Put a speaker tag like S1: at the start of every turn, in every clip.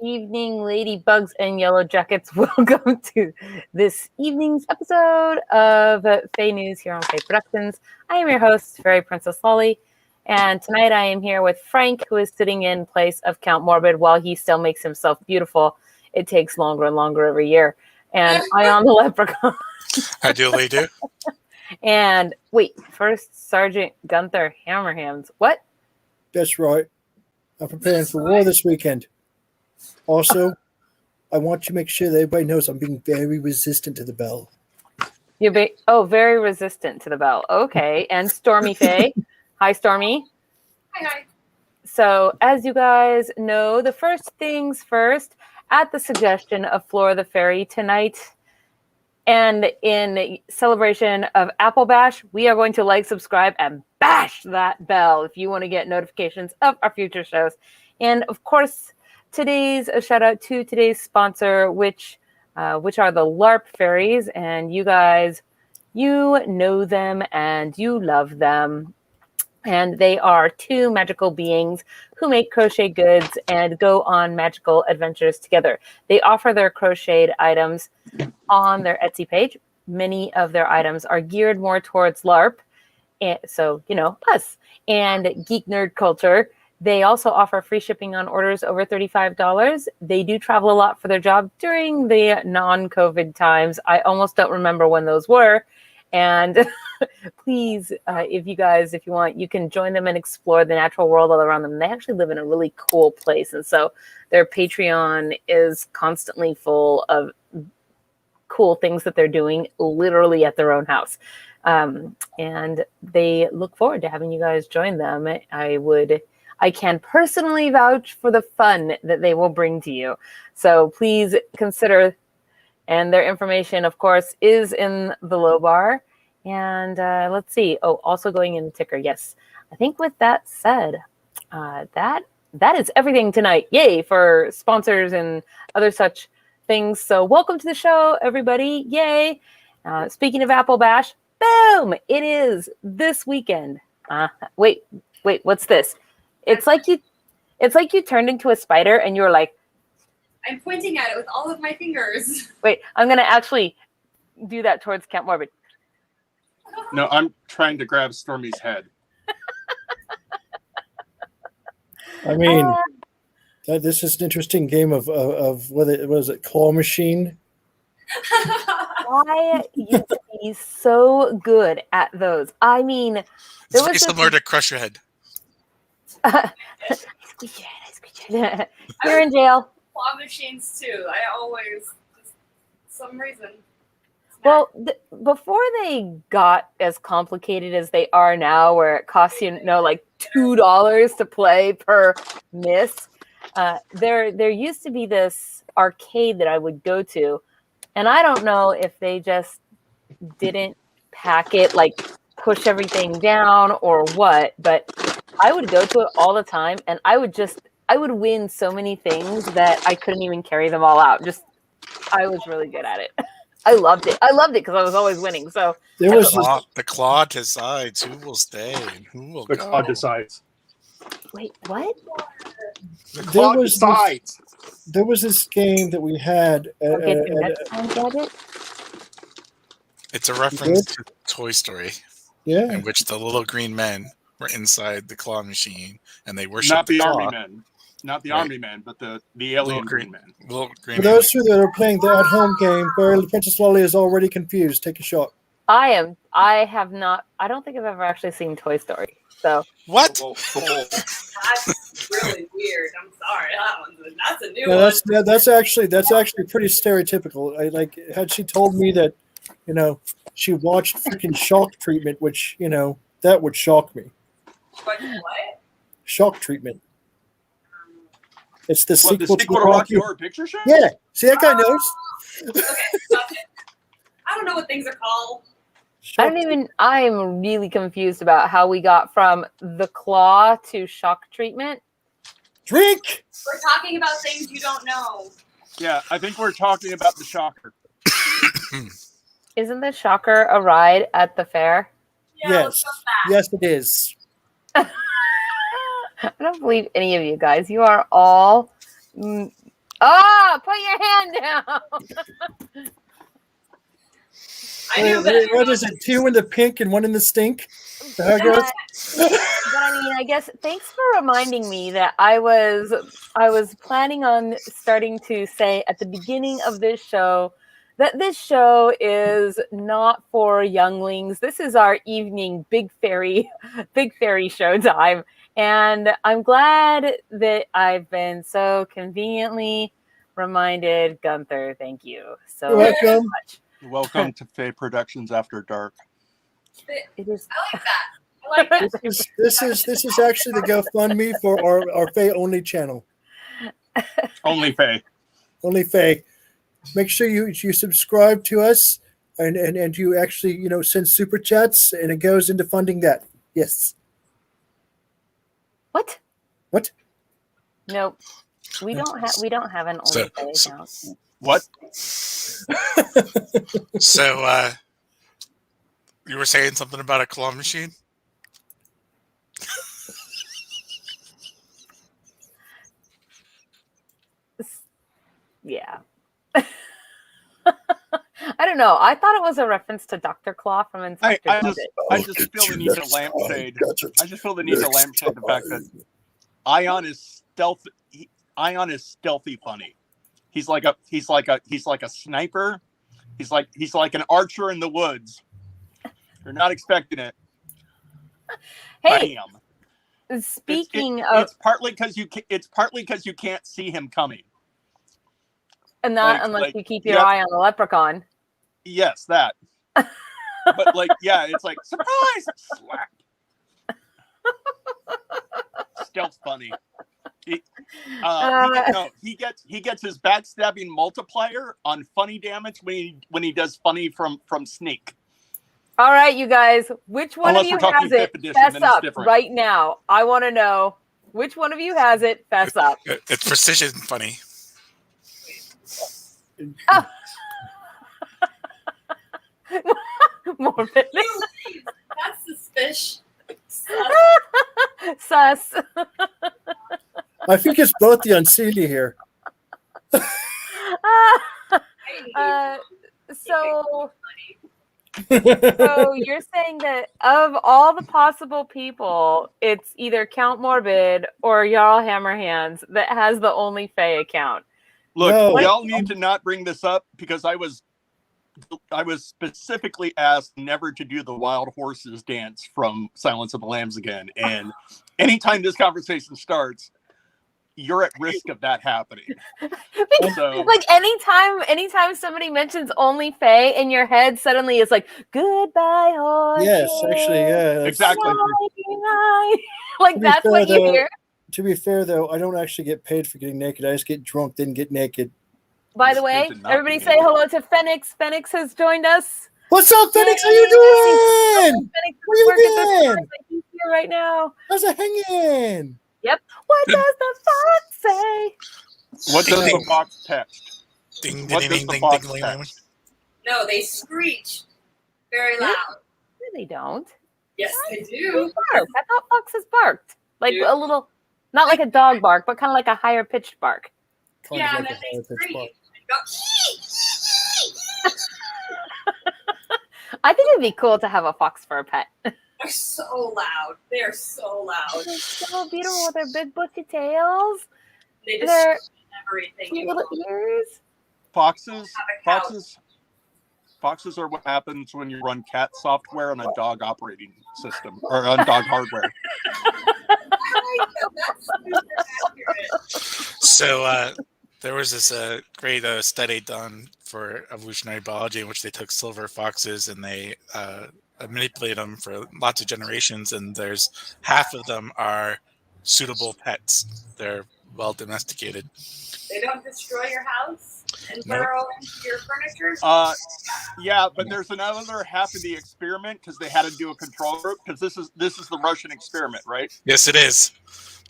S1: evening, ladybugs and yellow jackets. Welcome to this evening's episode of FAE News here on FAE Productions. I am your host, Fairy Princess Lolly, and tonight I am here with Frank, who is sitting in place of Count Morbid while he still makes himself beautiful. It takes longer and longer every year. And Ion the Leprechaun.
S2: I do.
S1: And wait, first Sergeant Gunther Hammerhams. What?
S3: That's right. I'm preparing for war this weekend. Also, I want to make sure that everybody knows I'm being very resistant to the bell.
S1: Very resistant to the bell. Okay. And Stormy Faye. Hi, Stormy.
S4: Hi.
S1: So, as you guys know, the first things first, at the suggestion of Flora the Fairy tonight, and in celebration of Applebash, we are going to like, subscribe, and bash that bell if you want to get notifications of our future shows. And of course, a shout out to today's sponsor, which are the LARP Faeries. And you guys, you know them and you love them. And they are two magical beings who make crochet goods and go on magical adventures together. They offer their crocheted items on their Etsy page. Many of their items are geared more towards LARP, and so, us, and geek nerd culture. They also offer free shipping on orders over $35. They do travel a lot for their job during the non-COVID times. I almost don't remember when those were. And please, if you want, you can join them and explore the natural world all around them. They actually live in a really cool place. And so their Patreon is constantly full of cool things that they're doing literally at their own house. And they look forward to having you guys join them. I can personally vouch for the fun that they will bring to you. So please consider. And their information, of course, is in the low bar. And let's see. Oh, also going in the ticker. Yes. I think with that said, that is everything tonight. Yay for sponsors and other such things. So welcome to the show, everybody. Yay. Speaking of Applebash, boom, it is this weekend. Wait, what's this? It's like you turned into a spider and you were like,
S4: I'm pointing at it with all of my fingers.
S1: Wait, I'm going to actually do that towards Count Morbid.
S5: No, I'm trying to grab Stormy's head.
S3: I mean, this is an interesting game of what is it, Claw Machine?
S1: Why used to be so good at those? I mean,
S2: it's very similar to Crush Your Head.
S1: I squeeze your head. You're in jail.
S4: Claw machines too. I always, some reason.
S1: Well, before they got as complicated as they are now, where it costs you like $2 to play per miss, there used to be this arcade that I would go to, and I don't know if they just didn't pack it, like push everything down or what, but I would go to it all the time, and I would win so many things that I couldn't even carry them all out. I was really good at it. I loved it because I was always winning. So
S2: the claw decides who will stay and who will go.
S5: The claw decides.
S1: Wait, what?
S5: The claw decides.
S3: There was this game that we had.
S2: It's a reference to Toy Story.
S3: Yeah.
S2: In which the little green men were inside the claw machine and they worship
S5: not the
S2: claw.
S5: army men. Not the army men, but the alien green men.
S3: For those who that are playing the at-home game, Princess Lolly is already confused. Take a shot.
S1: I have not. I don't think I've ever actually seen Toy Story. So
S2: what?
S4: That's really weird. I'm sorry. That's a new one.
S3: That's actually pretty stereotypical. Had she told me that, she watched freaking Shock Treatment, which that would shock me.
S4: What?
S3: Shock Treatment. It's the sequel
S5: to Rocky Horror Picture Show?
S3: Yeah. See, that guy knows.
S4: Okay, stop it. I don't know what things are called.
S1: I'm really confused about how we got from the claw to Shock Treatment.
S3: Drink!
S4: We're talking about things you don't know.
S5: Yeah, I think we're talking about the Shocker.
S1: Isn't the Shocker a ride at the fair?
S4: Yeah,
S3: yes, it is.
S1: I don't believe any of you guys. You are all Oh, put your hand down.
S4: I knew that.
S3: What is it? 2 in the pink and 1 in the stink? Is that how it goes?
S1: But I mean, I guess thanks for reminding me that I was planning on starting to say at the beginning of this show that this show is not for younglings. This is our evening big fairy show time. And I'm glad that I've been so conveniently reminded. Gunther, thank you so
S3: You're welcome.
S1: much.
S5: Welcome to Fae Productions After Dark.
S1: It is.
S4: I like that.
S3: This is actually the GoFundMe for our Fae only channel.
S5: Only Fae.
S3: Only Fae. Make sure you subscribe to us and you actually send super chats and it goes into funding that. Yes.
S1: What?
S3: What?
S1: Nope. We don't have an only Fae account.
S5: What?
S2: So, you were saying something about a claw machine?
S1: Yeah. I don't know. I thought it was a reference to Dr. Claw from Enchanted
S5: I
S1: Item
S5: just feel the need to lampshade. I just feel the need to lampshade the fact that Ion is stealthy funny. He's like a sniper. He's like an archer in the woods. You're not expecting it.
S1: Hey,
S5: Bam.
S1: speaking of,
S5: it's partly because you can't see him coming.
S1: and not
S5: like-
S1: unless
S5: like,
S1: you keep your
S5: yeah.
S1: eye on the leprechaun.
S5: Yes, that. But it's like surprise slap. Stealth funny. He gets his backstabbing multiplier on funny damage when he does funny from sneak.
S1: All right, you guys, which one
S5: Unless
S1: of you
S5: we're talking
S1: has it?
S5: 5th edition,
S1: Fess
S5: then it's
S1: up
S5: different.
S1: right now. I want to know which one of you has it. Fess up.
S2: It's precision funny.
S1: Morbid.
S4: That's suspicious.
S1: Sus.
S3: I think it's both the unseelie here.
S1: So you're saying that of all the possible people, it's either Count Morbid or Jarl Hammerhands that has the only Fae account.
S5: Look,
S3: No.
S5: y'all need to not bring this up because I was specifically asked never to do the wild horses dance from Silence of the Lambs again. And anytime this conversation starts, you're at risk of that happening.
S1: Because,
S5: So-
S1: like anytime somebody mentions only Fae in your head, suddenly it's like goodbye horses.
S3: Yes, actually, yeah. that's-
S5: Exactly.
S1: Night. Like
S3: To be
S1: that's
S3: fair,
S1: what you
S3: though,
S1: hear.
S3: To be fair, though, I don't actually get paid for getting naked. I just get drunk, then get naked.
S1: By the
S5: It's
S1: way,
S5: good to not
S1: everybody
S5: be
S1: say
S5: naked.
S1: hello to Phoenix. Phoenix has joined us.
S3: What's up, Phoenix? How
S1: Yay!
S3: you doing?
S1: Phoenix
S3: Where you
S1: is working this
S3: been?
S1: time, but he's here right now.
S3: How's it hanging?
S1: What does the fox say?
S5: What does the
S2: Ding.
S5: box text?
S2: Ding,
S5: What
S2: ding,
S5: does
S2: ding,
S5: the
S2: ding,
S5: box
S2: ding, ding,
S5: text?
S4: No, they screech very loud.
S1: No, they don't.
S4: Yes, they
S1: They
S4: do.
S1: bark. I thought foxes barked. Like
S4: Yeah.
S1: a little, not like a dog bark, but kind of like a higher pitched bark.
S3: Kind
S4: Yeah,
S3: of
S4: and
S3: like
S4: then
S3: a
S4: they
S3: higher-pitched
S4: screech.
S3: bark.
S4: And go,
S1: I think it'd be cool to have a fox for a pet.
S4: they're so loud. They are so loud.
S1: They're so beautiful with their big bushy tails,
S4: They just
S1: their
S4: scream everything.
S1: cute
S4: You
S1: little
S4: want.
S1: ears.
S5: Foxes.
S4: Have a couch.
S5: Foxes are what happens when you run cat software on a dog operating system or on dog hardware.
S4: That's super accurate.
S2: So there was this great study done for evolutionary biology in which they took silver foxes and they manipulated them for lots of generations, and there's half of them are suitable pets. They're well domesticated.
S4: They don't destroy your house and
S2: Nope.
S4: burrow into your furniture.
S5: Yeah, but there's another half of the experiment because they had to do a control group because this is the Russian experiment, right?
S2: Yes, it is.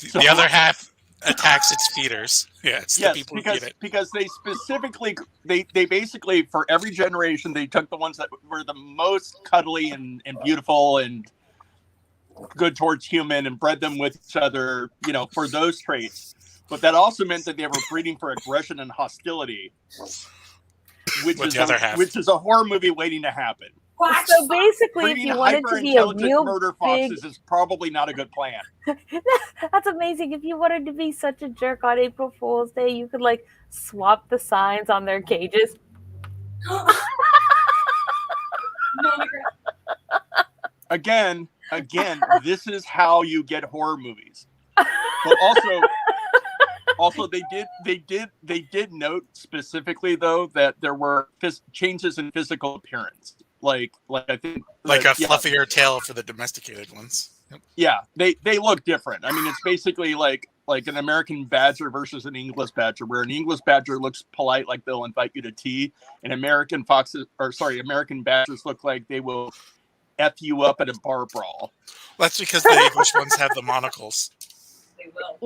S2: The
S5: So-
S2: other half attacks its feeders. Yeah, it's
S5: Yes,
S2: the people who
S5: because
S2: feed it.
S5: because they specifically they basically for every generation they took the ones that were the most cuddly and beautiful and good towards human and bred them with each other, for those traits. But that also meant that they were breeding for aggression and hostility, which
S2: With
S5: is
S2: the other half.
S5: which is a horror movie waiting to happen.
S4: Watch.
S1: So basically, if
S5: Breeding
S1: you wanted to be a
S5: hyper-intelligent
S1: real
S5: murder
S1: big,
S5: foxes is probably not a good plan.
S1: that's amazing. If you wanted to be such a jerk on April Fool's Day, you could like swap the signs on their cages.
S5: Again, this is how you get horror movies. But also they did note specifically though that there were changes in physical appearance. Like I think
S2: Like a fluffier tail for the domesticated ones. Yep.
S5: Yeah, they look different. I mean, it's basically like an American badger versus an English badger, where an English badger looks polite, like they'll invite you to tea, and American badgers look like they will F you up at a bar brawl.
S2: That's because the English ones have the monocles.
S4: They will.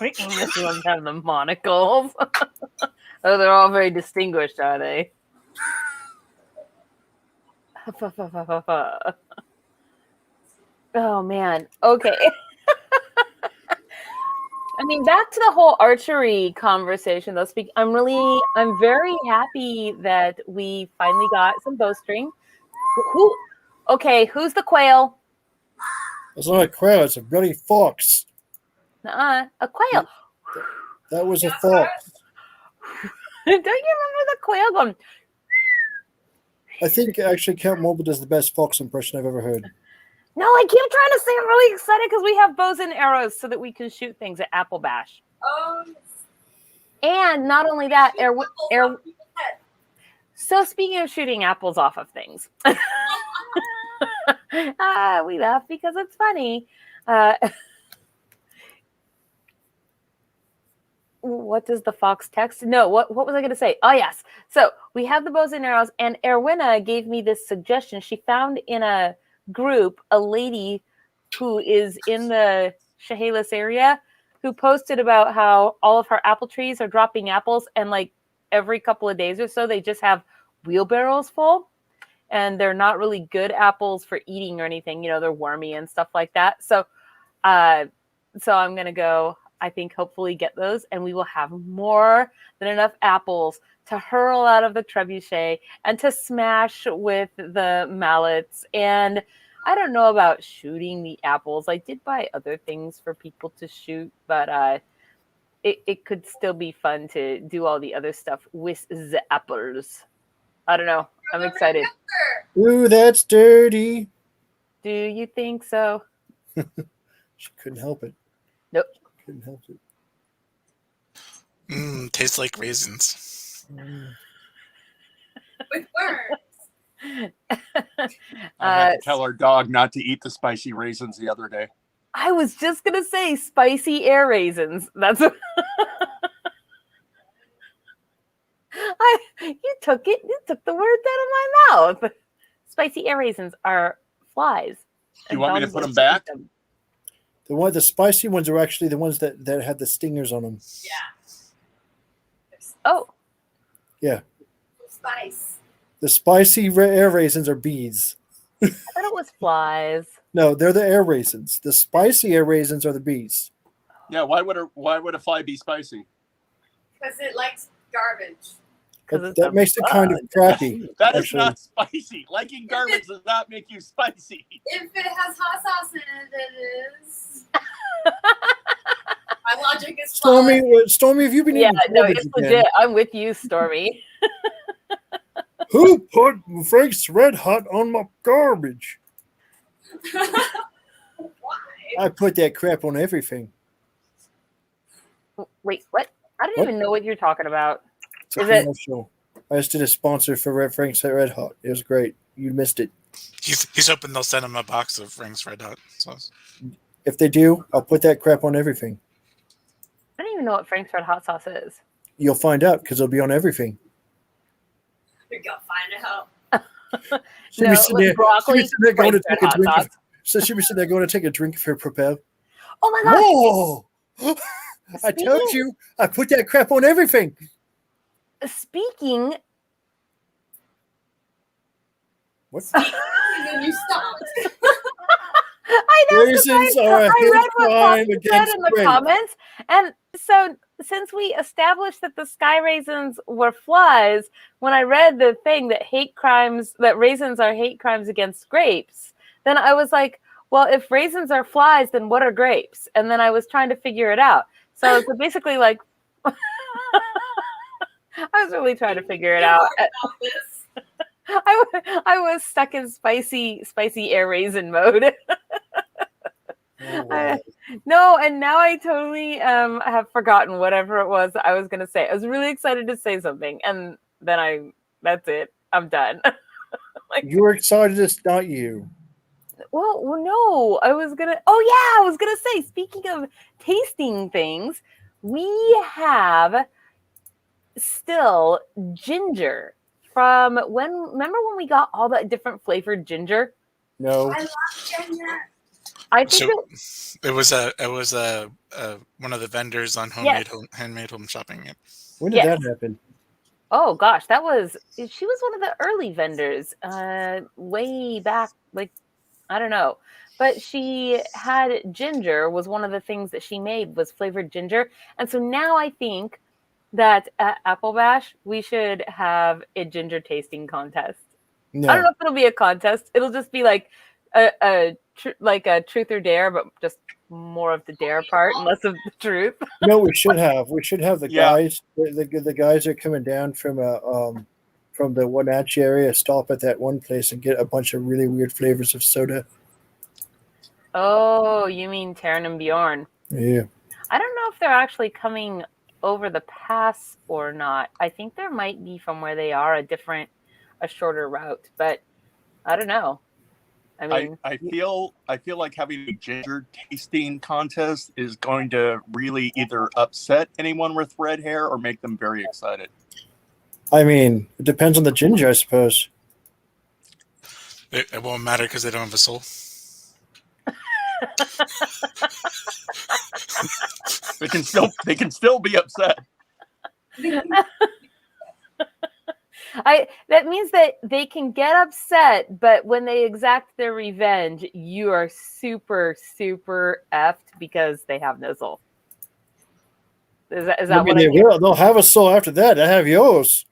S1: The English ones have the monocles. Oh, they're all very distinguished, are they? Oh man. Okay. I mean, back to the whole archery conversation, though. I'm very happy that we finally got some bowstring. Who's the quail?
S3: It's not a quail, it's a bloody fox.
S1: A quail.
S3: That was a fox.
S1: Don't you remember the quail going?
S3: I think actually Count Mulba does the best fox impression I've ever heard.
S1: No, I keep trying to say I'm really excited because we have bows and arrows so that we can shoot things at Applebash.
S4: Oh.
S1: And not only that, so speaking of shooting apples off of things, we laugh because it's funny. What does the fox text? No, what was I going to say? Oh, yes. So we have the bows and arrows, and Erwina gave me this suggestion. She found in a group a lady who is in the Chehalis area who posted about how all of her apple trees are dropping apples, and like every couple of days or so, they just have wheelbarrows full, and they're not really good apples for eating or anything. You know, they're wormy and stuff like that. So I'm going to go, I think, hopefully get those, and we will have more than enough apples to hurl out of the trebuchet and to smash with the mallets. And I don't know about shooting the apples. I did buy other things for people to shoot, but it could still be fun to do all the other stuff with the apples. I don't know. I'm excited.
S3: Ooh, that's dirty.
S1: Do you think so?
S3: She couldn't help it.
S1: Nope.
S3: Couldn't help it.
S2: Tastes like raisins.
S4: With worms.
S5: I had to tell our dog not to eat the spicy raisins the other day.
S1: I was just going to say spicy air raisins. That's what you took it. You took the words out of my mouth. Spicy air raisins are flies.
S5: You want me to put them back?
S3: The spicy ones are actually the ones that had the stingers on them.
S4: Yeah.
S1: Oh.
S3: Yeah.
S4: Spice.
S3: The spicy air raisins are bees.
S1: I thought it was flies.
S3: No, they're the air raisins. The spicy air raisins are the bees.
S5: Yeah, why would a fly be spicy?
S4: Because it likes garbage.
S3: That makes it kind of crappy.
S5: That is
S3: actually.
S5: not spicy. Liking garbage does not make you spicy.
S4: If it has hot sauce in it, it is. My logic is flawed.
S3: Stormy, have you been eating garbage
S1: it's
S3: again?
S1: legit. I'm with you, Stormy.
S3: Who put Frank's Red Hot on my garbage?
S4: Why?
S3: I put that crap on everything.
S1: Wait, what? I don't even know what you're talking about.
S3: It's a commercial. I just did a sponsor for Frank's Red Hot. It was great. You missed it.
S2: He's hoping they'll send him a box of Frank's Red Hot sauce.
S3: If they do, I'll put that crap on everything.
S1: I don't even know what Frank's Red Hot Sauce is.
S3: You'll find out because it'll be on everything.
S4: You're gonna find out.
S3: She'll be sitting there
S1: broccoli,
S3: going to
S1: Frank's
S3: take a
S1: Red Hot
S3: drink.
S1: sauce.
S3: So she'll be sitting there going to take a drink for Propel.
S1: Oh my god!
S3: Whoa! I told you, I put that crap on everything.
S1: Speaking.
S3: What?
S4: And then you stopped.
S1: I know.
S3: Raisins are a
S1: I
S3: hate
S1: read what
S3: crime
S1: Poppy said
S3: against
S1: in the
S3: Frank.
S1: comments, and So since we established that the sky raisins were flies, when I read the thing that raisins are hate crimes against grapes, then I was like, well, if raisins are flies, then what are grapes? And then I was trying to figure it out. So basically, like, I was really trying to figure it out. I was stuck in spicy air raisin mode.
S3: Oh, wow.
S1: No, and now I totally have forgotten whatever it was I was going to say. I was really excited to say something, and then that's it. I'm done. Like,
S3: You were excited, it's not you.
S1: well, no, I was going to say, speaking of tasting things, we have still ginger from remember when we got all that different flavored ginger?
S3: No.
S4: I love ginger.
S1: I think
S2: It was one of the vendors on handmade home shopping.
S3: When did
S1: Yes.
S3: that happen?
S1: oh gosh, she was one of the early vendors, way back, like, I don't know. But she had ginger was one of the things that she made was flavored ginger. And so now I think that at Applebash, we should have a ginger tasting contest.
S3: No.
S1: I don't know if it'll be a contest. It'll just be like a truth or dare, but just more of the dare part and less of the truth.
S3: No, we should have. We should have the
S5: Yeah.
S3: guys. The guys are coming down from the Wenatchee area. Stop at that one place and get a bunch of really weird flavors of soda.
S1: Oh, you mean Taryn and Bjorn?
S3: Yeah.
S1: I don't know if they're actually coming over the pass or not. I think there might be from where they are a shorter route, but I don't know. I mean,
S5: I feel like having a ginger tasting contest is going to really either upset anyone with red hair or make them very excited.
S3: I mean, it depends on the ginger, I suppose.
S2: It won't matter because they don't have a soul.
S5: They can still be upset.
S1: that means that they can get upset, but when they exact their revenge, you are super, super effed because they have no soul. Is that
S3: I mean,
S1: what I hear?
S3: they'll have a soul after that. I have yours.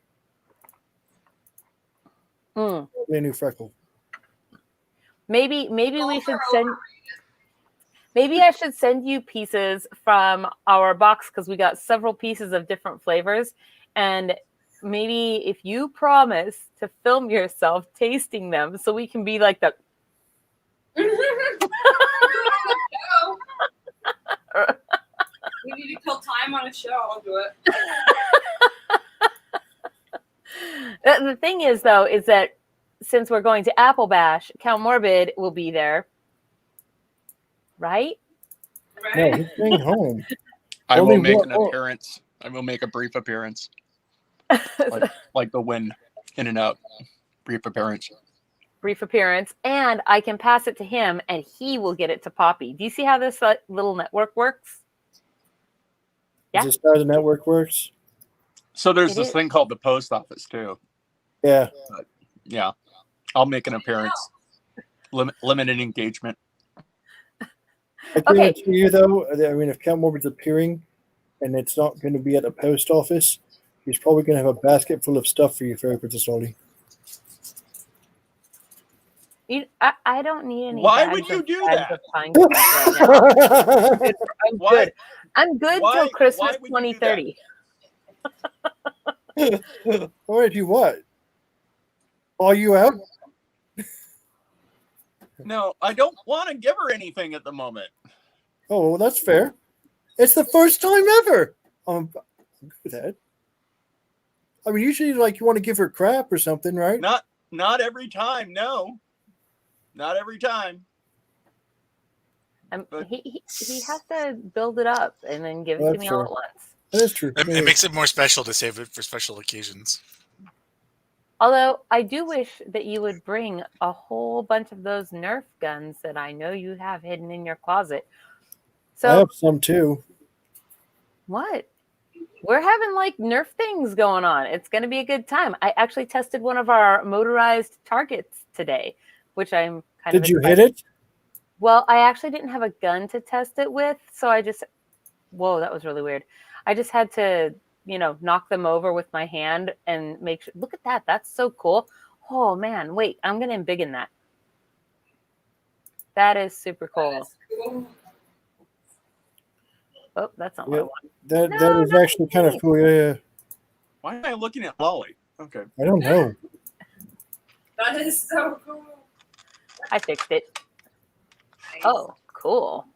S1: Hmm.
S3: A new freckle.
S1: Maybe we should send. Maybe I should send you pieces from our box because we got several pieces of different flavors, and maybe if you promise to film yourself tasting them, so we can be like the.
S4: We need to kill time on a show. I'll do it.
S1: The thing is, though, is that since we're going to Applebash, Count Morbid will be there, right?
S3: No, he's going home.
S5: I will make an
S3: one-
S5: appearance. I will make a brief appearance. Like the win in and out. Brief appearance.
S1: Brief appearance, and I can pass it to him, and he will get it to Poppy. Do you see how this little network works? Yeah.
S3: Is this how the network works?
S5: So there's
S1: It
S5: this
S1: is.
S5: thing called the post office too.
S3: Yeah.
S5: Yeah. I'll make an appearance. Limited engagement.
S3: I guarantee you, though, I mean, if Count Morbid's appearing and it's not going to be at the post office, he's probably going to have a basket full of stuff for you, Fairy Princess Ollie.
S1: I don't need any.
S5: Why
S1: bags
S5: would you
S1: of-
S5: do
S1: bags
S5: that?
S1: of pine cones right now. I'm
S5: Why-
S1: good. I'm good
S5: why-
S1: till Christmas
S5: why would you do
S1: 2030.
S3: Or if you what? Are you out?
S5: No, I don't want to give her anything at the moment.
S3: Oh, well, that's fair. It's the first time ever. I'm good with that. I mean, usually, like, you want to give her crap or something, right?
S5: Not every time, no. Not every time. But-
S1: He has to build it up and then give it to
S3: That's
S1: me all
S3: fair.
S1: at once.
S3: That is true.
S2: It makes it more special to save it for special occasions.
S1: Although I do wish that you would bring a whole bunch of those Nerf guns that I know you have hidden in your closet.
S3: I
S1: So
S3: have some too.
S1: what? We're having like Nerf things going on. It's going to be a good time. I actually tested one of our motorized targets today, which I'm kind of
S3: Did you
S1: excited.
S3: hit it?
S1: Well, I actually didn't have a gun to test it with, so I just Whoa, that was really weird. I just had to, knock them over with my hand and make sure. Look at that. That's so cool. Oh, man. Wait, I'm going to embiggen that. That is super cool.
S4: Cool.
S1: Oh, that's not what I want.
S3: That
S1: No,
S3: is
S1: not
S3: actually kind of
S1: me.
S3: cool. Yeah.
S5: Why am I looking at Lolly? Okay.
S3: I don't know.
S4: That is so cool.
S1: I fixed it.
S4: Nice.
S1: Oh, cool.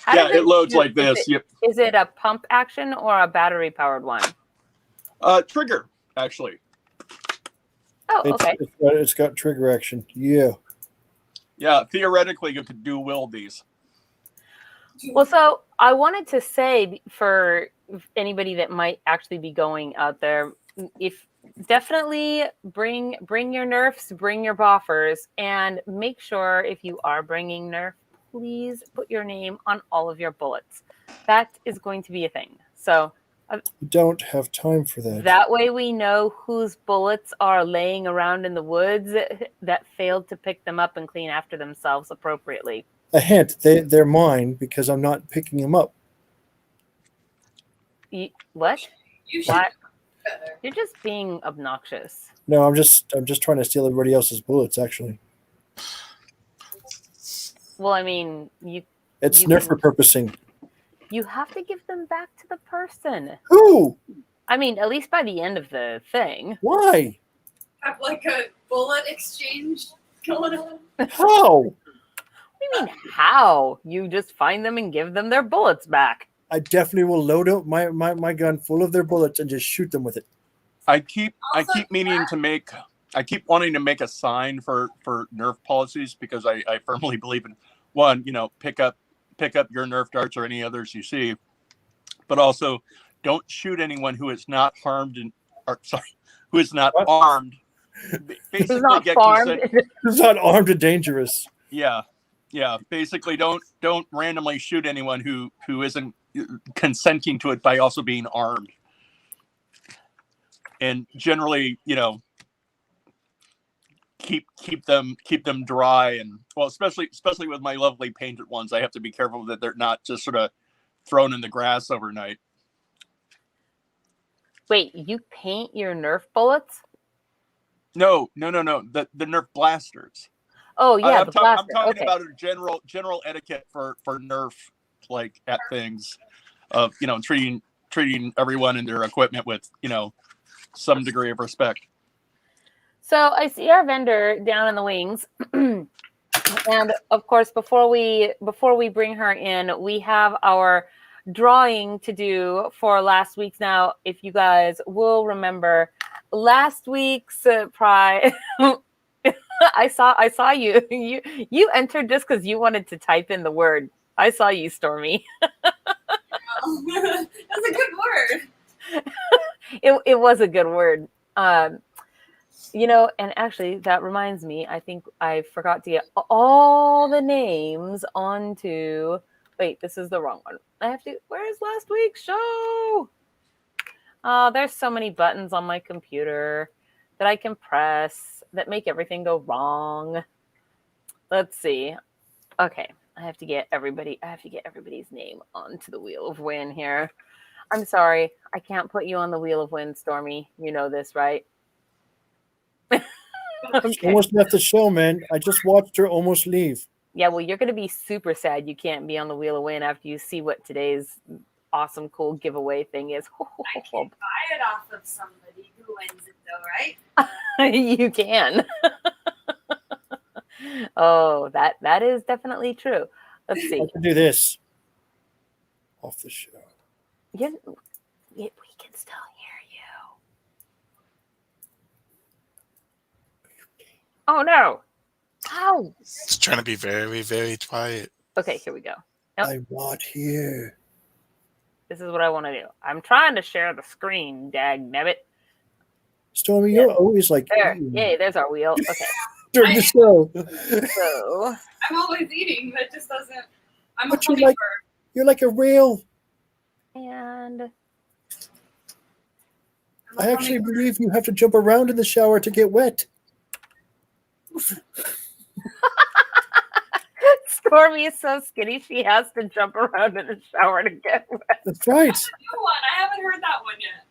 S1: How
S5: Yeah,
S1: does
S5: it loads
S1: shoot?
S5: like this. Yep.
S1: Is it a pump action or a battery powered one?
S5: Trigger, actually.
S1: Oh, okay.
S3: It's got trigger action. Yeah.
S5: Yeah, theoretically, you could dual these.
S1: Well, so I wanted to say for anybody that might actually be going out there, if definitely bring your nerfs, bring your buffers, and make sure if you are bringing nerf, please put your name on all of your bullets. That is going to be a thing. So
S3: We don't have time for that.
S1: that way we know whose bullets are laying around in the woods that failed to pick them up and clean after themselves appropriately.
S3: A hint, they're mine because I'm not picking them up.
S1: What?
S4: You should
S1: What?
S4: better.
S1: You're just being obnoxious.
S3: No, I'm just trying to steal everybody else's bullets. Actually,
S1: Well, I mean,
S3: it's
S1: You
S3: nerf
S1: can-
S3: repurposing.
S1: you have to give them back to the person.
S3: Who?
S1: I mean, at least by the end of the thing.
S3: Why?
S4: Have like a bullet exchange going on.
S3: How?
S1: What do you mean, how? You just find them and give them their bullets back.
S3: I definitely will load up my gun full of their bullets and just shoot them with it.
S5: I keep
S4: Also,
S5: meaning to make. I keep wanting to make a sign for Nerf policies because I firmly believe in one. Pick up your Nerf darts or any others you see, but also don't shoot anyone who is not harmed who is not
S3: What?
S5: armed.
S1: It's
S5: Basically,
S1: not
S5: get
S1: farmed.
S5: consent.
S3: It's not armed and dangerous.
S5: Yeah. Basically, don't randomly shoot anyone who isn't consenting to it by also being armed. And generally, keep them dry, and well, especially with my lovely painted ones, I have to be careful that they're not just sort of thrown in the grass overnight.
S1: Wait, you paint your Nerf bullets?
S5: No. The Nerf blasters.
S1: Oh, yeah,
S5: I'm
S1: the
S5: talking
S1: blaster. Okay.
S5: about a general etiquette for Nerf, like at things of treating everyone and their equipment with some degree of respect.
S1: So I see our vendor down in the wings. And of course, before we bring her in, we have our drawing to do for last week's. Now, if you guys will remember, last week's prize, I saw you. You entered just because you wanted to type in the word. I saw you, Stormy.
S4: That's a good word.
S1: It was a good word. And actually that reminds me, I think I forgot to get all the names onto, wait, this is the wrong one. Where's last week's show? Oh, there's so many buttons on my computer that I can press that make everything go wrong. Let's see. Okay. I have to get everybody's name onto the Wheel of Win here. I'm sorry. I can't put you on the Wheel of Win, Stormy. You know this, right? Okay.
S3: Almost left the show, man. I just watched her almost leave.
S1: Yeah, well, you're going to be super sad you can't be on the Wheel of Win after you see what today's awesome, cool giveaway thing is.
S4: I can buy it off of somebody who wins it, though, right?
S1: You can. Oh, that is definitely true. Let's see.
S3: I can do this off the show.
S1: Yeah, we can still hear you. Oh no! Ow!
S2: It's trying to be very, very quiet.
S1: Okay, here we go. Nope.
S3: I'm not here.
S1: This is what I want to do. I'm trying to share the screen, dag nabbit.
S3: Stormy, you're always like
S1: There.
S3: eating
S1: Yay, there's our wheel. Okay.
S3: during the show.
S1: So
S4: I'm always eating, but it just doesn't. I'm
S3: But
S4: a
S3: you like-
S4: hummingbird.
S3: You're like a rail.
S1: and
S4: I'm a
S3: I actually
S4: hummingbird.
S3: believe you have to jump around in the shower to get wet.
S1: Stormy is so skinny she has to jump around in the shower to get wet.
S3: That's right.
S4: New one. I haven't heard that one yet.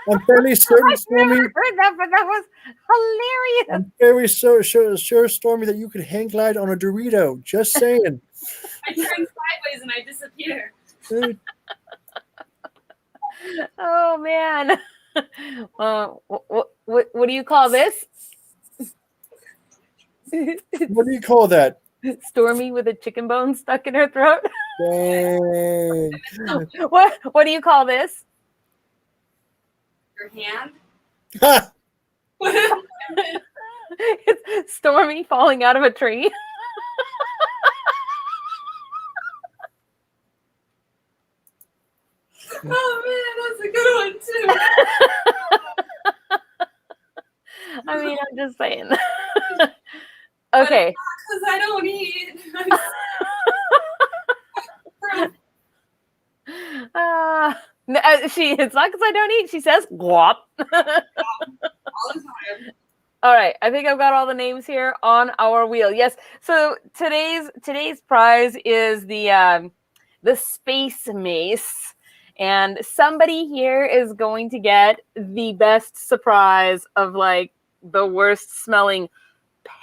S3: I'm fairly certain,
S1: I've
S3: Stormy.
S1: never heard that, but that was hilarious.
S3: I'm very sure, Stormy, that you could hang glide on a Dorito. Just saying.
S4: I turn sideways and I disappear.
S1: Oh man. What do you call this?
S3: What do you call that?
S1: Stormy with a chicken bone stuck in her throat.
S3: Dang.
S1: What do you call this?
S4: Your hand?
S3: Ha!
S1: It's Stormy falling out of a tree.
S4: Oh man, that's a good one too.
S1: I mean, I'm just saying. Okay.
S4: Because I don't eat.
S1: It's not because I don't eat. She says guap.
S4: All the time.
S1: All right, I think I've got all the names here on our wheel. Yes. So today's prize is the space mace, and somebody here is going to get the best surprise of like the worst smelling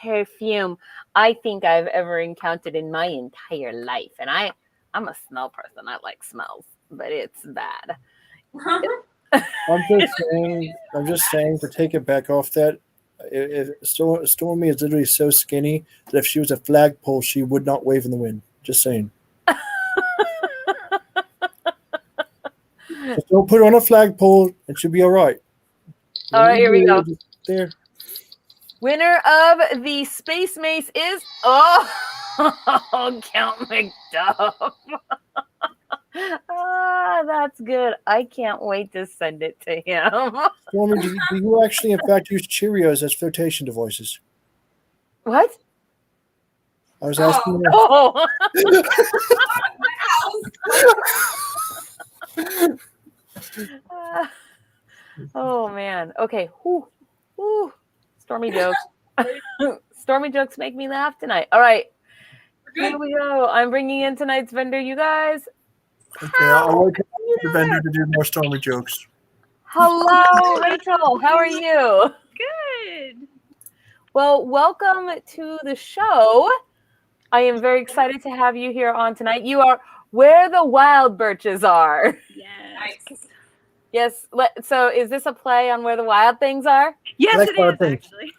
S1: perfume I think I've ever encountered in my entire life. And I'm a smell person. I like smells, but it's bad.
S3: I'm just saying to take it back off that. Stormy is literally so skinny that if she was a flagpole, she would not wave in the wind. Just saying. Just don't put her on a flagpole and she'll be all right.
S1: All right, here we go.
S3: There.
S1: Winner of the space mace is Count McDuff. That's good. I can't wait to send it to him.
S3: Stormy, do you actually, in fact, use Cheerios as flotation devices?
S1: What?
S3: I was asking.
S1: Oh. Oh man. Okay. Whew. Stormy jokes. Stormy jokes make me laugh tonight. All right. Here we go. I'm bringing in tonight's vendor, you guys.
S3: Okay, I'll wait for the vendor to do more Stormy jokes.
S1: Hello, Rachel. How are you?
S6: Good.
S1: Well, welcome to the show. I am very excited to have you here on tonight. You are where the wild birches are.
S6: Yes.
S4: Nice.
S1: Yes. So is this a play on where the wild things are?
S6: Yes,
S3: Like
S6: it
S3: what
S6: is
S3: thing?
S6: actually.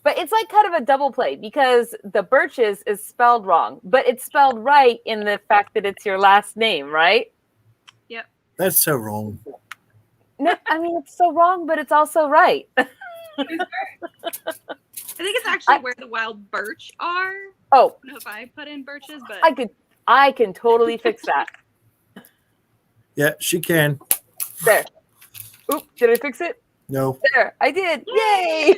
S1: But it's like kind of a double play because the birches is spelled wrong, but it's spelled right in the fact that it's your last name, right?
S3: That's so wrong.
S1: No, I mean, it's so wrong, but it's also right.
S6: I think it's actually where the wild birch are.
S1: Oh,
S6: I don't know if I put in birches, but
S1: I can totally fix that.
S3: Yeah, she can.
S1: There. Oop, did I fix it?
S3: No.
S1: There, I did. Yay!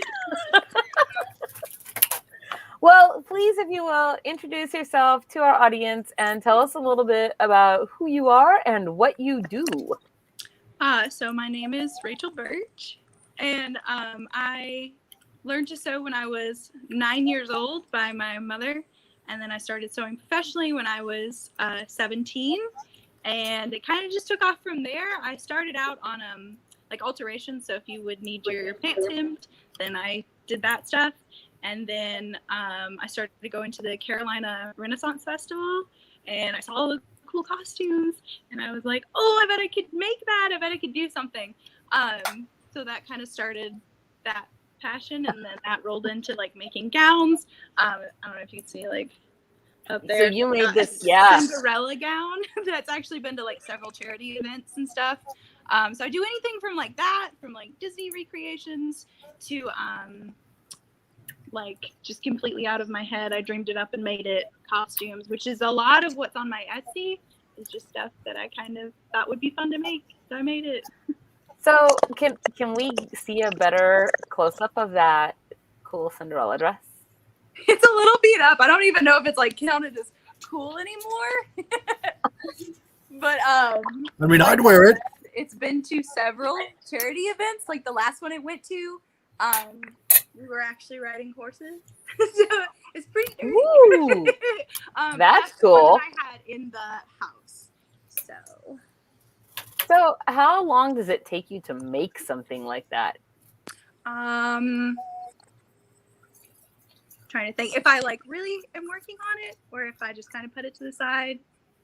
S1: Well, please, if you will, introduce yourself to our audience and tell us a little bit about who you are and what you do.
S6: So my name is Rachel Burch, and I learned to sew when I was 9 years old by my mother, and then I started sewing professionally when I was 17, and it kind of just took off from there. I started out on like alterations, so if you would need your pants hemmed, then I did that stuff. And then I started going to the Carolina Renaissance Festival, and I saw all the cool costumes, and I was like, oh, I bet I could make that. I bet I could do something. So that kind of started that passion, and then that rolled into like making gowns. I don't know if you can see like up there.
S1: So you made this, yeah.
S6: Cinderella gown that's actually been to like several charity events and stuff. So I do anything from like that, from like Disney recreations to like just completely out of my head. I dreamed it up and made it costumes, which is a lot of what's on my Etsy. It's just stuff that I kind of thought would be fun to make. So I made it.
S1: So can we see a better close-up of that cool Cinderella dress?
S6: It's a little beat up. I don't even know if it's like counted as cool anymore. But
S3: I mean, I'd wear it.
S6: it's been to several charity events. Like the last one it went to, we were actually riding horses. So it's pretty dirty.
S1: Ooh, that's
S6: the one
S1: cool.
S6: that I had in the house.
S1: So how long does it take you to make something like that?
S6: Trying to think if I like really am working on it or if I just kind of put it to the side.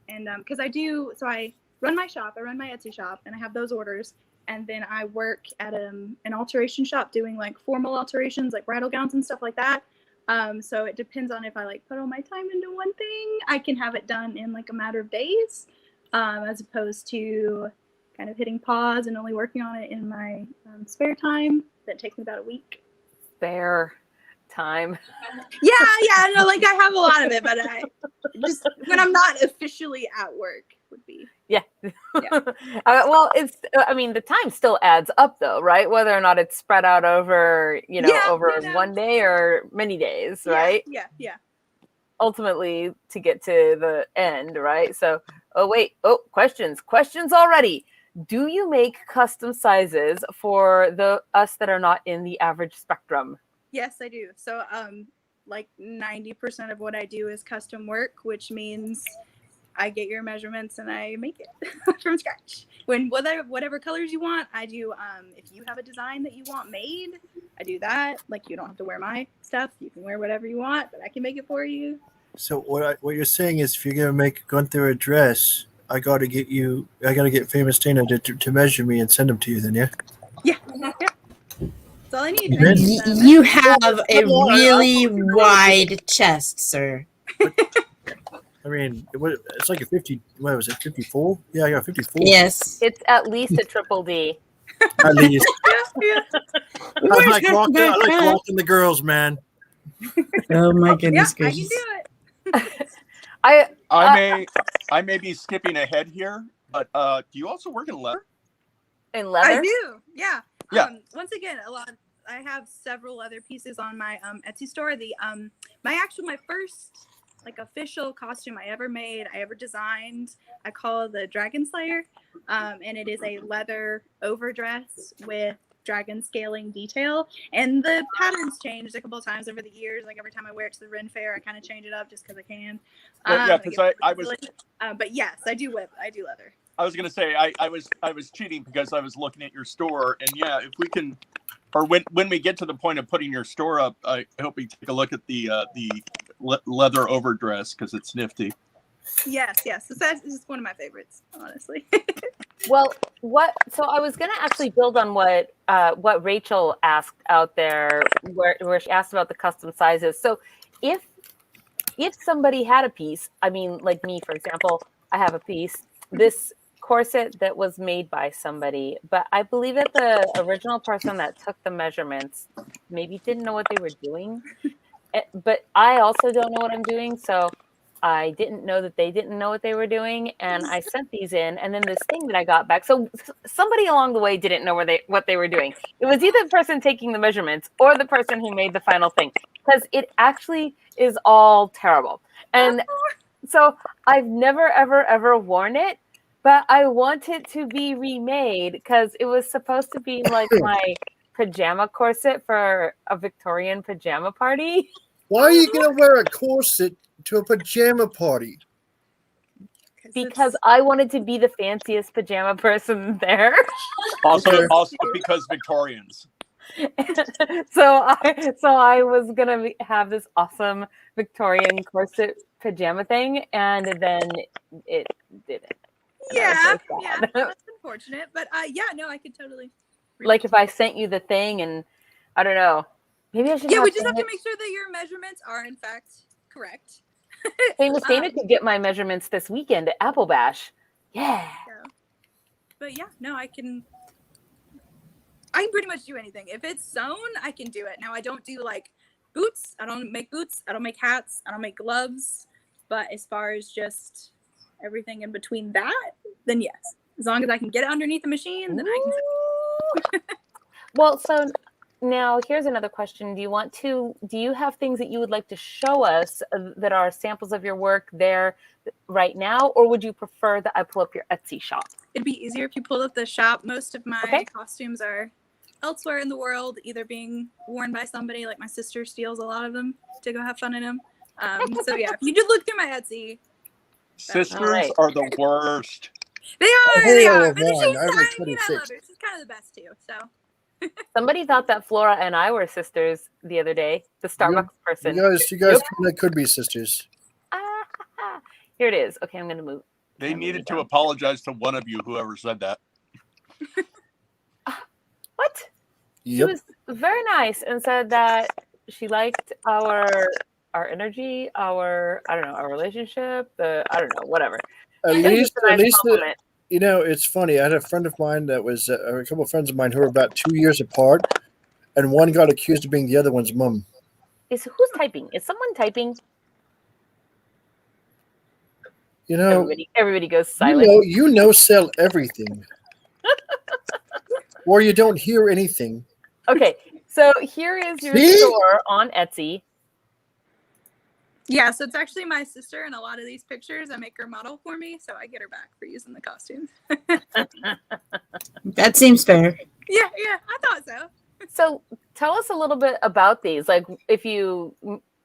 S6: And because I run my shop, I run my Etsy shop, and I have those orders. And then I work at an alteration shop doing like formal alterations, like bridal gowns and stuff like that. So it depends on if I like put all my time into one thing, I can have it done in like a matter of days, as opposed to kind of hitting pause and only working on it in my spare time. That takes me about a week.
S1: Spare time.
S6: Yeah, no, like I have a lot of it, but I just when I'm not officially at work would be.
S1: Yeah. Well, I mean, the time still adds up though, right? Whether or not it's spread out over, over one day or many days, right?
S6: Yeah.
S1: Ultimately to get to the end, right? So, questions already. Do you make custom sizes for us that are not in the average spectrum?
S6: Yes, I do. So, like 90% of what I do is custom work, which means I get your measurements and I make it from scratch. Whatever colors you want, I do. If you have a design that you want made, I do that. Like you don't have to wear my stuff. You can wear whatever you want, but I can make it for you.
S3: So what you're saying is, if you're gonna make Gunther a dress, I gotta get Famous Dana to measure me and send them to you. Then, yeah.
S6: Yeah. That's all I need.
S7: You have a really wide chest, sir.
S3: I mean, it's like a 50. What was it? 54? Yeah, I got 54.
S7: Yes.
S1: It's at least a triple D.
S3: At least. I like walking the girls, man.
S7: Oh my goodness
S6: Yeah,
S7: gracious.
S6: I can do it.
S5: I may be skipping ahead here, but do you also work in leather?
S1: In leather?
S6: I do. Yeah.
S5: Yeah.
S6: Once again, I have several leather pieces on my Etsy store. My first like official costume I ever made, I ever designed, I call the Dragon Slayer, and it is a leather overdress with dragon scaling detail, and the patterns changed a couple of times over the years. Like every time I wear it to the Ren Fair, I kind of change it up just because I can.
S5: Because I was.
S6: But yes, I do leather.
S5: I was gonna say I was cheating because I was looking at your store, and yeah, if we can, or when we get to the point of putting your store up, I hope we take a look at the leather overdress because it's nifty.
S6: Yes. This is one of my favorites, honestly.
S1: Well, so I was going to actually build on what Rachel asked out there, where she asked about the custom sizes. So if somebody had a piece, I mean, like me, for example, I have a piece, this corset that was made by somebody, but I believe that the original person that took the measurements maybe didn't know what they were doing. But I also don't know what I'm doing, so I didn't know that they didn't know what they were doing, and I sent these in, and then this thing that I got back. So somebody along the way didn't know what they were doing. It was either the person taking the measurements or the person who made the final thing, because it actually is all terrible. And so I've never, ever, ever worn it, but I want it to be remade because it was supposed to be like my pajama corset for a Victorian pajama party.
S3: Why are you gonna wear a corset to a pajama party?
S1: Because I wanted to be the fanciest pajama person there.
S5: Also because Victorians.
S1: So I was gonna have this awesome Victorian corset pajama thing, and then it didn't.
S6: Yeah, that's unfortunate, but I could totally.
S1: Like if I sent you the thing, and I don't know, maybe I should.
S6: Yeah, we just have to make sure that your measurements are in fact correct.
S1: Famous Dana could get my measurements this weekend at Applebash. Yeah.
S6: But yeah, no, I can pretty much do anything. If it's sewn, I can do it. Now I don't do like boots. I don't make boots. I don't make hats. I don't make gloves. But as far as just everything in between that, then yes. As long as I can get it underneath the machine, then I can.
S1: Well, so now here's another question. Do you have things that you would like to show us that are samples of your work there right now, or would you prefer that I pull up your Etsy shop?
S6: It'd be easier if you pulled up the shop. Most of my costumes are elsewhere in the world, either being worn by somebody, like my sister steals a lot of them to go have fun in them. So yeah, if you did look through my Etsy,
S5: Sisters
S1: Alright.
S5: are the worst.
S6: they are.
S3: Oh,
S6: But
S3: man,
S6: she's,
S3: I have
S6: I
S3: like
S6: mean, I
S3: 26.
S6: love her. She's kind of the best too. So
S1: Somebody thought that Flora and I were sisters the other day. The Starbucks person.
S3: You guys
S1: Yep.
S3: kind of could be sisters.
S1: Here it is. Okay, I'm going to move.
S5: They
S1: I'm
S5: needed
S1: moving
S5: to
S1: down.
S5: apologize to one of you, whoever said that.
S1: What? She
S3: Yep.
S1: was very nice and said that she liked our energy, our relationship, whatever.
S3: At
S1: It was
S3: least,
S1: just a nice compliment.
S3: you know, it's funny. I had a friend of mine that was a couple of friends of mine who were about 2 years apart, and one got accused of being the other one's mom.
S1: Who's typing? Is someone typing?
S3: You know,
S1: Everybody goes silent.
S3: you sell everything, or you don't hear anything.
S1: Okay, so here is your
S3: See?
S1: store on Etsy.
S6: yeah, so it's actually my sister in a lot of these pictures. I make her model for me, so I get her back for using the costumes.
S7: That seems fair.
S6: Yeah, I thought so.
S1: So tell us a little bit about these. Like, if you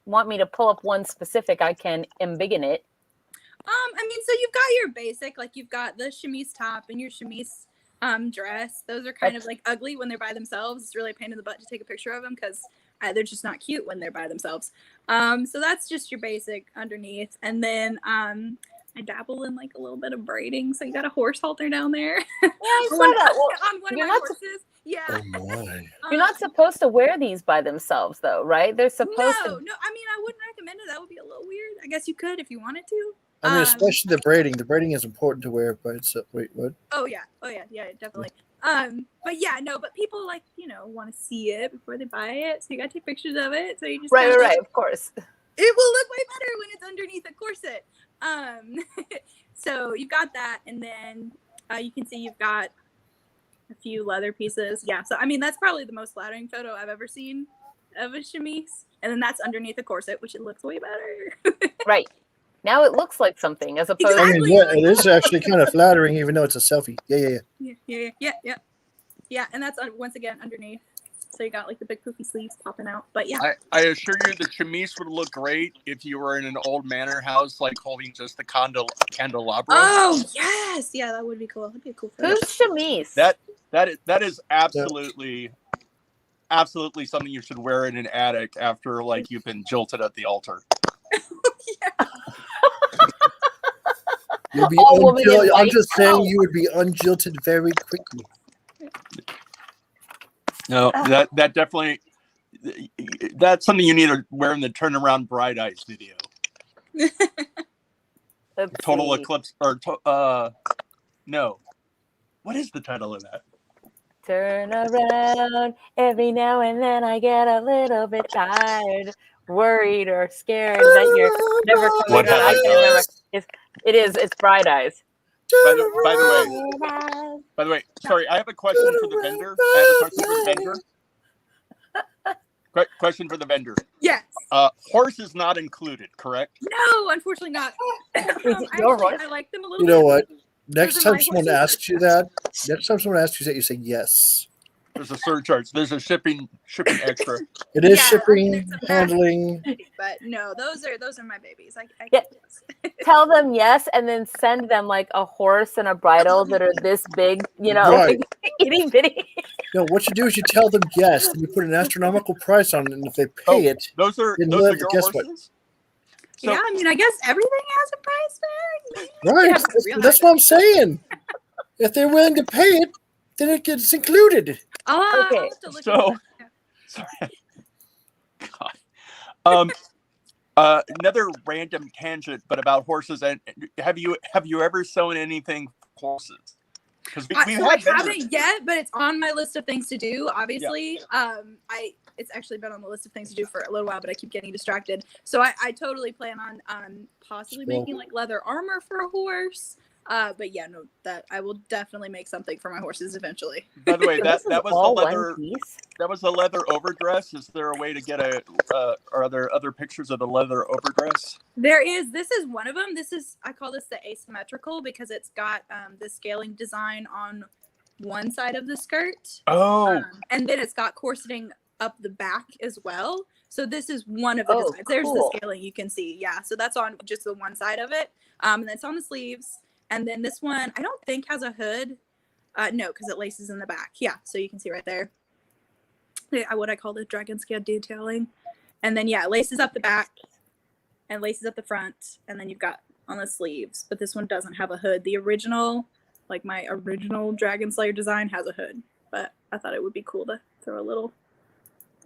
S1: want me to pull up one specific, I can embiggen it.
S6: I mean, so you've got your basic, like you've got the chemise top and your chemise dress. Those are kind of like ugly when they're by themselves. It's really a pain in the butt to take a picture of them because they're just not cute when they're by themselves. So that's just your basic underneath. And then I dabble in like a little bit of braiding. So you got a horse halter down there.
S1: Yeah, I saw that. Well,
S6: on one of
S1: you're
S6: my
S1: not
S6: horses. Yeah.
S3: Oh my!
S1: You're not supposed to wear these by themselves, though, right? They're supposed
S6: No.
S1: to.
S6: I mean, I wouldn't recommend it. That would be a little weird. I guess you could if you wanted to.
S3: I mean, especially the braiding. The braiding is important to wear by itself. Wait, what?
S6: Oh yeah, definitely. But yeah, no, but people like, want to see it before they buy it, so you gotta take pictures of it. So you just
S1: Right, of course.
S6: It will look way better when it's underneath a corset. So you've got that, and then you can see you've got a few leather pieces. Yeah, so I mean that's probably the most flattering photo I've ever seen of a chemise, and then that's underneath a corset, which it looks way better.
S1: Right. Now it looks like something as opposed
S3: I mean,
S6: Exactly.
S3: yeah, it is actually kind of flattering, even though it's a selfie.
S6: Yeah, and that's once again underneath. So you got like the big poofy sleeves popping out. But yeah.
S5: I assure you the chemise would look great if you were in an old manor house, like holding just the candelabra.
S6: Oh yes, yeah, that would be cool. That'd be a cool photo.
S1: Who's chemise?
S5: That is absolutely something you should wear in an attic after like you've been jilted at the altar.
S6: Yeah.
S3: You'd be
S1: All women in
S3: I'm
S1: white.
S3: just saying,
S1: Oh.
S3: you would be unjilted very quickly.
S5: No, that definitely that's something you need to wear in the turnaround bright eyes video.
S1: Let's
S5: Total
S1: see.
S5: eclipse or no. What is the title of that?
S1: Turn around. Every now and then I get a little bit tired, worried, or scared that you're never coming
S2: What
S1: out. I
S2: have I
S1: can
S2: done?
S1: remember. It's Bright Eyes.
S5: By the way, sorry, I have a question for the vendor. Question for the vendor.
S6: Yes.
S5: Horse is not included, correct?
S6: No, unfortunately not.
S1: Your horse?
S6: I like them a little
S3: You
S6: bit.
S3: know what? Next
S6: Those are
S3: time
S6: my
S3: someone
S6: horses.
S3: asks you that, you say yes.
S5: There's a surcharge. There's a shipping extra.
S3: It is
S6: Yeah,
S3: shipping,
S6: there's a
S3: handling.
S6: But no, those are my babies. I
S1: Yeah.
S6: yes.
S1: Tell them yes, and then send them like a horse and a bridle that are this big,
S3: Right.
S1: like, itty bitty.
S3: No, what you do is you tell them yes, and you put an astronomical price on it, and if they pay it,
S5: Those are
S3: Then
S5: your
S3: look, guess what?
S5: horses? So,
S6: Yeah, I mean, I guess everything has a price tag.
S3: right?
S6: Yeah, real
S3: That's what I'm saying. If they're willing to pay it, then it gets included.
S6: I'll
S1: Okay,
S6: have to look
S5: so-
S6: into that.
S5: sorry. God. Another random tangent, but about horses. And have you ever sewn anything for horses? Because
S6: I
S5: vendors.
S6: haven't yet, but it's on my list of things to do. Obviously, it's actually been on the list of things to do for a little while, but I keep getting distracted. So I totally plan on possibly
S3: Well-
S6: making like leather armor for a horse. But yeah, no, that I will definitely make something for my horses eventually.
S5: By the way,
S1: This
S5: that
S1: is
S5: was
S1: all
S5: the leather.
S1: one piece.
S5: That was the leather overdress. Is there a way to get are there other pictures of the leather overdress?
S6: There is. This is one of them. I call this the asymmetrical because it's got the scaling design on one side of the skirt.
S5: Oh,
S6: And then it's got corseting up the back as well. So this is one of the designs. There's the
S1: cool.
S6: scaling you can see. Yeah, so that's on just the one side of it. And that's on the sleeves. And then this one, I don't think has a hood. No, because it laces in the back. Yeah, so you can see right there. What I call the dragon scale detailing. And then, yeah, it laces up the back and laces up the front. And then you've got on the sleeves. But this one doesn't have a hood. The original, like my original Dragon Slayer design has a hood. But I thought it would be cool to throw a little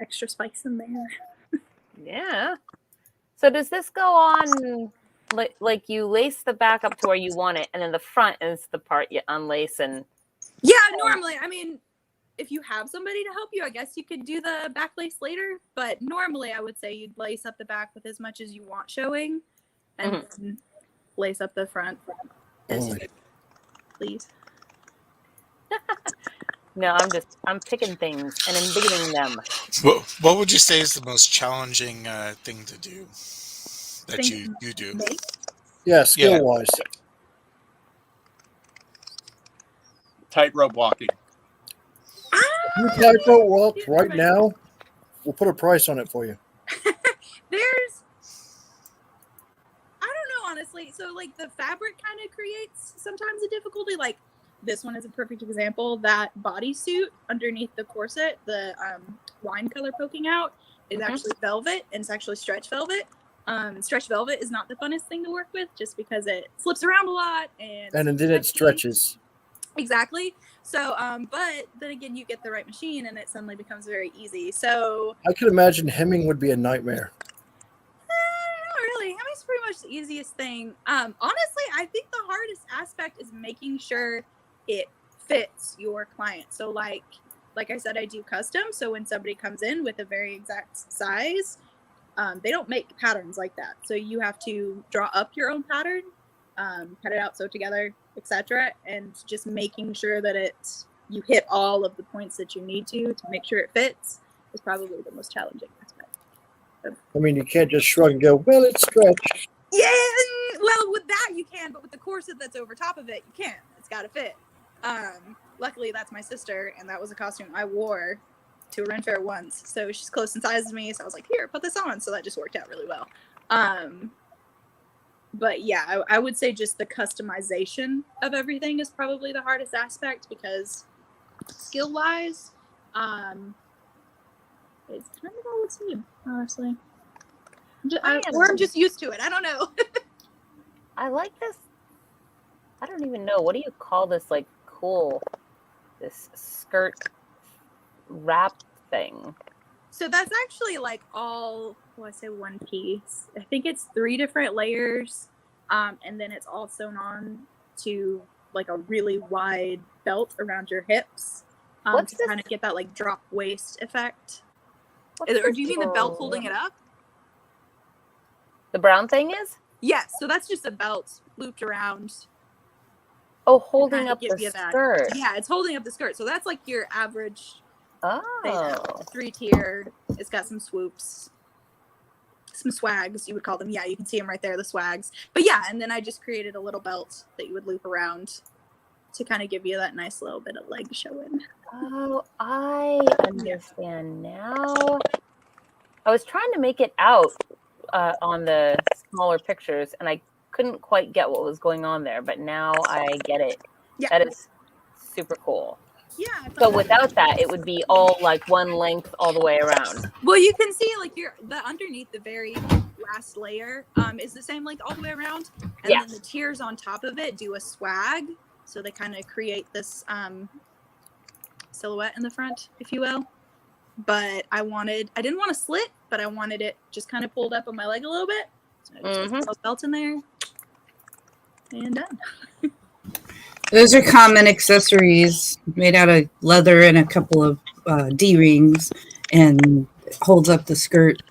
S6: extra spice in there.
S1: Yeah. So does this go on, like you lace the back up to where you want it, and then the front is the part you unlace and...
S6: Yeah, normally, I mean, if you have somebody to help you, I guess you could do the back lace later. But normally, I would say you'd lace up the back with as much as you want showing, and then lace up the front. Please.
S1: No, I'm picking things and envisioning them.
S2: What would you say is the most challenging thing to do that you do?
S3: Yeah, skill wise.
S5: Tightrope walking.
S3: You tightrope walk right now, we'll put a price on it for you.
S6: There's, I don't know, honestly. So, like, the fabric kind of creates sometimes a difficulty. Like, this one is a perfect example. That bodysuit underneath the corset, the wine color poking out, is actually velvet, and it's actually stretch velvet. Stretch velvet is not the funnest thing to work with, just because it slips around a lot and
S3: then it stretches.
S6: Exactly. So, but then again, you get the right machine, and it suddenly becomes very easy. So
S3: I could imagine hemming would be a nightmare.
S6: not really. Hemming's pretty much the easiest thing. Honestly, I think the hardest aspect is making sure it fits your client. So, like I said, I do custom. So when somebody comes in with a very exact size, they don't make patterns like that. So you have to draw up your own pattern, cut it out, sew it together, etc. And just making sure that you hit all of the points that you need to make sure it fits is probably the most challenging aspect.
S3: I mean, you can't just shrug and go, well, it's stretched.
S6: Yeah, well, with that you can, but with the corset that's over top of it, you can't. It's got to fit. Luckily, that's my sister, and that was a costume I wore to a Ren Fair once. So she's close in size to me, so I was like, here, put this on. So that just worked out really well. But yeah, I would say just the customization of everything is probably the hardest aspect, because skill-wise, it's kind of all the same, honestly. I'm just used to it. I don't know.
S1: I like this. I don't even know. What do you call this, like, cool, this skirt wrap thing?
S6: So that's actually like all, I say one piece. I think it's 3 different layers. And then it's all sewn on to like a really wide belt around your hips. To kind of get that like drop waist effect. Or do you mean the belt holding it up?
S1: The brown thing is?
S6: Yes. So that's just a belt looped around.
S1: Oh, holding up the skirt.
S6: Yeah, it's holding up the skirt. So that's like your average 3-tier. It's got some swoops, some swags, you would call them. Yeah, you can see them right there, the swags. But yeah, and then I just created a little belt that you would loop around to kind of give you that nice little bit of leg showing.
S1: Oh, I understand now. I was trying to make it out on the smaller pictures, and I couldn't quite get what was going on there, but now I get it.
S6: Yeah.
S1: That is super cool.
S6: Yeah.
S1: So without that, it would be all like one length all the way around.
S6: Well, you can see like the underneath the very last layer is the same length all the way around, and then the tiers on top of it do a swag, so they kind of create this silhouette in the front, if you will. But I didn't want to slit, but I wanted it just kind of pulled up on my leg a little bit. So I just put a belt in there and done.
S7: Those are common accessories made out of leather and a couple of D-rings, and holds up the skirt.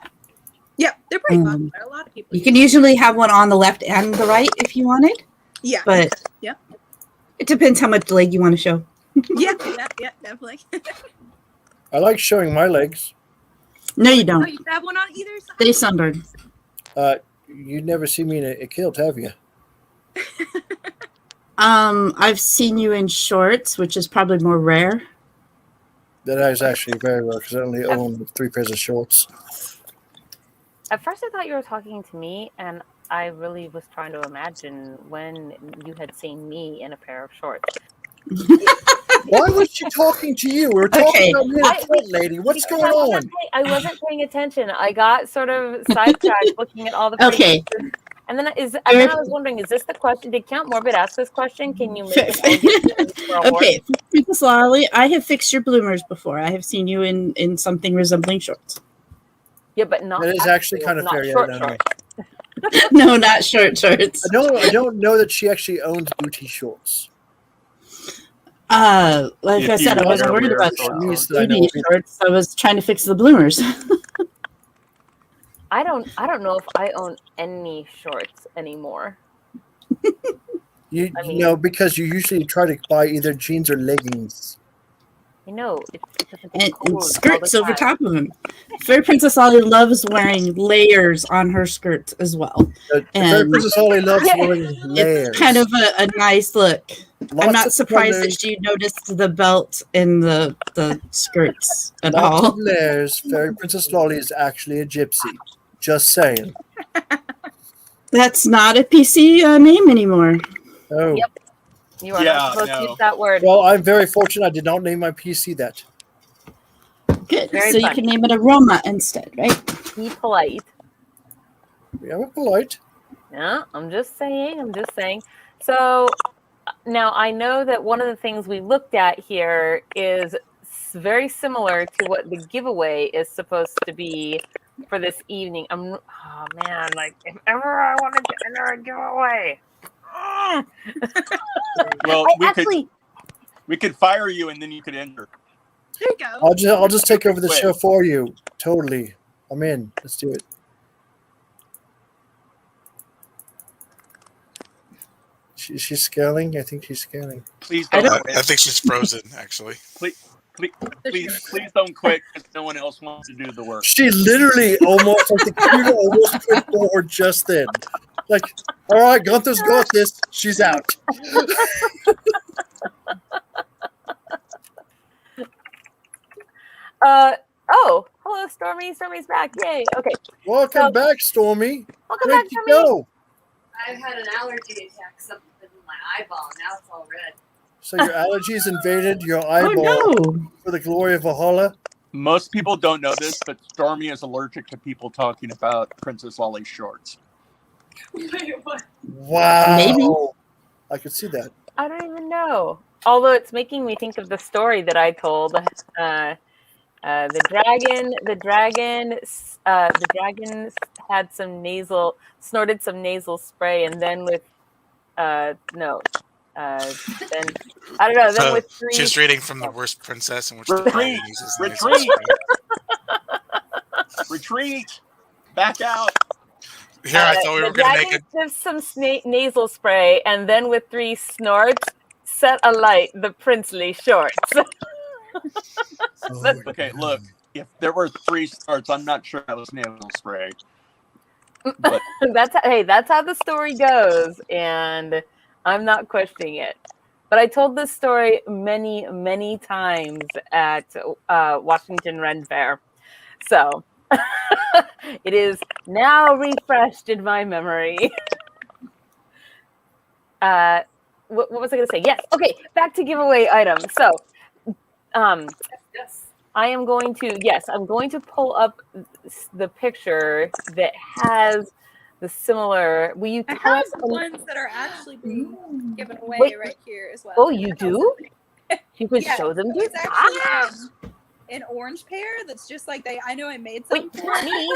S6: Yeah, they're pretty popular. A lot of people.
S7: You can usually have one on the left and the right if you wanted.
S6: Yeah.
S7: But it depends how much leg you want to show.
S6: yeah, definitely.
S3: I like showing my legs.
S7: No, you don't.
S6: Oh, you have one on either side?
S7: They sunburn.
S3: You'd never see me in a kilt, have you?
S7: I've seen you in shorts, which is probably more rare.
S3: That is actually very rare because I only own 3 pairs of shorts.
S1: At first, I thought you were talking to me, and I really was trying to imagine when you had seen me in a pair of shorts.
S3: Why was she talking to you? We were talking about me and a tent lady. What's going on?
S1: I wasn't paying attention. I got sort of sidetracked looking at all the
S7: Okay.
S1: pictures. And then I was wondering, is this the question? Did Count Morbid ask this question? Can you make us all get for a horse?
S7: Okay, Princess Lolly, I have fixed your bloomers before. I have seen you in something resembling shorts.
S1: Yeah, but not.
S3: That is actually kind of fair. Yeah,
S1: short
S3: no.
S1: shorts.
S7: No, not short shorts.
S3: I don't know that she actually owns booty shorts.
S7: Like
S5: If
S7: I said,
S5: you
S7: I wasn't
S5: wear
S7: worried about
S5: short
S7: the
S5: shorts.
S7: booty shorts. I was trying to fix the bloomers.
S1: I don't know if I own any shorts anymore.
S3: No, because you usually try to buy either jeans or leggings.
S1: I know.
S7: And skirts over top of them. Fairy Princess Lolly loves wearing layers on her skirts as well.
S3: Fairy Princess Lolly loves wearing layers.
S7: It's kind of a nice look. I'm not
S3: of
S7: surprised
S3: colors.
S7: that you noticed the belt in the skirts at
S3: Lots
S7: all.
S3: of layers. Fairy Princess Lolly is actually a gypsy. Just saying.
S7: That's not a PC name anymore.
S3: Oh.
S1: Yep. You are not supposed to use that word.
S3: Well, I'm very fortunate I did not name my PC that.
S7: Good.
S1: Very
S7: so
S1: funny.
S7: you can name it Aroma instead, right?
S1: Be polite.
S3: Yeah, we're polite.
S1: Yeah, I'm just saying. So now I know that one of the things we looked at here is very similar to what the giveaway is supposed to be for this evening. Oh man, like if ever I wanted to enter a giveaway.
S5: Well, we could fire you and then you could enter.
S6: There you go.
S3: I'll just take over the show for you. Totally. I'm in. Let's do it. She's scaling. I think she's scaling.
S5: Please don't.
S2: I think she's frozen, actually.
S5: Please don't quit because no one else wants to do the work.
S3: She literally almost, like the computer almost quit forward just then. Like, all right, Gunther's got this. She's out.
S1: Hello, Stormy. Stormy's back. Yay. Okay.
S3: Welcome back, Stormy.
S1: Welcome
S3: Where'd
S1: back,
S3: you
S1: Stormy.
S3: go?
S4: I had an allergy attack, something in my eyeball. Now it's all red.
S3: So your allergies invaded your eyeball
S7: no.
S3: for the glory of Valhalla?
S5: Most people don't know this, but Stormy is allergic to people talking about Princess Lolly's shorts.
S4: Wait, what?
S3: Wow.
S7: Maybe.
S3: I could see that.
S1: I don't even know. Although it's making me think of the story that I told. The dragon had snorted some nasal spray, and then with then I don't know. Then with three.
S2: She's reading from the worst princess, in which the
S5: Retreat!
S2: dragon uses
S5: Retreat! Retreat! Back out!
S2: Here, I thought we were going to make it.
S1: Gives some nasal spray, and then with 3 snorts, set alight the princely shorts.
S5: Okay, look. If there were 3 snorts, I'm not sure that was nasal spray. But
S1: that's how the story goes, and I'm not questioning it. But I told this story many, many times at Washington Ren Fair, so it is now refreshed in my memory. What was I going to say? Yes. Okay. Back to giveaway items. So,
S4: Yes.
S1: I'm going to pull up the picture that has the similar. Will you
S6: I
S1: tell
S6: have
S1: us?
S6: ones that are actually being given away
S1: Wait.
S6: right here as well.
S1: Oh, you do? You could
S6: Yeah,
S1: show them
S6: so
S1: to
S6: it's actually an orange pair that's just like I know I made some.
S1: Wait, not me.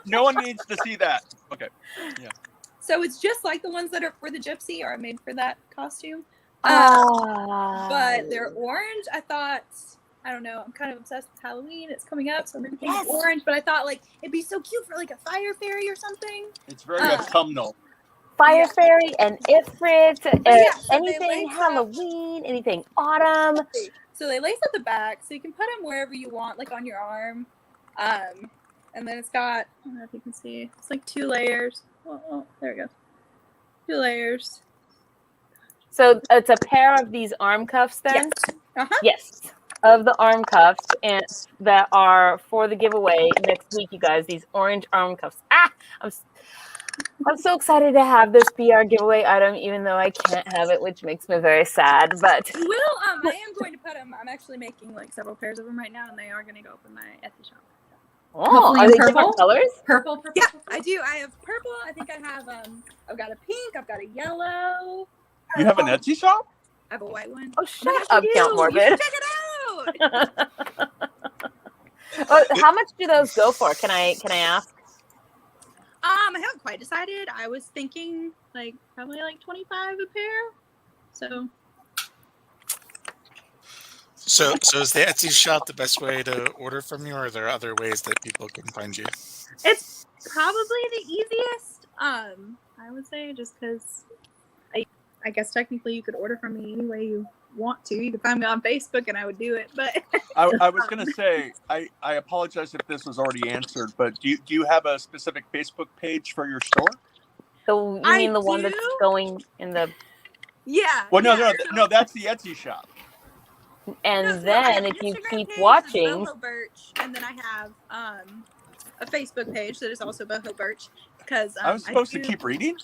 S5: no one needs to see that. Okay. Yeah.
S6: So it's just like the ones that are for the gypsy are made for that costume. But they're orange. I thought, I don't know, I'm kind of obsessed with Halloween. It's coming up, so I'm going to think orange. But I thought it'd be so cute for a fire fairy or something.
S5: It's very autumnal.
S1: Fire fairy and Ifrit,
S6: So
S1: anything
S6: they lace
S1: Halloween, anything autumn.
S6: So they lace at the back, so you can put them wherever you want, like on your arm. And then it's got, I don't know if you can see, it's 2 layers. Oh, there we go. 2 layers.
S1: So it's a pair of these arm cuffs then?
S6: Yes. Uh-huh.
S1: Yes, of the arm cuffs and that are for the giveaway next week, you guys. These orange arm cuffs. I'm so excited to have this be our giveaway item, even though I can't have it, which makes me very sad. But
S6: I am going to put them. I'm actually making like several pairs of them right now, and they are going to go up in my Etsy shop.
S1: oh, are they different colors?
S4: Purple.
S6: Yeah, I do. I have purple. I think I have I've got a pink. I've got a yellow.
S5: You have an Etsy shop?
S6: I have a white one.
S1: Oh, shut
S6: my gosh,
S1: up,
S6: you
S1: Count
S6: do.
S1: Morbid.
S6: You should check it out.
S1: How much do those go for? Can I ask?
S6: I haven't quite decided. I was thinking like probably like 25 a pair.
S2: So is the Etsy shop the best way to order from you, or are there other ways that people can find you?
S6: It's probably the easiest. I would say just because I guess technically you could order from me any way you want to. You could find me on Facebook and I would do it. But
S5: I was going to say, I apologize if this was already answered, but do you have a specific Facebook page for your store?
S1: So you mean the one that's going in the...
S6: Yeah.
S5: Well, no,
S6: yeah.
S5: no, that's the Etsy shop.
S1: And
S6: No, so I
S1: then
S6: have
S1: if
S6: an
S1: you
S6: Instagram
S1: keep
S6: page,
S1: watching...
S6: Boho Burch, and then I have a Facebook page that is also Boho Burch. Because
S5: I was supposed to keep reading?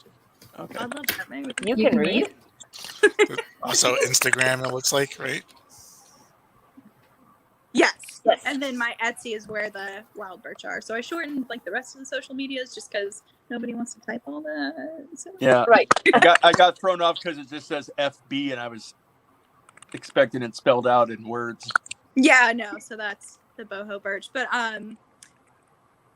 S5: Okay.
S6: I love that. Maybe.
S1: You can read?
S2: Also Instagram, it looks like, right?
S6: Yes.
S1: Yes.
S6: And then my Etsy is where the wild birch are. So I shortened like the rest of the social medias just because nobody wants to type all that. So.
S5: Yeah.
S1: Right.
S5: I got thrown off because it just says FB and I was expecting it spelled out in words.
S6: Yeah, no. So that's the Boho Birch. But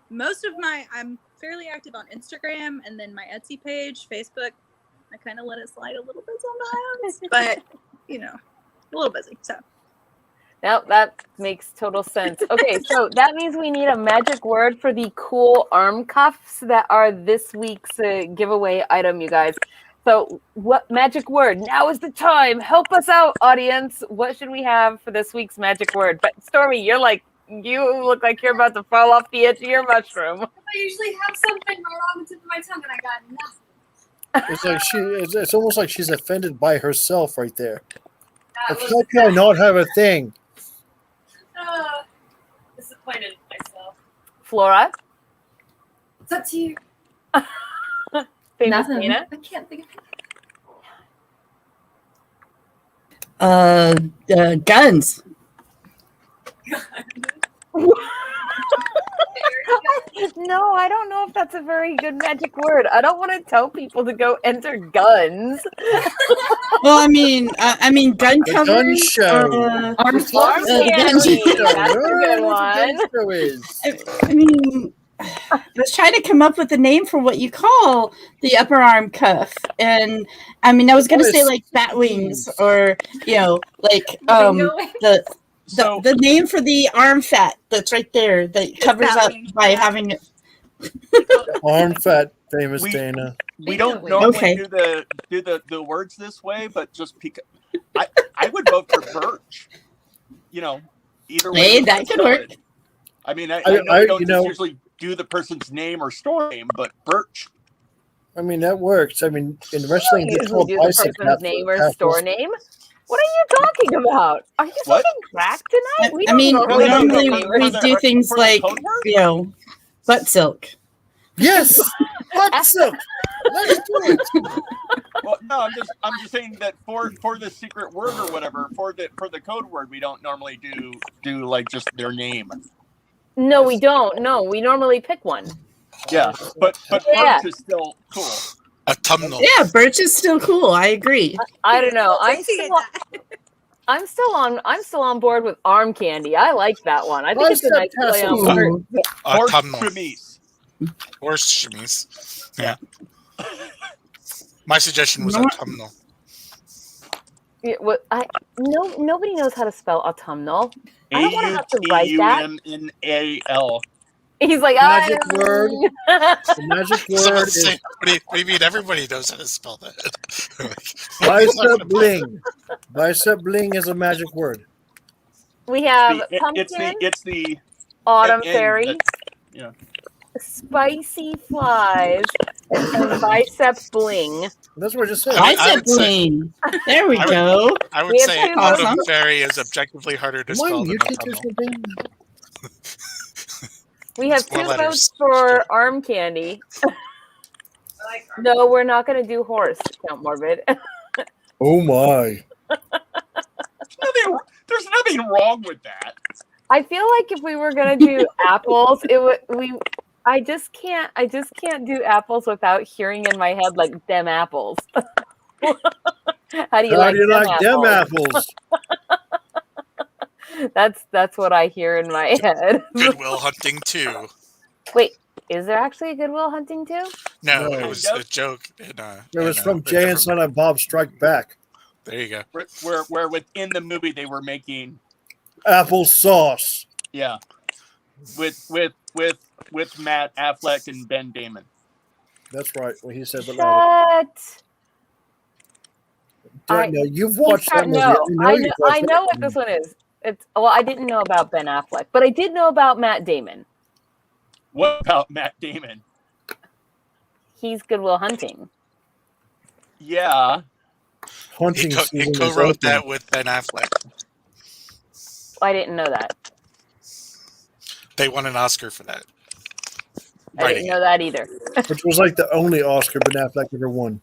S6: most of I'm fairly active on Instagram and then my Etsy page, Facebook. I kind of let it slide a little bit sometimes, but a little busy. So.
S1: Now that makes total sense. Okay, so that means we need a magic word for the cool arm cuffs that are this week's giveaway item, you guys. So what magic word? Now is the time. Help us out, audience. What should we have for this week's magic word? But Stormy, you look like you're about to fall off the edge of your mushroom.
S4: I usually have something right on the tip of my tongue, and I got nothing.
S3: It's like it's almost like she's offended by herself right there.
S4: That
S3: How can I not have a thing?
S4: Disappointed in myself.
S1: Flora?
S4: It's up to you.
S1: Famous
S4: Nothing.
S1: Dana?
S4: I can't think of
S7: Guns.
S1: No, I don't know if that's a very good magic word. I don't want to tell people to go enter guns.
S7: Well, I mean, gun
S3: The
S7: cover.
S3: gun show.
S1: Arm
S3: She's talking
S1: candy.
S3: about the gun show.
S1: That's a good
S3: What the
S1: one.
S3: gun show is.
S7: I mean, I was trying to come up with a name for what you call the upper arm cuff, and I mean, I was going to say like bat wings, or like the name for the arm fat that's right there that covers up by having it.
S3: Arm fat, famous
S5: We-
S3: Dana.
S5: We don't normally
S7: Okay.
S5: do the words this way, but just because I would vote for Burch. Either way.
S7: Hey,
S5: you
S7: that
S5: want
S7: could
S5: to
S7: work.
S5: spell it. I mean, I
S3: I-
S5: know we don't
S3: you know-
S5: usually do the person's name or store name, but Burch.
S3: I mean, that works. I mean, in wrestling,
S1: You
S3: it's called
S1: usually do the
S3: bicep
S1: person's name or
S3: tackles.
S1: store name. What are you talking about? Are you
S5: What?
S1: fucking crack tonight?
S7: I mean,
S1: normally
S5: no,
S7: normally
S5: no,
S7: we
S5: for
S7: do
S5: the-
S7: things
S5: for the
S7: like
S5: code word?
S7: butt silk.
S3: Yes! What's up? Let's do it!
S5: Well, no, I'm just saying that for the secret word or whatever, for the code word, we don't normally do like just their name.
S1: No, we don't. No, we normally pick one.
S5: Yeah, but
S1: Yeah.
S5: Burch is still cool.
S2: Autumnal.
S7: Yeah, Burch is still cool. I agree.
S1: I don't know. I'm
S6: Appreciate
S1: still on board with arm candy. I like that one. I think it's a nice play on
S3: Bicep
S1: words.
S2: Autumnal.
S5: chemise.
S2: Or chemise. Yeah. My suggestion was
S7: No.
S2: autumnal.
S1: Nobody knows how to spell autumnal. I don't wanna have to write that.
S5: AUTUMNAL.
S1: He's like,
S3: Magic word. The magic
S2: Someone
S3: word is
S2: say, what do you mean? Everybody knows how to spell that.
S3: bicep bling. Bicep bling is a magic word.
S1: We have
S5: It's
S1: pumpkin,
S5: the
S1: autumn
S5: N
S1: fairy.
S5: that's- yeah.
S1: spicy flies and bicep bling.
S3: That's what I just said.
S7: Bicep bling. There we go.
S2: I would
S1: We have
S2: say
S1: two
S2: Autumn
S7: awesome.
S2: Fairy is objectively harder to
S3: Am I
S2: spell than
S3: muted or
S2: autumnal.
S3: something?
S1: We have
S2: It's more
S1: 2
S2: letters.
S1: votes for arm candy.
S4: I like her.
S1: No, we're not going to do horse, Count Morbid.
S3: Oh my!
S5: There's nothing wrong with that.
S1: I feel like if we were going to do apples, it would I just can't do apples without hearing in my head like them apples. How do you like them apples? That's what I hear in my head.
S2: Goodwill Hunting 2.
S1: Wait, is there actually a Goodwill Hunting too?
S2: No,
S3: No.
S2: it was a joke. It
S3: was from Jay and Silent Bob Strike Back.
S2: There you go.
S5: Where within the movie they were making
S3: Applesauce.
S5: with Matt Affleck and Ben Damon.
S3: That's right. What he said.
S1: Shut.
S3: No, you've watched that movie.
S1: No, I know what
S3: that
S1: this one is. I didn't know about Ben Affleck, but I did know about Matt Damon.
S5: What about Matt Damon?
S1: He's Goodwill Hunting.
S5: Yeah.
S3: Hunting
S2: He
S3: season is
S2: co-wrote
S3: open.
S2: that with Ben Affleck.
S1: I didn't know that.
S2: They won an Oscar for that.
S1: I didn't know that either.
S3: Which was like the only Oscar Ben Affleck ever won.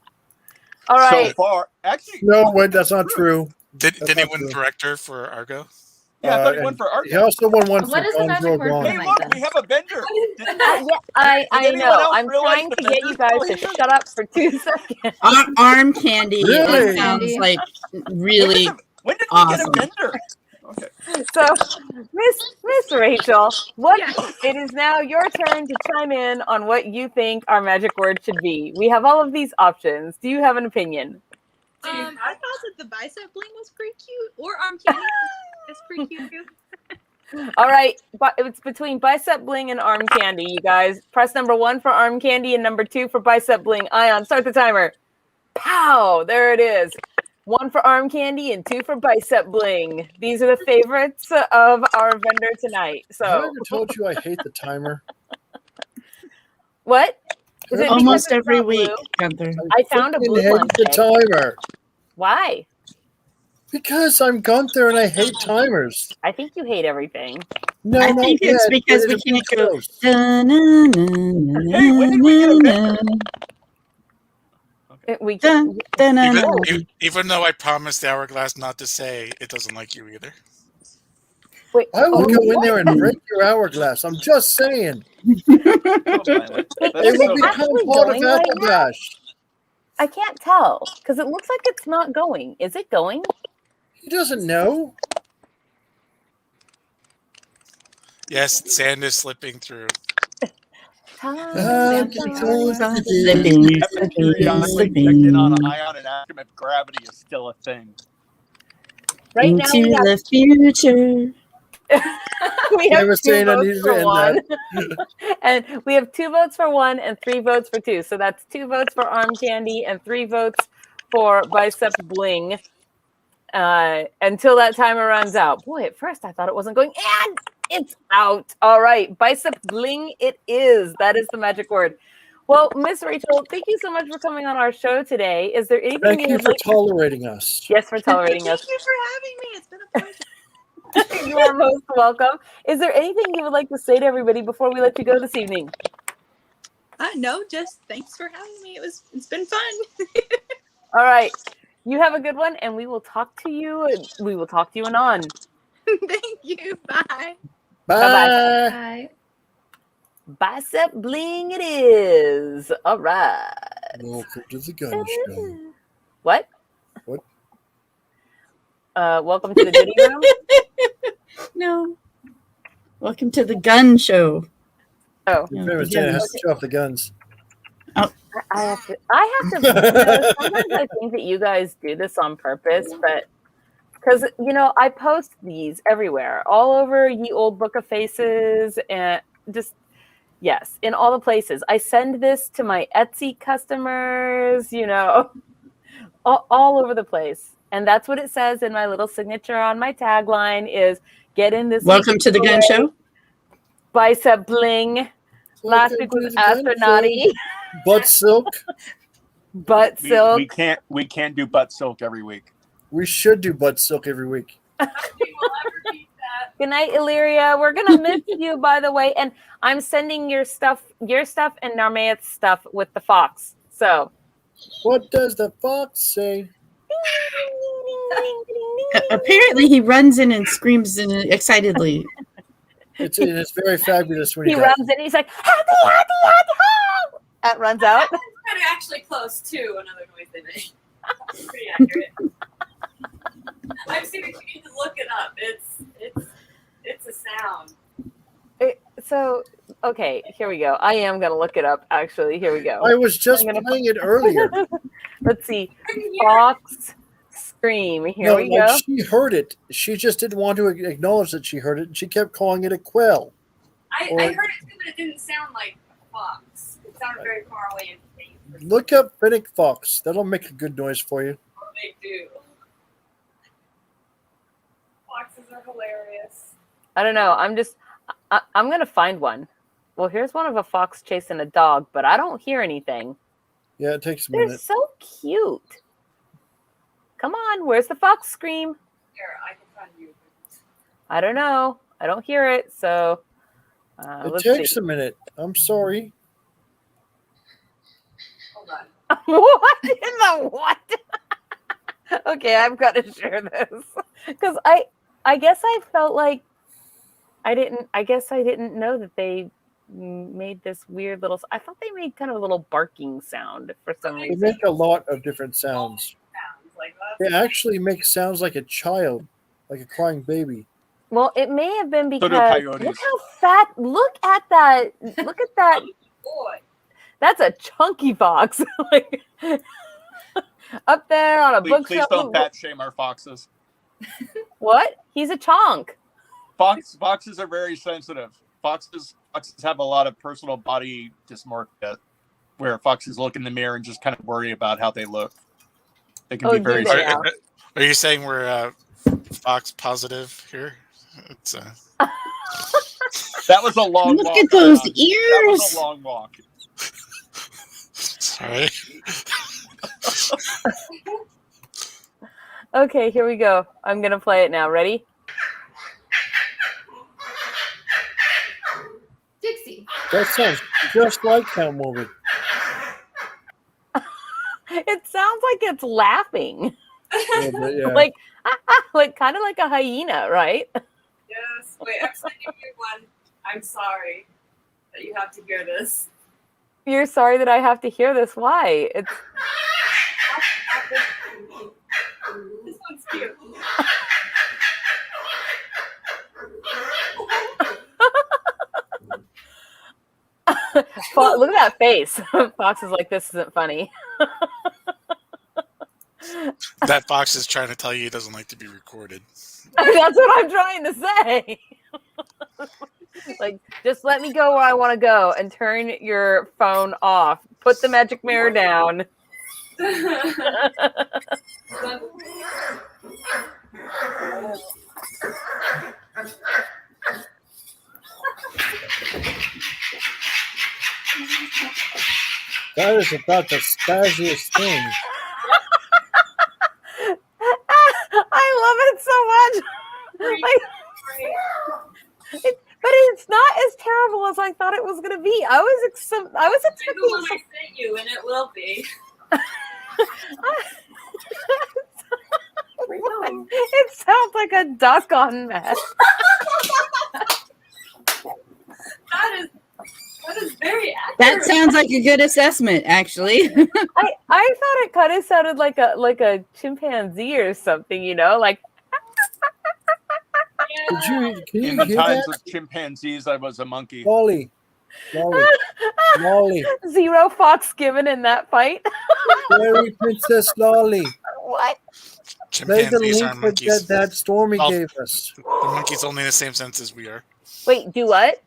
S1: All right.
S5: So far, actually,
S3: No, wait, that's not true.
S2: Did
S3: That's
S2: he
S3: not
S2: win
S3: true.
S2: director for Argo?
S5: yeah, I thought he
S3: and
S5: won for art.
S3: He also won one
S8: What
S3: for
S8: is the
S3: Gone
S8: magic
S3: Girl
S8: word
S3: Gone.
S8: for
S5: Hey,
S8: night
S5: look,
S8: then?
S5: we have a vendor.
S1: Yeah, I
S5: anyone
S1: know.
S5: else
S1: I'm
S5: realize
S1: trying
S5: the
S1: to get you guys
S5: vendor's
S1: to
S5: still
S1: shut up for 2 seconds.
S7: Arm candy.
S3: Really?
S7: It sounds like really
S5: When did we
S7: awesome.
S5: get a vendor? Okay.
S1: So, Miss Rachel,
S6: Yes.
S1: it is now your turn to chime in on what you think our magic word should be. We have all of these options. Do you have an opinion?
S6: I thought that the bicep bling was pretty cute, or arm candy. It's pretty cute too.
S1: All right, but it's between bicep bling and arm candy, you guys. Press number 1 for arm candy and number 2 for bicep bling. Ion, start the timer. Pow! There it is. 1 for arm candy and 2 for bicep bling. These are the favorites of our vendor tonight.
S3: Have I
S1: So,
S3: ever told you I hate the timer?
S1: what? Is it
S7: almost
S1: because it's
S7: every
S1: not
S7: week,
S1: blue?
S7: Gunther.
S1: I found a
S3: freaking
S1: blue
S3: hate
S1: one
S3: the
S1: today.
S3: timer.
S1: Why?
S3: Because I'm Gunther and I hate timers.
S1: I think you hate everything.
S3: No,
S7: I
S3: not
S7: think it's
S3: yet,
S7: because
S3: but
S7: we
S3: it'll be
S7: can't go.
S3: close.
S5: Hey, when did we get a vendor?
S1: We
S7: Dun, dun, dun, dun.
S2: Even though I promised the Hourglass not to say it doesn't like you either.
S1: wait.
S3: I will
S1: oh,
S3: go in
S1: what?
S3: there and break your hourglass. I'm just saying.
S1: Wait,
S3: It
S1: is
S3: will
S1: it
S3: become
S1: actually
S3: part of
S1: going right now?
S3: Applebash.
S1: I can't tell because it looks like it's not going. Is it going?
S3: He doesn't know.
S2: Yes, sand is slipping through.
S3: I can close the
S7: Slipping,
S3: door.
S5: Evan periodically checked in on an ion and asked him if gravity is still a thing.
S1: Right now
S7: into
S1: we have,
S7: the future.
S1: we
S3: I
S1: have
S3: was
S1: 2
S3: saying I
S1: votes
S3: needed to
S1: for
S3: end
S1: 1, and we have 2 votes for 1 and 3 votes for 2. So that's 2 votes for arm candy and 3 votes for bicep bling. Until that timer runs out. Boy, at first I thought it wasn't going, and it's out. All right, bicep bling it is. That is the magic word. Well, Miss Rachel, thank you so much for coming on our show today. Is there anything
S3: Thank you
S1: would
S3: for
S1: like?
S3: tolerating us.
S1: Yes, for tolerating
S6: Thank
S1: us.
S6: you for having me. It's been a pleasure.
S1: You are most welcome. Is there anything you would like to say to everybody before we let you go this evening?
S6: No, just thanks for having me. It's been fun.
S1: All right. You have a good one, and we will talk to you. We will talk to you anon.
S6: Thank you. Bye.
S3: Bye.
S8: Bye.
S1: Bicep bling it is. All right.
S3: Welcome to the gun show.
S1: What?
S3: What?
S1: Welcome to the Diddy Room.
S7: No. Welcome to the gun show.
S1: Oh,
S7: Yeah,
S3: Famous
S7: the
S3: Dan has
S7: guns.
S3: to show off the guns.
S1: I have to. Sometimes I think that you guys do this on purpose, but because I post these everywhere, all over Ye Old Book of Faces, and just yes, in all the places. I send this to my Etsy customers, all over the place, and that's what it says in my little signature on my tagline: is get in this.
S7: Welcome to the gun show.
S1: Bicep bling. Last week was astronauty.
S3: Butt silk.
S1: Butt silk.
S5: We can't do butt silk every week.
S3: We should do butt silk every week.
S4: Nothing will ever beat that.
S1: Good night, Illyria. We're gonna miss you, by the way, and I'm sending your stuff, and Narmaeth's stuff with the fox. So,
S3: what does the fox say?
S7: Apparently, he runs in and screams excitedly.
S3: It's very fabulous when
S1: he runs in. He's like, happy, happy, happy, ho! That runs out.
S4: That's kind of actually close to another noise they make. It's pretty accurate. I've seen it. You need to look it up. It's a sound.
S1: So, okay, here we go. I am gonna look it up. Actually, here we go.
S3: I was just playing it earlier.
S1: Let's see. Fox scream. Here we go.
S3: She heard it. She just didn't want to acknowledge that she heard it, and she kept calling it a quail.
S4: I heard it too, but it didn't sound like a fox. It sounded very far away and faint.
S3: Look up Finnick Fox. That'll make a good noise for you.
S4: Oh, they do. Foxes are hilarious.
S1: I don't know. I'm gonna find one. Well, here's one of a fox chasing a dog, but I don't hear anything.
S3: Yeah, it takes a
S1: They're
S3: minute.
S1: so cute. Come on, where's the fox scream?
S4: Here, I can find you.
S1: I don't know. I don't hear it, so
S3: It
S1: let's
S3: takes
S1: see.
S3: a minute. I'm sorry.
S4: Hold on.
S1: What in the what? Okay, I've got to share this because I guess I felt like I didn't know that they made this weird little. I thought they made kind of a little barking sound for some
S3: They
S1: reason.
S3: make a lot of different sounds.
S4: Sounds like
S3: They
S4: that.
S3: actually make sounds like a child, like a crying baby.
S1: Well, it may have been
S5: So
S1: because
S5: do coyotes.
S1: look how fat. Look at that. Look at that.
S4: Boy.
S1: That's a chunky fox. Like, up there on a
S5: Please
S1: bookshelf.
S5: don't fat shame our foxes.
S1: What? He's a chonk.
S5: Foxes are very sensitive. Foxes have a lot of personal body dysmorphia, where foxes look in the mirror and just kind of worry about how they look. They can be
S1: do
S5: very
S1: they?
S5: sensitive.
S2: Are you saying we're fox positive here? It's
S5: That was a long walk.
S7: Look at those
S5: That
S7: ears.
S5: was a long walk.
S2: sorry.
S1: Okay, here we go. I'm gonna play it now. Ready?
S4: Dixie.
S3: That sounds just like Count Morbid.
S1: It sounds like it's laughing,
S3: Yeah, but yeah.
S1: like kind of like a hyena, right?
S4: Yes. Wait, I'm sending you one. I'm sorry that you have to hear this.
S1: You're sorry that I have to hear this. Why? It's
S4: This one's cute.
S1: look at that face. Fox is like, this isn't funny.
S2: That fox is trying to tell you he doesn't like to be recorded.
S1: That's what I'm trying to say. Like, just let me go where I want to go and turn your phone off. Put the magic mirror down.
S3: That is about the spazziest thing.
S1: I love it so much. Like, but it's not as terrible as I thought it was going to be. I was
S4: The
S1: expecting.
S4: one I sent you, and it will be.
S1: It sounds like a duck on meth.
S4: That is very accurate.
S7: That sounds like a good assessment, actually.
S1: I thought it kind of sounded like a chimpanzee or something, you know, like.
S4: Yeah.
S3: Can
S5: In
S3: you
S5: the
S3: hear
S5: times
S3: that?
S5: of chimpanzees, I was a monkey.
S3: Lolly.
S1: Zero fox given in that fight.
S3: Fairy Princess Lolly.
S1: What?
S3: Play the
S2: Chimpanzees are
S3: link
S2: monkeys.
S3: that Stormy
S2: Oh.
S3: gave us.
S2: The monkey's only in the same sense as we are.
S1: Wait, do what?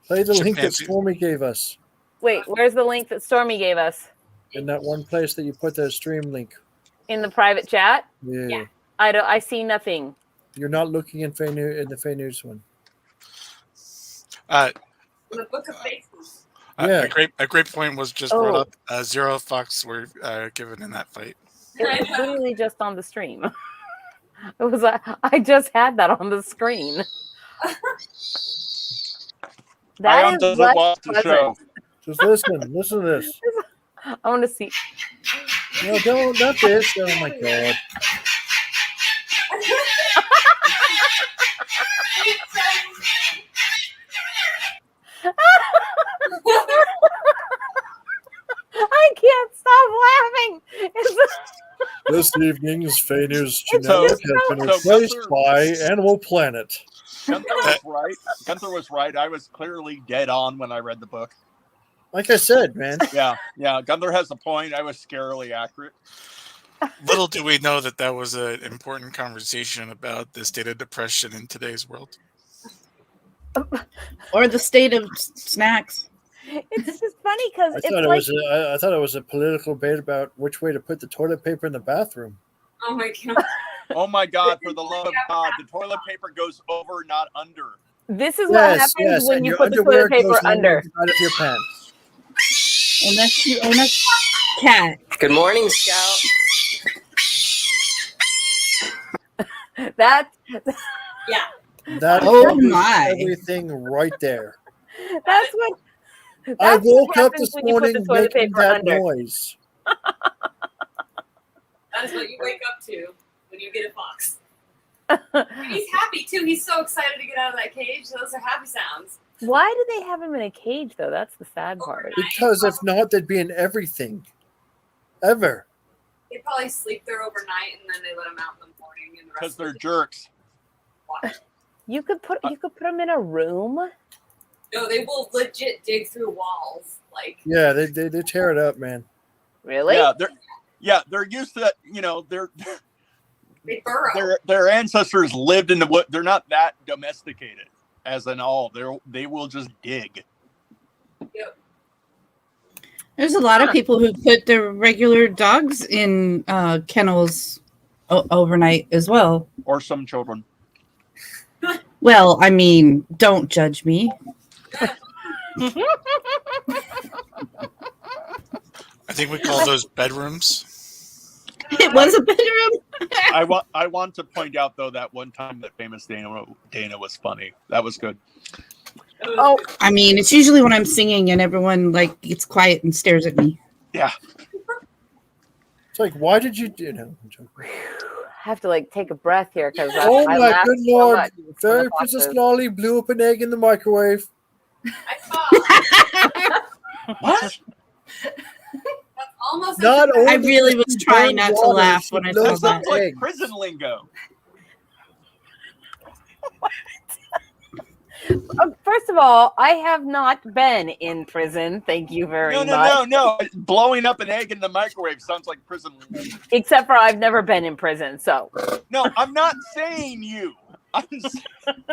S3: Play the link that
S2: Chimpanzee.
S3: Stormy gave us.
S1: Wait, where's the link that Stormy gave us?
S3: In that one place that you put the stream link.
S1: In the private chat?
S3: Yeah.
S1: I see nothing.
S3: You're not looking in the Fae News one.
S2: Uh,
S4: The Book of Faces.
S3: Yeah.
S2: A great point was just
S1: Oh.
S2: brought up. 0 Fox were given in that fight.
S1: It was literally just on the stream. It was. I just had that on the screen.
S5: Ion
S1: That is
S5: doesn't
S1: less
S5: watch the
S1: pleasant.
S5: show.
S3: Just listen. Listen to this.
S1: I want to see.
S3: No, don't. Not this. Oh my god.
S1: I can't stop laughing. It's
S3: This evening's FAE News
S1: It's
S3: generic
S1: just
S3: has
S1: so-
S3: been
S5: so
S3: replaced
S5: Gunther-
S3: by Animal Planet.
S5: Gunther was right. Gunther was right. I was clearly dead on when I read the book.
S3: Like I said, man.
S5: Yeah. Gunther has a point. I was scarily accurate.
S2: Little do we know that was an important conversation about the state of depression in today's world.
S7: Or the state of snacks.
S1: it's just funny because
S3: I
S1: it's
S3: thought it
S1: like
S3: was. I thought it was a political debate about which way to put the toilet paper in the bathroom.
S4: Oh my god.
S5: Oh my God! For the love of God, the toilet paper goes over, not under.
S1: this is what happens when
S3: and
S1: you
S3: your
S1: put the
S3: underwear
S1: toilet paper
S3: goes on
S1: under.
S3: the side of your pants.
S7: Unless you own a cat.
S8: Good morning, Scout.
S1: That
S3: That
S7: Oh
S3: covers
S7: my.
S3: everything right there.
S1: that's what.
S3: I
S1: That's what
S3: woke up
S1: happens
S3: this
S1: when you put
S3: morning
S1: the toilet
S3: making
S1: paper
S3: that
S1: under.
S3: noise.
S4: That is what you wake up to when you get a fox. And he's happy too. He's so excited to get out of that cage. Those are happy sounds.
S1: Why do they have him in a cage though? That's the sad part.
S3: Because if not, they'd be in everything. Ever.
S4: They probably sleep there overnight and then they let them out in the morning. And the
S5: Because
S4: rest
S5: they're
S4: of the
S5: jerks.
S4: watch.
S1: You could put them in a room.
S4: No, they will legit dig through walls. Like
S3: Yeah, they tear it up, man.
S1: Really?
S5: They're used to
S4: they burrow.
S5: their ancestors lived in the wood. They're not that domesticated as in all. They will just dig.
S7: There's a lot of people who put their regular dogs in kennels overnight as well.
S5: Or some children.
S7: Well, I mean, don't judge me.
S2: I think we call those bedrooms.
S7: It was a bedroom.
S5: I want to point out though that one time that famous Dana was funny. That was good.
S1: Oh,
S7: I mean, it's usually when I'm singing and everyone like gets quiet and stares at me.
S5: Yeah.
S3: It's like, why did you do no? I'm joking.
S1: I have to like take a breath here because
S3: Oh
S1: I
S3: my
S1: laughed
S3: good
S1: so
S3: lord.
S1: much.
S3: Fairy
S1: the
S3: Princess
S1: boxes.
S3: Lolly blew up an egg in the microwave.
S4: I saw.
S5: What?
S4: That's almost.
S3: Not only
S7: I really
S3: does
S7: was
S3: she
S7: trying
S3: burn
S7: not to
S3: water,
S7: laugh
S3: she
S7: when I
S3: blows
S7: saw
S5: That
S3: up
S7: that.
S5: sounds like
S3: eggs.
S5: prison lingo.
S1: First of all, I have not been in prison. Thank you very much.
S5: No. Blowing up an egg in the microwave sounds like prison lingo.
S1: Except for I've never been in prison. So
S5: No, I'm not saying you. Good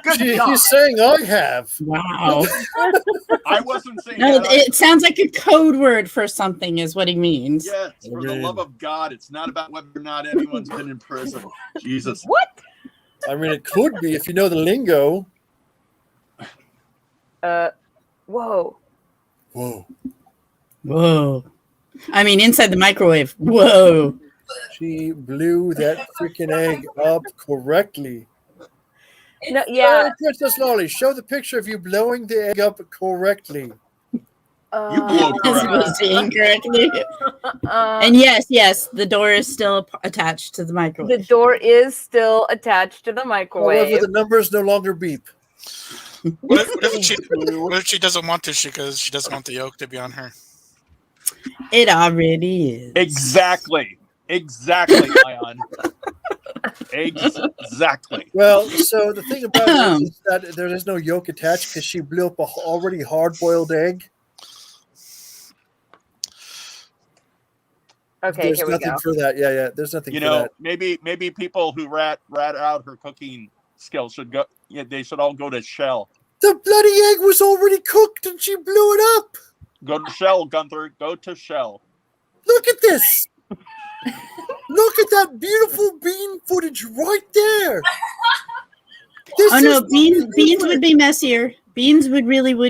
S5: God.
S3: He's saying I have.
S7: Wow.
S5: I wasn't saying
S7: No,
S5: that.
S7: it sounds like a code word for something is what he means.
S5: Yes, for the love of God, it's not about whether or not anyone's been in prison. Jesus.
S1: what?
S3: I mean, it could be if you know the lingo.
S1: Whoa.
S3: Whoa.
S7: Whoa. I mean, inside the microwave. Whoa.
S3: She blew that freaking egg up correctly.
S1: No, yeah.
S3: Oh, Princess Lolly, show the picture of you blowing the egg up correctly.
S5: You blew
S7: This
S5: correct.
S7: was incorrectly. And yes, the door is still attached to the
S1: the
S7: microwave.
S1: door is still attached to the microwave.
S3: However, the numbers no longer beep.
S2: What if she doesn't want to because she doesn't want the yolk to be on her?
S7: It already is.
S5: Exactly, Ion. Exactly.
S3: Well, so the thing about it is that there is no yolk attached because she blew up a already hard-boiled egg.
S1: Okay,
S3: There's
S1: here we
S3: nothing
S1: go.
S3: for that. Yeah. There's nothing
S5: You
S3: for
S5: know,
S3: that.
S5: maybe people who rat out her cooking skills should go. Yeah, they should all go to Shell.
S3: The bloody egg was already cooked and she blew it up.
S5: Go to Shell, Gunther. Go to Shell.
S3: Look at this. Look at that beautiful bean footage right there. This
S7: Oh no,
S3: is
S7: beans would be messier. Beans would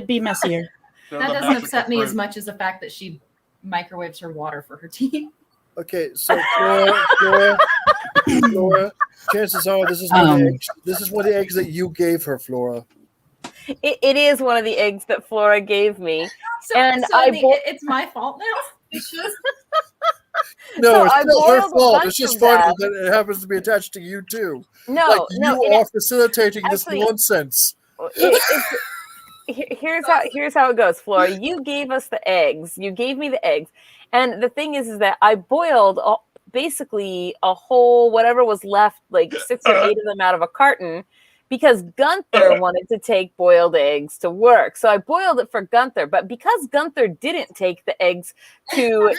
S7: be messier.
S5: They're
S8: That
S5: the
S8: doesn't
S5: magical
S8: upset me as
S5: fruit.
S8: much as the fact that she microwaves her water for her tea.
S3: Okay, so Flora, chances are this is one of the eggs. This is one of the eggs that you gave her, Flora.
S1: It is one of the eggs that Flora gave me.
S8: So,
S1: And
S8: so
S1: I
S8: it's my fault now.
S4: It's just
S3: No,
S1: So
S3: it's
S1: I
S3: not her
S1: boiled a
S3: fault.
S1: bunch
S3: It's just
S1: of
S3: funny
S1: them.
S3: that it happens to be attached to you too.
S1: No,
S3: Like
S1: no.
S3: you are facilitating this
S1: actually-
S3: nonsense.
S1: Here's how it goes, Flora. You gave us the eggs. You gave me the eggs, and the thing is that I boiled basically a whole whatever was left, like 6 or 8 of them out of a carton, because Gunther wanted to take boiled eggs to work. So I boiled it for Gunther, but because Gunther didn't take the eggs to work,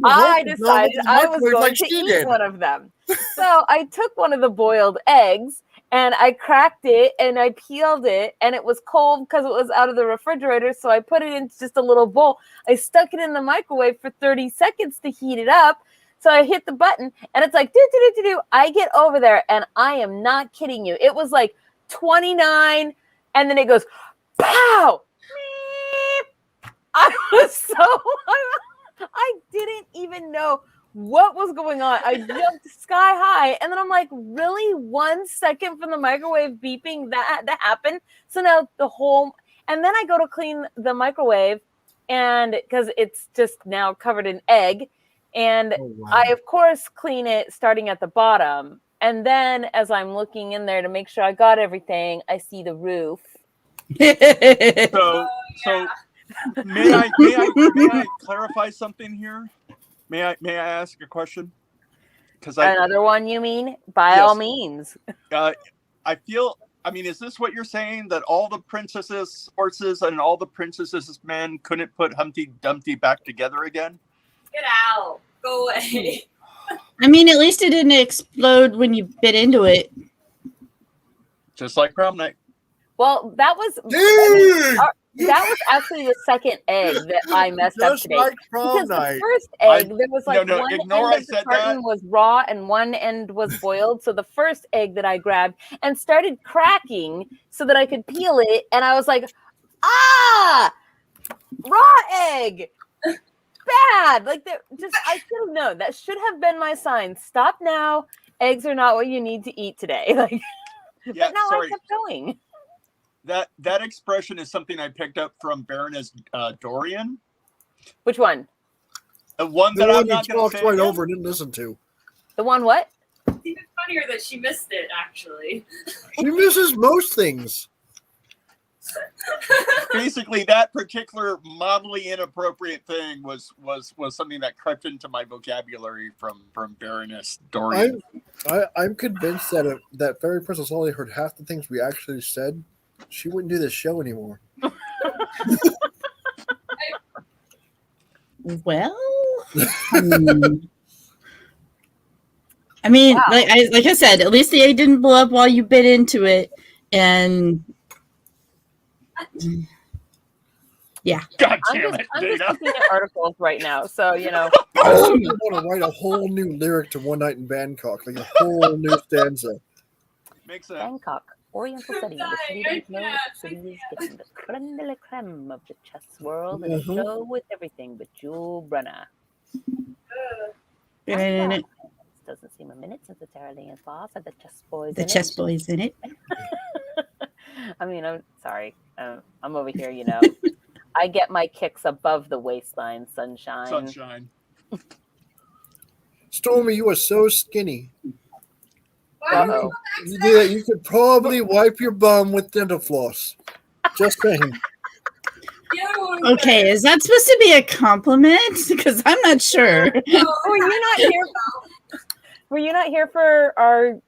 S1: I decided I was going to eat one of them. So I took one of the boiled eggs and I cracked it and I peeled it, and it was cold because it was out of the refrigerator. So I put it in just a little bowl. I stuck it in the microwave for 30 seconds to heat it up. So I hit the button and it's like, do. I get over there and I am not kidding you. It was like 29 and then it goes, pow! Beep. I was so, I didn't even know what was going on. I jumped sky high and then I'm like, really? 1 second from the microwave beeping that had to happen? So now and then I go to clean the microwave and because it's just now covered in egg. And I, of course, clean it starting at the bottom. And then as I'm looking in there to make sure I got everything, I see the roof.
S5: So may I clarify something here? May I ask a question? Because
S1: Another one, you mean? By all means.
S5: I feel. I mean, is this what you're saying, that all the princesses' horses and all the princesses' men couldn't put Humpty Dumpty back together again?
S4: get out. Go away.
S7: I mean, at least it didn't explode when you bit into it.
S5: Just like prom night.
S1: Well, that was actually the second egg that I messed up today.
S3: Like prom
S1: because
S3: night.
S1: the first egg, there was like
S5: no,
S1: one
S5: ignore
S1: end
S5: I
S1: of the
S5: said
S1: carton
S5: that.
S1: was raw and one end was boiled. So the first egg that I grabbed and started cracking so that I could peel it, and I was like, raw egg. Bad. Like I should have known. That should have been my sign. Stop now. Eggs are not what you need to eat today. Like,
S5: Yeah,
S1: but no,
S5: sorry.
S1: I kept going.
S5: That expression is something I picked up from Baroness Dorian.
S1: Which one?
S5: The one
S3: The
S5: that I'm
S3: one you
S5: not going
S3: talked
S5: to say
S3: right
S5: again.
S3: over and didn't listen to.
S1: The one what?
S4: It's even funnier that she missed it, actually.
S3: She misses most things.
S5: Basically, that particular mildly inappropriate thing was something that crept into my vocabulary from Baroness Dorian.
S3: I'm convinced that that Fairy Princess only heard half the things we actually said. She wouldn't do this show anymore.
S7: Well, I mean,
S1: Wow.
S7: like I said, at least the egg didn't blow up while you bit into it, and yeah.
S5: God
S1: I'm
S5: damn
S1: just
S5: it, Dana.
S1: looking at articles right now, so you know.
S3: I want to write a whole new lyric to One Night in Bangkok, like a whole new stanza.
S5: Makes sense.
S1: Bangkok, Oriental setting. The city
S4: I
S1: is known
S4: can't.
S1: as city is getting the creme de la creme of the chess world, and a show with everything but Jewel Brunner.
S7: And
S1: Doesn't seem a minute since the Terralian Falls had the chess boys.
S7: the
S1: in
S7: chess
S1: it.
S7: boys in it.
S1: I mean, I'm sorry. I'm over here, you know. I get my kicks above the waistline, sunshine.
S5: Sunshine.
S3: Stormy, you are so skinny.
S4: Why are we
S1: Uh-oh.
S3: You do that, you could probably wipe your bum with dental floss. Just saying.
S4: the other one?
S7: Okay, is that supposed to be a compliment? Because I'm not sure.
S1: Were you not here? Were you not here for our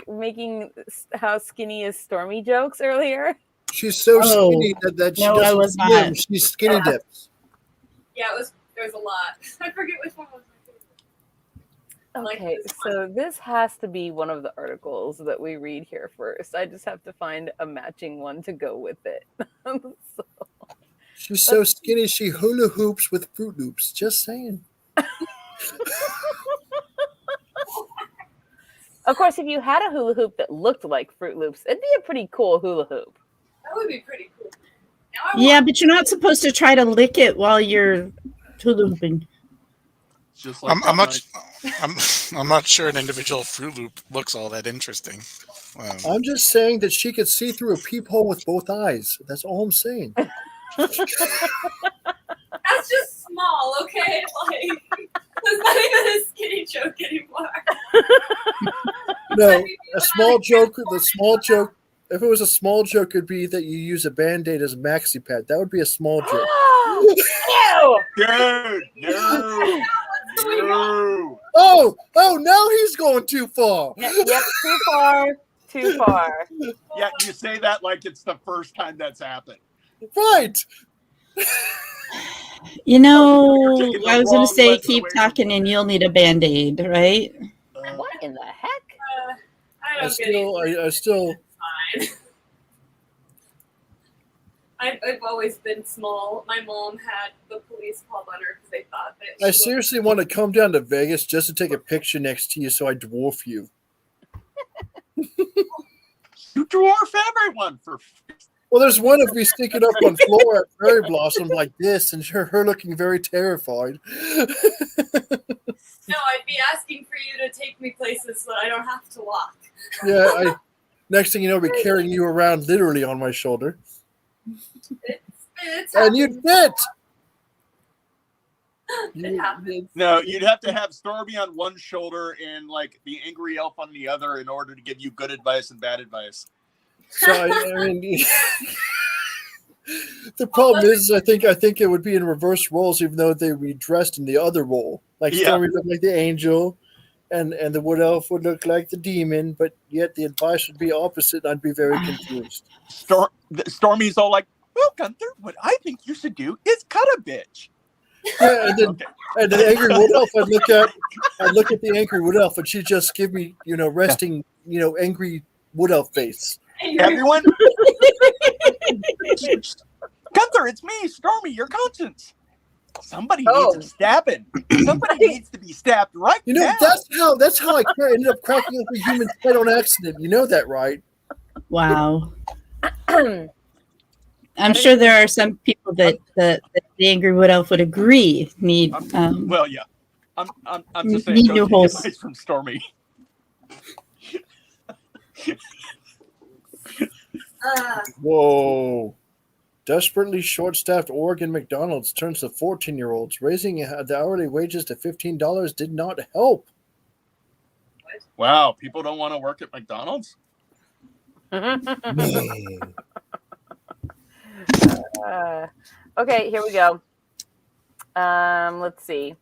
S1: making how skinny is Stormy jokes earlier?
S3: She's so
S7: Oh.
S3: skinny that she
S7: No, I
S3: doesn't
S7: was
S3: swim.
S7: not.
S3: She's skinny dips.
S4: Yeah, there was a lot. I forget which one was my favorite.
S1: Okay, so this has to be one of the articles that we read here first. I just have to find a matching one to go with it. So,
S3: She's so skinny she hula hoops with Fruit Loops. Just saying.
S1: of course, if you had a hula hoop that looked like Fruit Loops, it'd be a pretty cool hula hoop.
S4: That would be pretty cool.
S7: Yeah, but you're not supposed to try to lick it while you're looping.
S5: Just like
S2: I'm not. I'm not sure an individual Fruit Loop looks all that interesting.
S3: I'm just saying that she could see through a peephole with both eyes. That's all I'm saying.
S4: That's just small, okay? Like, it's not even a skinny joke anymore.
S3: No, a small joke. The small joke. If it was a small joke, it'd be that you use a Band-Aid as a maxi pad. That would be a small joke.
S1: Ew.
S5: dude, no. No.
S3: Oh, now he's going too far.
S1: Yep, too far. Too far.
S5: Yeah, you say that like it's the first time that's happened.
S3: Right.
S7: You know,
S5: You're taking the
S7: I was going
S5: wrong
S7: to say
S5: lesson
S7: keep
S5: away from
S7: talking
S5: me.
S7: and you'll need a Band-Aid, right?
S1: What in the heck?
S4: I don't get it.
S3: I still.
S4: Fine. I've always been small. My mom had the police called on her because they thought that.
S3: I seriously want to come down to Vegas just to take a picture next to you, so I dwarf you.
S5: You dwarf everyone for.
S3: Well, there's one of me sticking up on floor at Fairy Blossom like this, and her looking very terrified.
S4: No, I'd be asking for you to take me places so that I don't have to walk.
S3: Yeah, next thing you know, I'll be carrying you around literally on my shoulder.
S4: It's
S3: And you did!
S4: It happens.
S5: No, you'd have to have Stormy on one shoulder and like the angry elf on the other in order to give you good advice and bad advice.
S3: So I mean, the problem is, I think it would be in reverse roles, even though they would be dressed in the other role. Like
S5: Yeah.
S3: Stormy would look like the angel, and the wood elf would look like the demon. But yet the advice would be opposite. And I'd be very confused.
S5: Stormy's all like, "Well, Gunther, what I think you should do is cut a bitch."
S3: Yeah, and then
S5: Okay.
S3: and the angry wood elf, I'd look at the angry wood elf, and she'd just give me, resting, angry wood elf face.
S5: Everyone, Gunther, it's me, Stormy, your conscience. Somebody needs a stabbing. Somebody needs to be stabbed right now.
S3: That's how I ended up cracking up a human's head on accident. You know that, right?
S7: Wow. I'm sure there are some people that the Angry Wood Elf would agree need.
S5: Well, yeah. I'm just saying.
S7: Need
S5: Go
S7: new
S5: take
S7: holes.
S5: advice from Stormy.
S3: Whoa. Desperately short-staffed Oregon McDonald's turns to 14-year-olds. Raising the hourly wages to $15 did not help.
S5: Wow, people don't want to work at McDonald's?
S1: Okay, here we go. Let's see.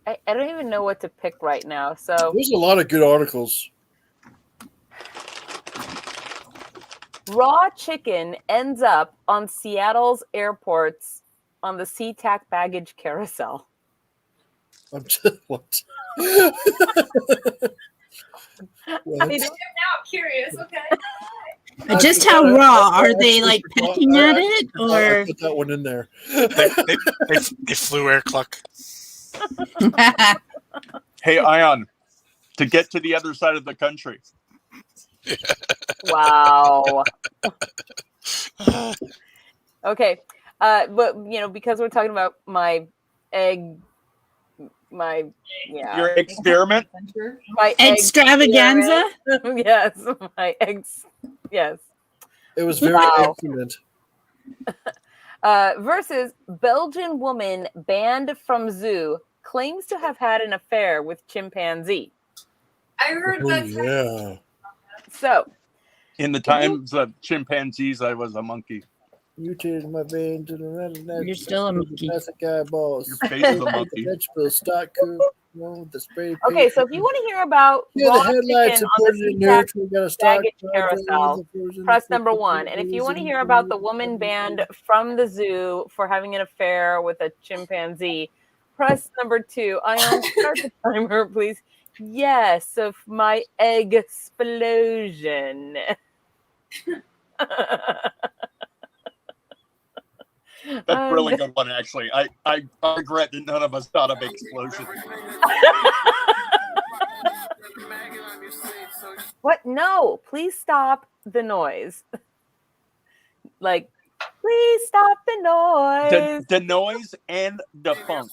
S1: I don't even know what to pick right now. So
S3: There's a lot of good articles.
S1: raw chicken ends up on Seattle's airports on the SeaTac baggage carousel.
S3: I'm just, what?
S4: I'm
S3: What?
S4: now curious. Okay.
S7: Just how raw are they? Like pecking at it,
S3: I
S7: or
S3: put that one in there.
S2: They flew air cluck.
S5: Hey, Ion, to get to the other side of the country.
S1: Wow. Okay. But because we're talking about my egg, my
S5: Your experiment?
S1: my egg
S7: extravaganza.
S1: experiment. Yes, my eggs. Yes.
S3: It was very
S1: Wow.
S3: excellent.
S1: Versus Belgian woman banned from zoo claims to have had an affair with chimpanzee.
S4: I heard
S3: Oh,
S4: that's
S3: yeah.
S1: So,
S5: In the times of chimpanzees, I was a monkey.
S3: You take my vein to the right.
S7: You're still a monkey.
S3: That's a guy boss.
S5: Your face is a monkey.
S3: Vegetable stock coop, the spray
S1: okay,
S3: paint.
S1: so if you want to hear about
S3: Yeah,
S1: raw
S3: the headlights
S1: chicken
S3: are
S1: on
S3: put
S1: the
S3: in
S1: SeaTac
S3: nurture. We got a stock
S1: baggage carousel, press number 1. And if you want to hear about the woman banned from the zoo for having an affair with a chimpanzee, press number 2. Ion, start the timer, please. Yes, of my egg explosion.
S5: That's a really good one, actually. I regret that none of us thought of explosion.
S1: What? No, please stop the noise. Like, please stop the noise.
S5: The noise and the funk.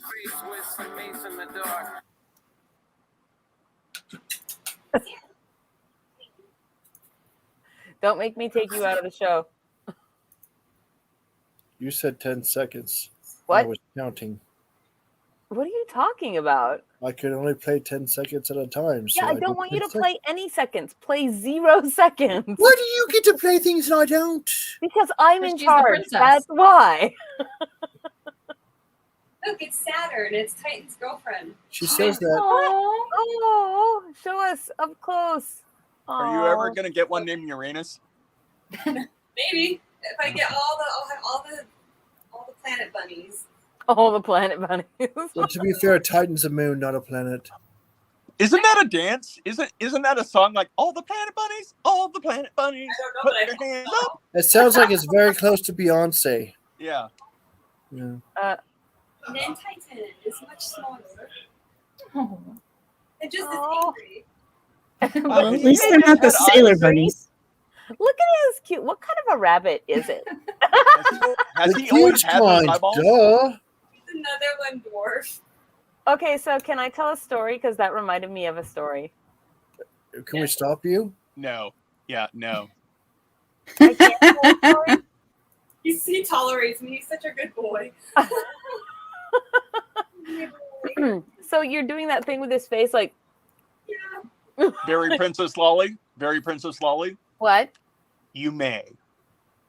S1: Don't make me take you out of the show.
S3: You said 10 seconds.
S1: What?
S3: I was counting.
S1: What are you talking about?
S3: I could only play 10 seconds at a time. So
S1: Yeah, I
S3: did
S1: don't want you
S3: 10
S1: to play any seconds. Play 0 seconds.
S3: Why do you get to play things and I don't?
S1: Because I'm
S8: Because
S1: in
S8: she's the
S1: charge.
S8: princess.
S1: That's why.
S4: Look, it's Saturn. It's Titan's girlfriend.
S3: She says that.
S1: What? Oh, show us up close.
S5: Are you ever
S1: Aw.
S5: gonna get one named Uranus?
S4: Maybe if I get I'll have all the planet bunnies.
S1: All the planet bunnies.
S3: Well, to be fair, Titan's a moon, not a planet.
S5: Isn't that a dance? Isn't that a song like all the planet bunnies? All the planet bunnies.
S4: I
S5: Put
S4: don't know,
S5: their hands up.
S3: It sounds like it's very close to Beyonce.
S5: Yeah.
S3: Yeah.
S4: And then Titan is much smaller.
S8: Oh.
S4: It just is
S1: Oh.
S4: angry.
S7: Well, at
S5: He
S7: least
S5: made
S7: they're
S5: his
S7: not the
S5: head
S7: sailor
S5: eyes.
S7: bunnies.
S1: Look at his cute. What kind of a rabbit is it?
S5: Has
S3: The
S5: he always
S3: huge
S5: had those
S3: kind,
S5: eyeballs?
S3: duh.
S4: He's another one dwarf.
S1: Okay, so can I tell a story? Because that reminded me of a story.
S3: Can we stop you?
S5: No. Yeah, no.
S1: I can't tell a story.
S4: He tolerates me. He's such a good boy.
S1: So you're doing that thing with his face, like
S4: Yeah.
S5: Very Princess Lolly. Very Princess Lolly.
S1: what?
S5: You may.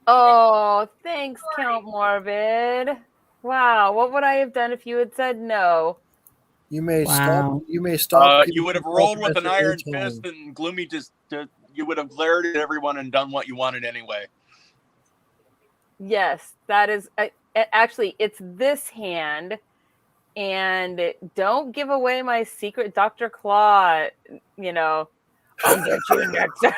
S1: Oh, thanks, Count Morbid. Wow, what would I have done if you had said no?
S3: You may
S7: Wow.
S3: stop. You may stop.
S5: You would have rolled with an iron fist, and Gloomy you would have glared at everyone and done what you wanted anyway.
S1: Yes, that is actually it's this hand, and don't give away my secret, Dr. Claw. You know, I'll get you next time.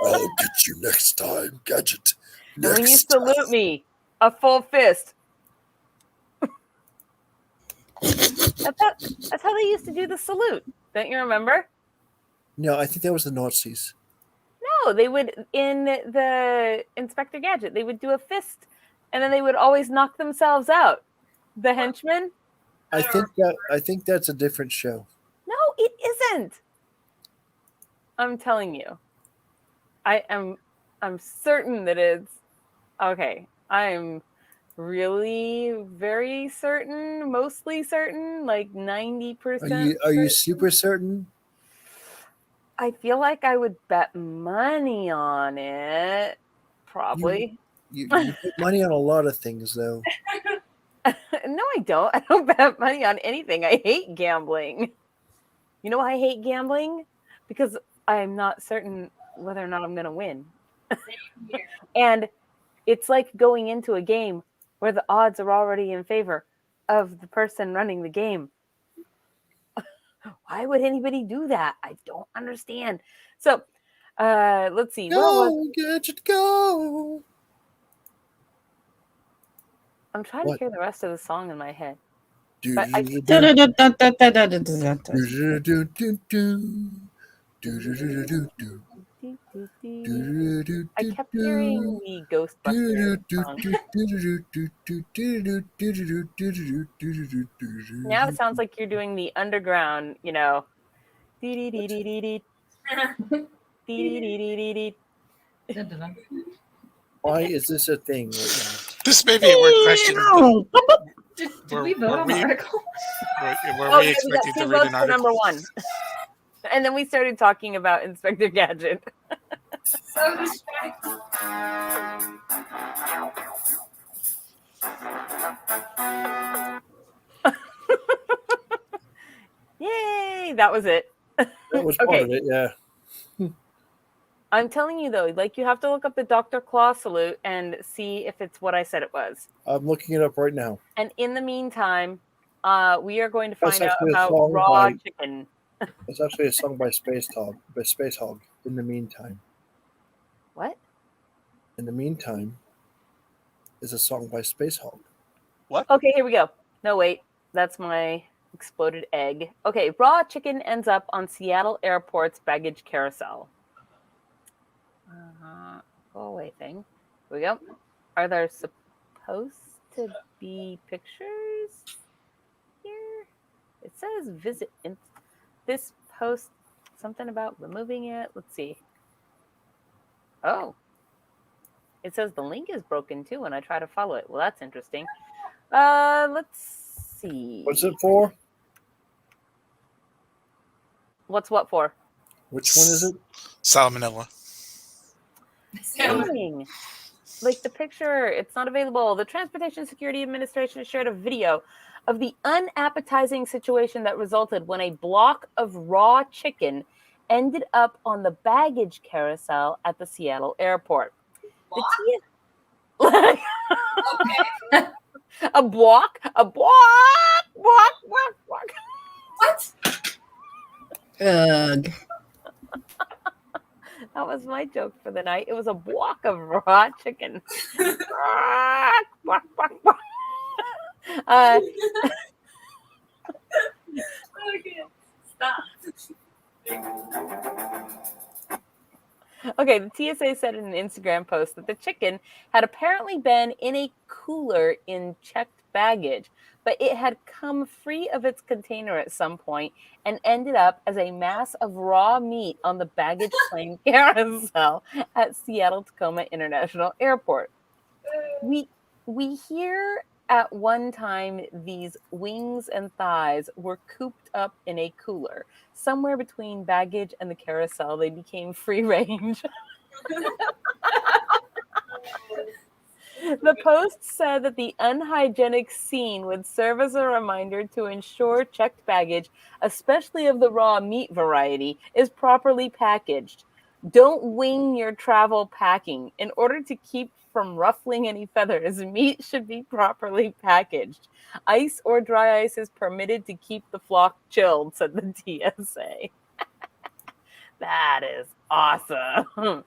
S3: I'll get you next time, Gadget.
S1: And when you salute me, a full fist. That's how they used to do the salute. Don't you remember?
S3: No, I think that was the Nazis.
S1: No, they would in the Inspector Gadget. They would do a fist, and then they would always knock themselves out. The henchmen?
S3: I think that's a different show.
S1: No, it isn't. I'm telling you. I'm certain that it's okay. I'm really very certain, mostly certain, like 90%.
S3: Are you super certain?
S1: I feel like I would bet money on it. Probably.
S3: You put money on a lot of things, though.
S1: No, I don't. I don't bet money on anything. I hate gambling. You know why I hate gambling? Because I'm not certain whether or not I'm going to win. And it's like going into a game where the odds are already in favor of the person running the game. Why would anybody do that? I don't understand. So, let's see.
S3: Go, Gadget, go.
S1: I'm trying to hear the rest of the song in my head.
S3: Do,
S1: But I-
S3: do,
S7: Da,
S3: do,
S7: da, da, da, da, da, da, da, da.
S3: do, do, do, do. Do, do, do, do, do.
S1: Dee, dee, dee.
S3: Do, do,
S1: I
S3: do,
S1: kept
S3: do.
S1: hearing the Ghostbusters song. Now it sounds like you're doing the underground, you know. Dee dee dee dee dee dee. Dee dee dee dee dee dee.
S8: Dun-dun-dun.
S3: Why is this a thing right now?
S2: This may be a weird question.
S7: Ew.
S8: Did
S2: Were-
S8: we vote
S2: were
S8: on the
S2: we-
S8: article?
S2: Were
S1: Oh,
S2: we
S1: yeah, we got
S2: expecting
S1: 2
S2: to read
S1: votes
S2: an
S1: for
S2: article?
S1: number 1. And then we started talking about Inspector Gadget.
S4: So distracting.
S1: Yay! That was it.
S3: That was part of it, yeah.
S1: I'm telling you though, like you have to look up the Dr. Claw salute and see if it's what I said it was.
S3: I'm looking it up right now.
S1: And in the meantime, we are going to
S3: That's
S1: find out
S3: actually a
S1: about
S3: song
S1: raw
S3: by-
S1: chicken.
S3: It's actually a song by Space Hog. In the meantime,
S1: What?
S3: in the meantime, is a song by Space Hog.
S1: Okay, here we go. No, wait. That's my exploded egg. Okay, raw chicken ends up on Seattle Airport's baggage carousel. go away thing. Here we go. Are there supposed to be pictures here? It says visit this post, something about removing it. Let's see. Oh. It says the link is broken too when I try to follow it. Well, that's interesting. Let's see.
S3: What's it for?
S1: What's what for?
S3: Which one is it?
S2: Salmonella.
S1: Dang. Like the picture, it's not available. The Transportation Security Administration shared a video of the unappetizing situation that resulted when a block of raw chicken ended up on the baggage carousel at the Seattle airport.
S4: What?
S1: Okay. a block.
S4: What?
S7: Ugh.
S1: That was my joke for the night. It was a block of raw chicken. Okay,
S4: stop.
S1: Okay, the TSA said in an Instagram post that the chicken had apparently been in a cooler in checked baggage, but it had come free of its container at some point and ended up as a mass of raw meat on the baggage claim carousel at Seattle Tacoma International Airport. We hear at one time these wings and thighs were cooped up in a cooler. Somewhere between baggage and the carousel, they became free range. The post said that the unhygienic scene would serve as a reminder to ensure checked baggage, especially of the raw meat variety, is properly packaged. Don't wing your travel packing. In order to keep from ruffling any feathers, meat should be properly packaged. Ice or dry ice is permitted to keep the flock chilled, said the TSA. That is awesome.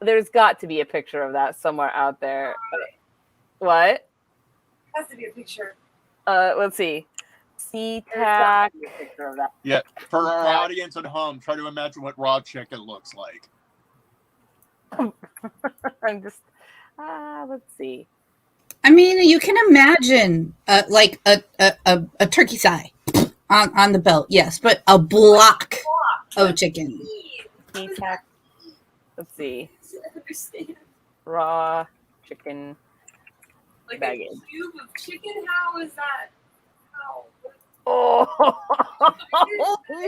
S1: There's got to be a picture of that somewhere out there. What?
S4: Has to be a picture.
S1: Let's see. SeaTac.
S4: Picture of that.
S5: Yeah, for our audience at home, try to imagine what raw chicken looks like.
S1: I'm just, let's see.
S7: I mean, you can imagine like a turkey thigh on the belt, yes, but a block of chicken.
S1: SeaTac. Let's see.
S4: I understand.
S1: Raw chicken
S4: Like
S1: baggage.
S4: a cube of chicken? How is that? How?
S1: Oh.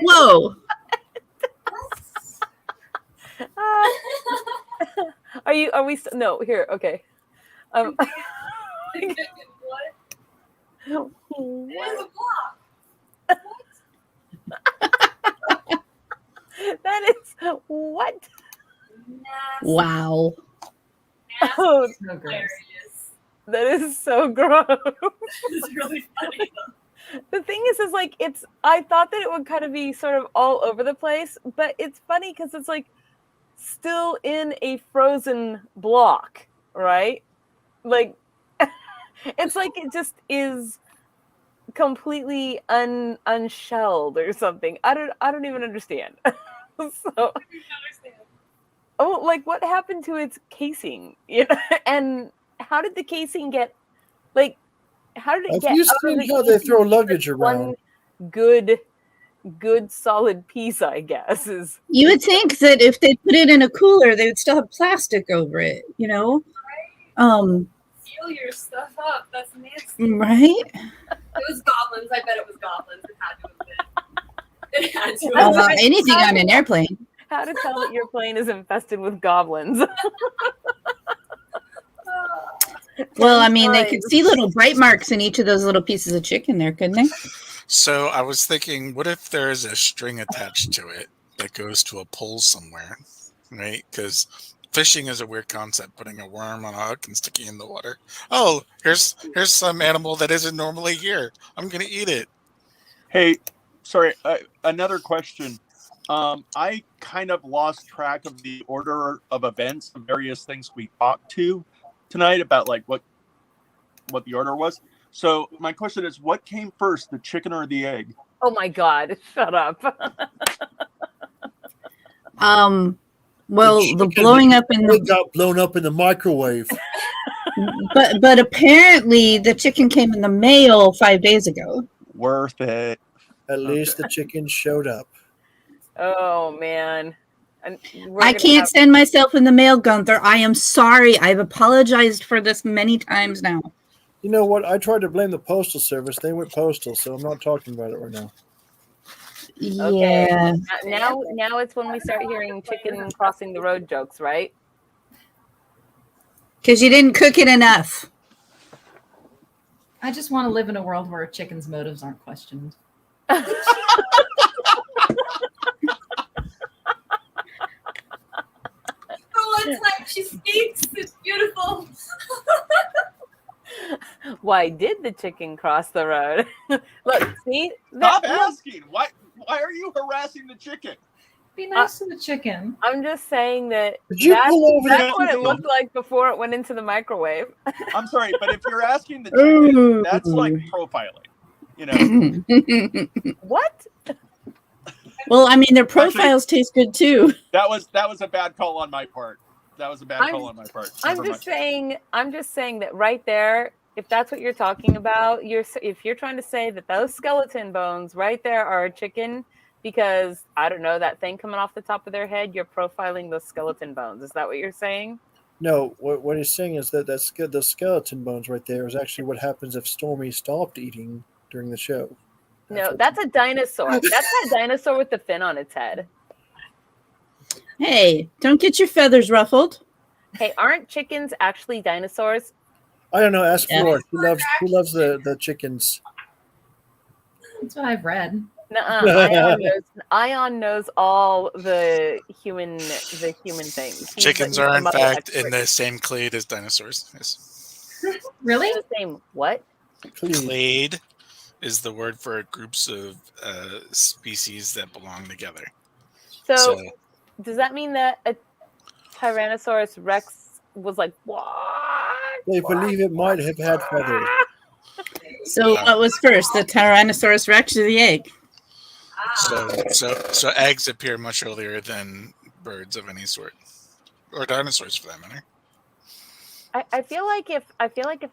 S7: Whoa.
S1: Are we no, here, okay.
S4: What?
S1: What?
S4: It is a block.
S1: That is what?
S4: Nasty.
S7: Wow.
S4: Nasty.
S1: Oh,
S8: So gross.
S4: Hilarious.
S1: that is so gross.
S4: It's really funny.
S1: The thing is like I thought that it would kind of be sort of all over the place, but it's funny because it's like still in a frozen block, right? Like it's like it just is completely unshelled or something. I don't even understand. So oh, like what happened to its casing? You know, and how did the casing get like how did it get?
S3: You've seen how they throw luggage
S1: One
S3: around.
S1: good solid piece, I guess, is
S7: You would think that if they put it in a cooler, they would still have plastic over it, you know?
S4: Seal your stuff up. That's nasty.
S7: Right?
S4: It was goblins. I bet it was goblins. It had to have been. It had to have been.
S7: Anything on an airplane.
S1: how to tell that your plane is infested with goblins.
S7: Well, I mean, they could see little bright marks in each of those little pieces of chicken there, couldn't they?
S2: So I was thinking, what if there is a string attached to it that goes to a pole somewhere, right? Because fishing is a weird concept, putting a worm on a hook and sticking it in the water. Oh, here's some animal that isn't normally here. I'm going to eat it.
S5: Hey, sorry, another question. I kind of lost track of the order of events of various things we talked to tonight about like what the order was. So my question is, what came first, the chicken or the egg?
S1: Oh my God! Shut up.
S7: Well, the blowing up in
S3: It
S7: the
S3: got blown up in the microwave.
S7: but apparently the chicken came in the mail 5 days ago.
S5: Worth it.
S3: At least the chicken showed up.
S1: Oh man. And we're
S7: I
S1: gonna
S7: can't
S1: have-
S7: send myself in the mail, Gunther. I am sorry. I've apologized for this many times now.
S3: You know what? I tried to blame the postal service. They went postal, so I'm not talking about it right now.
S1: Okay.
S7: Yeah.
S1: Now it's when we start hearing chicken crossing the road jokes, right?
S7: Because you didn't cook it enough.
S8: I just want to live in a world where a chicken's motives aren't questioned.
S4: Oh, it's like she speaks. It's beautiful.
S1: Why did the chicken cross the road? Look, see?
S5: Stop asking. Why are you harassing the chicken?
S8: Be nice to the chicken.
S1: I'm just saying that
S3: Did you
S1: that's,
S3: pull over
S1: that's
S5: that
S1: what it
S5: chicken?
S1: looked like before it went into the microwave.
S5: I'm sorry, but if you're asking the chicken, that's like profiling. You know,
S1: What?
S7: Well, I mean, their profiles taste good too.
S5: that was a bad call on my part. That was a bad call on my part.
S1: I'm
S5: Never
S1: just
S5: mind.
S1: saying that right there, if that's what you're talking about, if you're trying to say that those skeleton bones right there are a chicken because I don't know, that thing coming off the top of their head, you're profiling those skeleton bones. Is that what you're saying?
S3: No, what he's saying is that the skeleton bones right there is actually what happens if Stormy stopped eating during the show.
S1: No, that's a dinosaur. That's that dinosaur with the fin on its head.
S7: Hey, don't get your feathers ruffled.
S1: Hey, aren't chickens actually dinosaurs?
S3: I don't know. Ask
S7: Yeah.
S3: Flora. Who loves the chickens.
S8: That's what I've read.
S1: Nuh-uh. Ion knows all the human things. He's
S2: Chickens
S1: the
S2: are in
S1: mother
S2: fact
S1: expert.
S2: in the same clade as dinosaurs. Yes.
S8: Really?
S1: The same what?
S2: Clade is the word for groups of species that belong together.
S1: So does that mean that a Tyrannosaurus Rex was like, what?
S3: They believe it might have had feathers.
S7: So what was first, the Tyrannosaurus Rex or the egg?
S2: So eggs appear much earlier than birds of any sort, or dinosaurs for that matter.
S1: I feel like if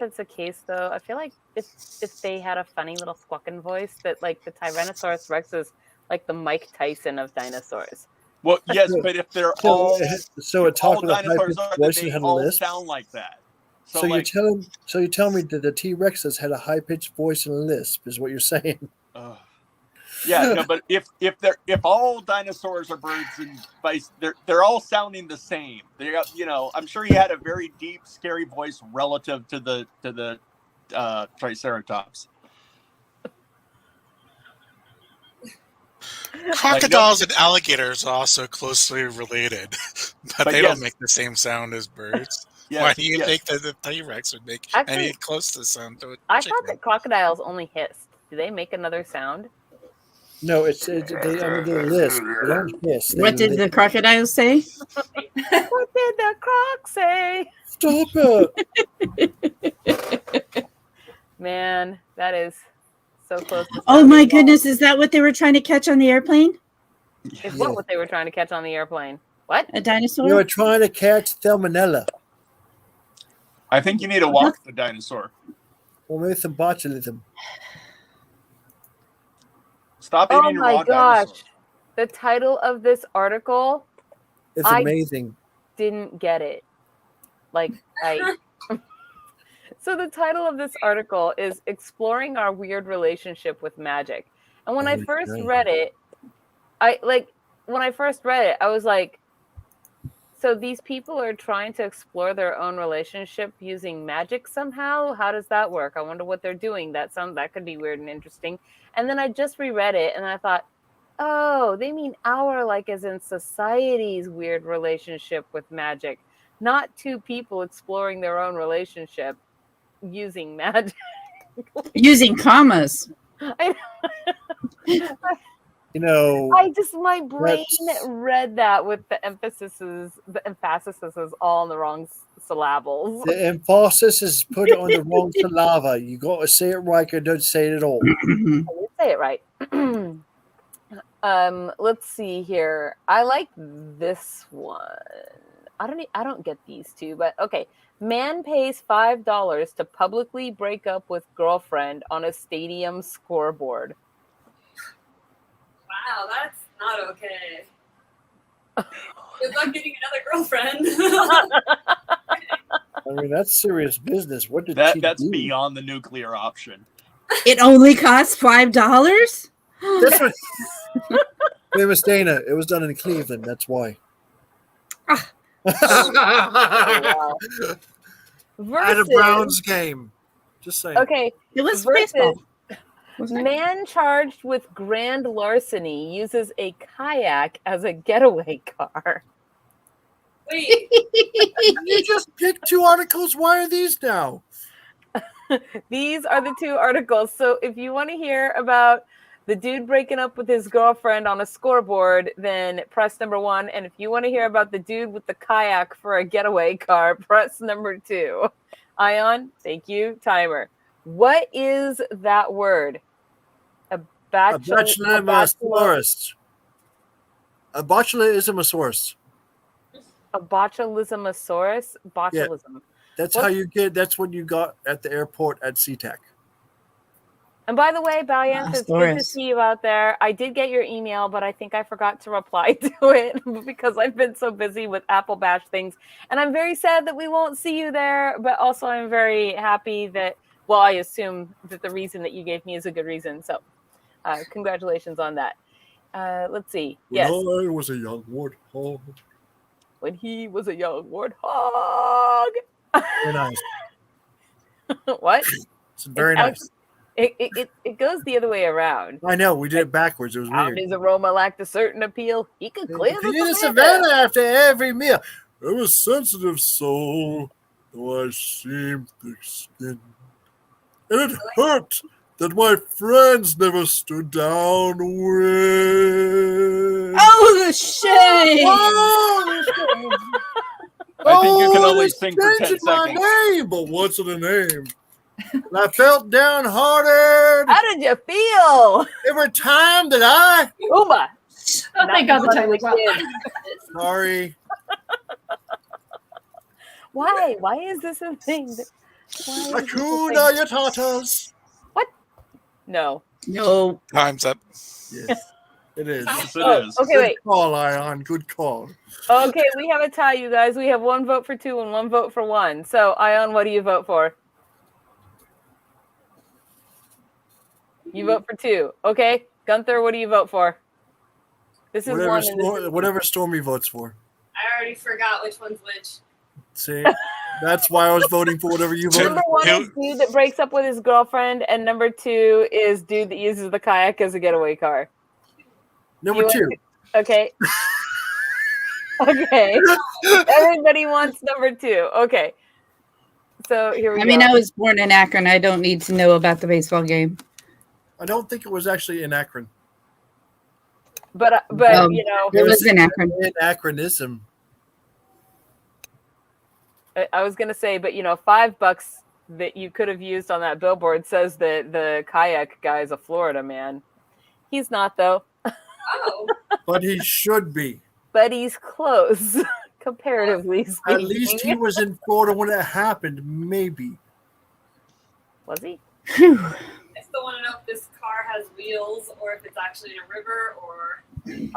S1: it's a case though, I feel like if they had a funny little squawking voice, that like the Tyrannosaurus Rex is like the Mike Tyson of dinosaurs.
S5: Well, yes, but if they're all
S3: So it
S5: all
S3: talked with a
S5: dinosaurs
S3: high-pitched
S5: are,
S3: voice
S5: then
S3: and
S5: they
S3: had a
S5: all
S3: lisp.
S5: sound like that. So,
S3: So
S5: like,
S3: you're telling me that the T-Rexes had a high-pitched voice and a lisp, is what you're saying?
S5: yeah, no, but if all dinosaurs are birds and vice, they're all sounding the same. They, I'm sure he had a very deep, scary voice relative to the Triceratops.
S2: Crocodiles and alligators are also closely related, but they
S5: yes.
S2: don't make the same sound as birds.
S5: Yes,
S2: Why do you
S5: yes.
S2: think that the T-Rex would make
S1: Actually,
S2: any close to sound to a
S1: I
S2: chicken?
S1: thought that crocodiles only hissed. Do they make another sound?
S3: No, they lisp. They don't hiss.
S7: What did the crocodiles say?
S1: What did the croc say?
S3: Stop it!
S1: Man, that is so close. To
S7: Oh my
S1: sounding
S7: goodness, is that what they were trying to catch on the airplane?
S1: wrong. Is what they were trying to catch on the airplane? What?
S7: A dinosaur?
S3: You were trying to catch salmonella
S5: I think you need to walk the dinosaur.
S3: or maybe some botulism.
S5: Stop
S1: Oh
S5: eating your raw
S1: my gosh.
S5: dinosaur.
S1: The title of this article,
S3: It's
S1: I-
S3: amazing.
S1: didn't get it. Like, So the title of this article is Exploring Our Weird Relationship with Magic. And when I first read it, I was like, so these people are trying to explore their own relationship using magic somehow? How does that work? I wonder what they're doing. That could be weird and interesting. And then I just reread it and I thought, oh, they mean our, like as in society's weird relationship with magic, not two people exploring their own relationship using magic.
S7: Using commas.
S1: My brain read that with the emphasis is all on the wrong syllables.
S3: The emphasis is put on the wrong syllable. You got to say it right or don't say it at all.
S1: I did say it right. Let's see here. I like this one. I don't get these two, but okay. Man pays $5 to publicly break up with girlfriend on a stadium scoreboard.
S4: Wow, that's not okay. Good luck getting another girlfriend.
S3: I mean, that's serious business. What did she
S5: That's
S3: do?
S5: beyond the nuclear option.
S7: It only costs $5?
S3: That's what. It was Dana. It was done in Cleveland. That's why.
S1: Wow.
S3: At a Browns game. Just saying.
S1: Okay.
S7: It was
S1: Versus
S7: baseball. Wasn't it?
S1: man charged with grand larceny uses a kayak as a getaway car.
S4: Wait,
S3: You just picked two articles. Why are these now?
S1: These are the two articles. So if you want to hear about the dude breaking up with his girlfriend on a scoreboard, then press number 1. And if you want to hear about the dude with the kayak for a getaway car, press number 2. Ion, thank you. Timer. What is that word? A
S3: botulismosaurus. A botulismosaurus.
S1: A botulismosaurus? Botulism.
S3: That's
S1: What?
S3: how you get. That's what you got at the airport at SeaTac.
S1: And by the way, Valiant, it's good to
S7: Stories.
S1: see you out there. I did get your email, but I think I forgot to reply to it because I've been so busy with Applebash things. And I'm very sad that we won't see you there, but also I'm very happy that, well, I assume that the reason that you gave me is a good reason. So congratulations on that. Let's see. Yes.
S3: When I was a young warthog.
S1: When he was a young warthog.
S3: Very nice.
S1: What?
S3: It's very
S1: It's
S3: nice.
S1: It goes the other way around.
S3: I know. We did it backwards. It was
S1: Found
S3: weird.
S1: his aroma lacked a certain appeal. He could clear
S3: Clear
S1: the
S3: the
S1: savannah.
S3: savannah after every meal. I'm a sensitive soul, though I seem thick-skinned. And it hurt that my friends never stood down with.
S7: Oh, the shame!
S5: I think you can
S3: Oh,
S5: only
S3: they
S5: sing for 10
S3: changed my
S5: seconds.
S3: name, but what's the name? And I felt downhearted
S1: How did you feel?
S3: every time that I.
S1: Uma.
S8: Oh, thank God the timer's up.
S3: Sorry.
S1: Why? Why is this a thing? Why is this a
S3: Hakuna
S1: thing?
S3: Yatatas.
S1: No.
S7: No.
S2: Time's up.
S3: Yes, it is.
S5: Yes, it
S1: Oh,
S5: is.
S1: okay,
S3: Good
S1: wait.
S3: call, Ion. Good call.
S1: Okay, we have a tie, you guys. We have 1 vote for 2 and 1 vote for 1. So, Ion, what do you vote for? You vote for 2. Okay. Gunther, what do you vote for? This is
S3: Whatever,
S1: 1 and this is
S3: whatever Stormy votes for.
S4: I already forgot which one's which.
S3: See, that's why I was voting for whatever you voted.
S1: Number 1 is dude that breaks up with his girlfriend, and number 2 is dude that uses the kayak as a getaway car.
S3: Number
S1: You
S3: 2.
S1: Okay. Okay. Everybody wants number 2. Okay. So here we go.
S7: I mean, I was born in Akron. I don't need to know about the baseball game.
S3: I don't think it was actually in Akron.
S1: But you know,
S7: It was in Akron.
S3: Anachronism.
S1: I was gonna say, but you know, $5 that you could have used on that billboard says that the kayak guy is a Florida man. He's not though,
S4: Oh,
S3: But he should be.
S1: but he's close comparatively speaking.
S3: At least he was in Florida when it happened. Maybe.
S1: Was he?
S7: Whew.
S4: I still want to know if this car has wheels or if it's actually in a river or.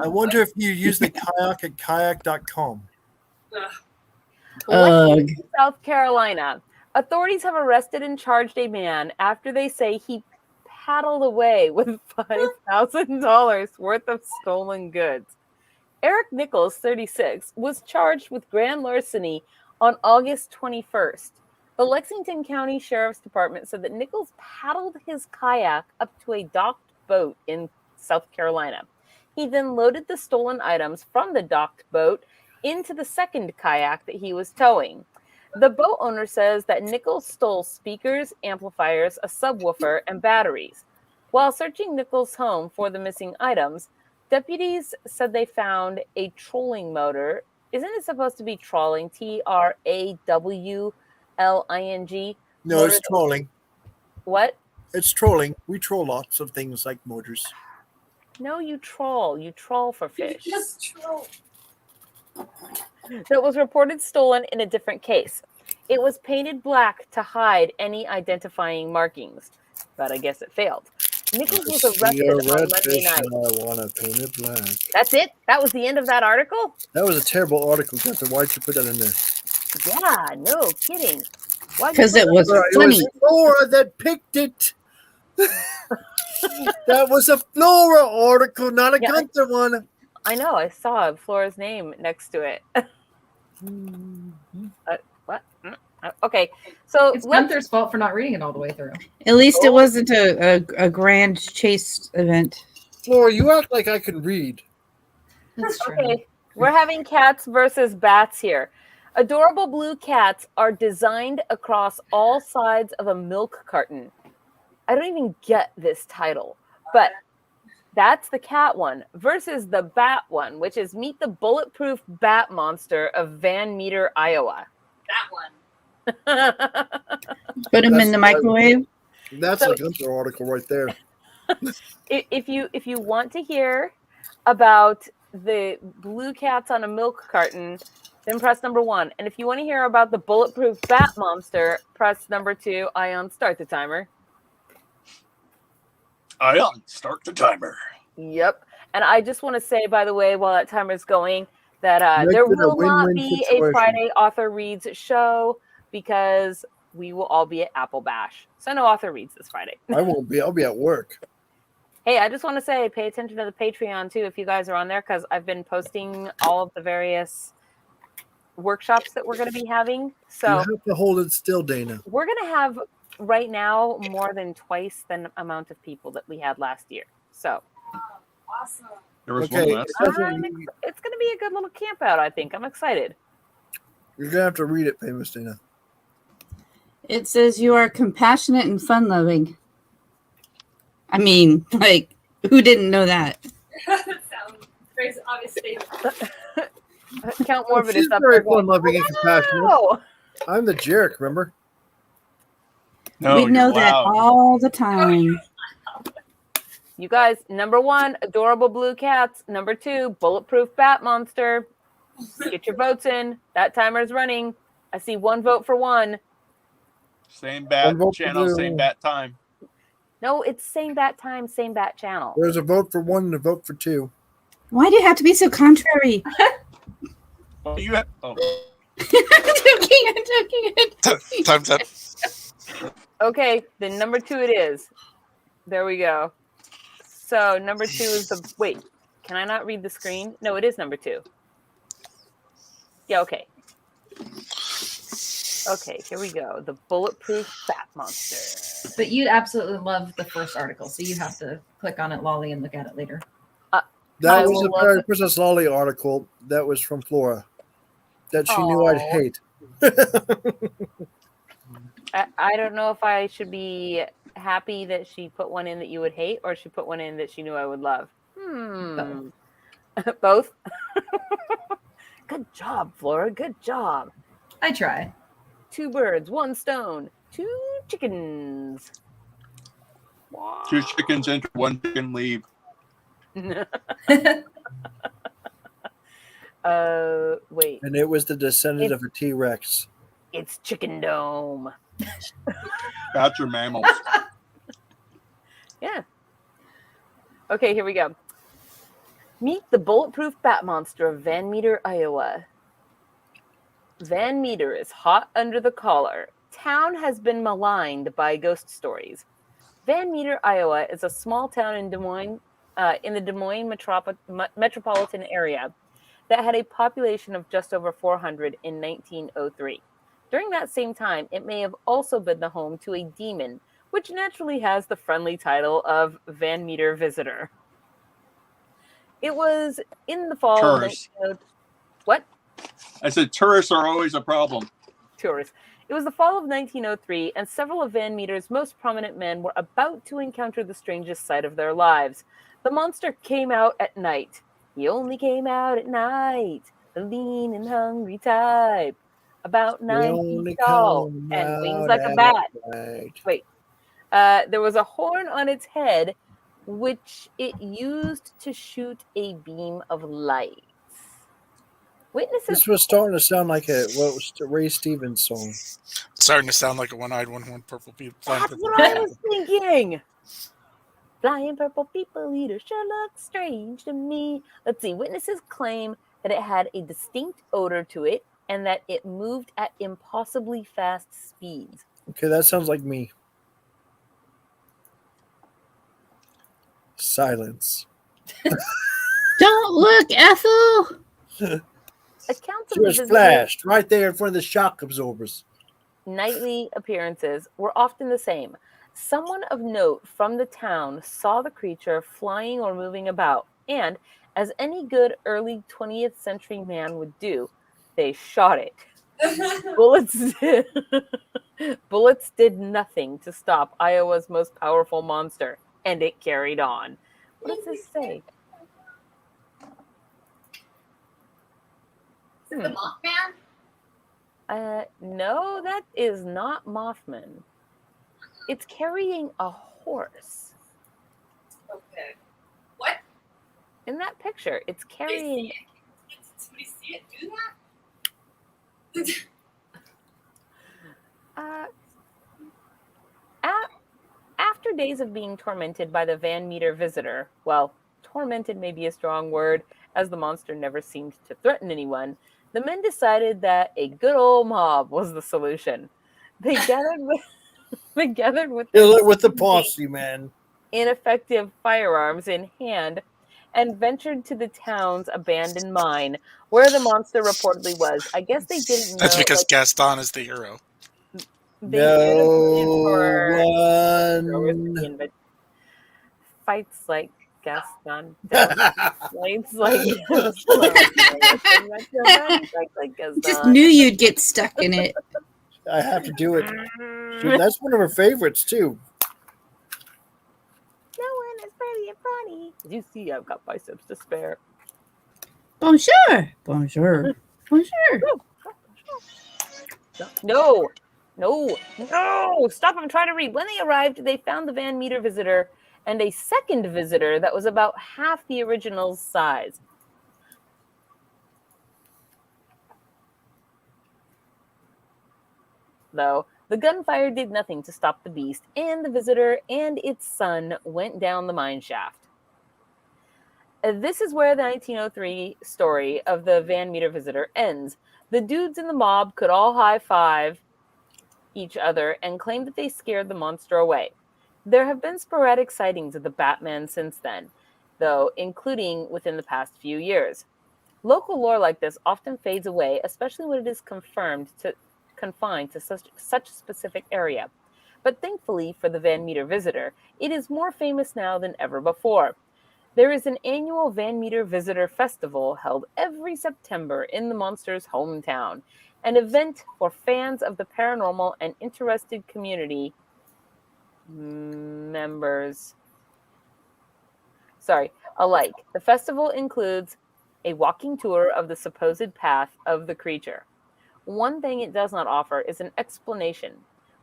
S3: I wonder if you use the kayak at kayak.com.
S4: Ugh.
S7: Ugh.
S1: South Carolina. Authorities have arrested and charged a man after they say he paddled away with $5,000 worth of stolen goods. Eric Nichols, 36, was charged with grand larceny on August 21st. The Lexington County Sheriff's Department said that Nichols paddled his kayak up to a docked boat in South Carolina. He then loaded the stolen items from the docked boat into the second kayak that he was towing. The boat owner says that Nichols stole speakers, amplifiers, a subwoofer, and batteries. While searching Nichols' home for the missing items, deputies said they found a trolling motor. Isn't it supposed to be trawling? TRAWLING?
S3: No, it's trolling.
S1: What?
S3: It's trolling. We troll lots of things like motors.
S1: No, you troll. You troll for fish.
S4: Just troll.
S1: That was reported stolen in a different case. It was painted black to hide any identifying markings, but I guess it failed. Nichols was arrested on Monday night.
S3: I want to paint it black.
S1: That's it? That was the end of that article?
S3: That was a terrible article, Gunther. Why'd you put that in there?
S1: Yeah, no kidding.
S7: Because it was funny.
S3: It was Flora that picked it. That was a Flora article, not a Gunther one.
S1: I know. I saw Flora's name next to it. What? Okay, so
S8: It's Gunther's fault for not reading it all the way through.
S7: At least it wasn't a grand chase event.
S3: Flora, you act like I can read.
S8: That's true.
S1: Okay, we're having cats versus bats here. Adorable blue cats are designed across all sides of a milk carton. I don't even get this title, but that's the cat one versus the bat one, which is Meet the Bulletproof Bat Monster of Van Meter, Iowa.
S4: That one.
S7: Put him in the microwave.
S3: That's a Gunther article right there.
S1: If you want to hear about the blue cats on a milk carton, then press number 1. And if you want to hear about the bulletproof bat monster, press number 2. Ion, start the timer.
S5: Ion, start the timer.
S1: Yep. And I just want to say, by the way, while that timer is going, that there will not be a Friday Author Reads show because we will all be at Applebash. So no Author Reads this Friday.
S3: I won't be. I'll be at work.
S1: Hey, I just want to say, pay attention to the Patreon, too, if you guys are on there, because I've been posting all of the various workshops that we're going to be having. So
S3: you have to hold it still, Dana.
S1: we're going to have, right now, more than twice the amount of people that we had last year. So
S4: Awesome.
S5: There was
S3: Okay,
S5: one last.
S1: it's going to be a good little camp out, I think. I'm excited.
S3: You're gonna have to read it, famous Dana.
S7: It says you are compassionate and fun-loving. I mean, like, who didn't know that?
S4: That sounds very obvious statement.
S1: Count Morbid
S3: She's
S1: is up
S3: very
S1: there going,
S3: fun-loving and compassionate.
S1: "Wow."
S3: I'm the jerk, remember?
S5: No,
S7: we
S5: you're
S7: know that
S5: loud.
S7: all the time.
S1: You guys, number 1, adorable blue cats. Number 2, bulletproof bat monster. Get your votes in. That timer is running. I see 1 vote for 1.
S5: Same bat
S3: One vote for
S5: channel,
S3: blue.
S5: same bat time.
S1: No, it's same bat time, same bat channel.
S3: There's a vote for 1 and a vote for 2.
S7: Why do you have to be so contrary?
S5: Oh, you have, oh,
S7: I'm joking.
S2: Time's up.
S1: Okay, then number 2 it is. There we go. So number 2 is the wait. Can I not read the screen? No, it is number 2. Yeah, okay. Okay, here we go. The bulletproof bat monster.
S8: But you'd absolutely love the first article, so you have to click on it, Lolly, and look at it later.
S3: That
S1: I
S3: was
S1: will
S3: a
S1: love
S3: Fairy
S1: it.
S3: Princess Lolly article that was from Flora that she knew I'd
S1: Aw.
S3: hate.
S1: I don't know if I should be happy that she put one in that you would hate, or she put one in that she knew I would love. Both. Good job, Flora. Good job.
S8: I try.
S1: 2 birds, 1 stone, 2 chickens. Wow.
S5: 2 chickens enter, 1 chicken leave.
S1: Wait.
S3: And it was the descendant of a T-Rex.
S1: It's Chicken Dome.
S5: Bats are mammals.
S1: Yeah. Okay, here we go. Meet the bulletproof bat monster of Van Meter, Iowa. Van Meter is hot under the collar. Town has been maligned by ghost stories. Van Meter, Iowa is a small town in Des Moines, in the Des Moines metropolitan area that had a population of just over 400 in 1903. During that same time, it may have also been the home to a demon, which naturally has the friendly title of Van Meter Visitor. It was in the fall of
S5: Tourists.
S1: What?
S5: I said tourists are always a problem.
S1: Tourists. It was the fall of 1903, and several of Van Meter's most prominent men were about to encounter the strangest sight of their lives. The monster came out at night. He only came out at night, the lean and hungry type. About 9 feet tall and wings like a bat.
S3: Right.
S1: Wait. There was a horn on its head which it used to shoot a beam of light. Witnesses.
S9: This was starting to sound like what was the Ray Stevens song.
S2: Starting to sound like a one-eyed, one-horned purple people.
S1: That's what I was thinking. Flying purple people eater sure looks strange to me. Let's see. Witnesses claim that it had a distinct odor to it and that it moved at impossibly fast speeds.
S9: Okay, that sounds like me. Silence.
S7: Don't look, Ethel.
S1: Accounts
S9: She
S1: of
S9: was
S1: the
S9: flashed right there in front of the shock absorbers.
S1: nightly appearances were often the same. Someone of note from the town saw the creature flying or moving about, and, as any good early 20th century man would do, they shot it. Bullets did nothing to stop Iowa's most powerful monster, and it carried on. What does this say?
S4: Is it the Mothman?
S1: No, that is not Mothman. It's carrying a horse.
S4: Okay. What?
S1: In that picture, it's carrying.
S4: Did somebody see it do that?
S1: After days of being tormented by the Van Meter visitor, well, tormented may be a strong word, as the monster never seemed to threaten anyone, the men decided that a good old mob was the solution. They gathered with
S9: The posse, man.
S1: ineffective firearms in hand and ventured to the town's abandoned mine, where the monster reportedly was. I guess they didn't know.
S2: That's because Gaston is the hero.
S1: They should have been
S9: one.
S1: but fights like Gaston. Fights like Gaston.
S7: Just knew you'd get stuck in it.
S9: I have to do it. Shoot, that's one of her favorites too.
S1: No one is pretty and funny. As you see, I've got biceps to spare.
S7: Bonjour. Bonjour. Bonjour.
S1: No. Stop, I'm trying to read. When they arrived, they found the Van Meter visitor and a second visitor that was about half the original's size. Though the gunfire did nothing to stop the beast, and the visitor and its son went down the mine shaft. This is where the 1903 story of the Van Meter visitor ends. The dudes in the mob could all high-five each other and claim that they scared the monster away. There have been sporadic sightings of the Batman since then, though, including within the past few years. Local lore like this often fades away, especially when it is confined to such a specific area. But thankfully for the Van Meter visitor, it is more famous now than ever before. There is an annual Van Meter Visitor Festival held every September in the monster's hometown, an event for fans of the paranormal and interested community members alike. The festival includes a walking tour of the supposed path of the creature. One thing it does not offer is an explanation.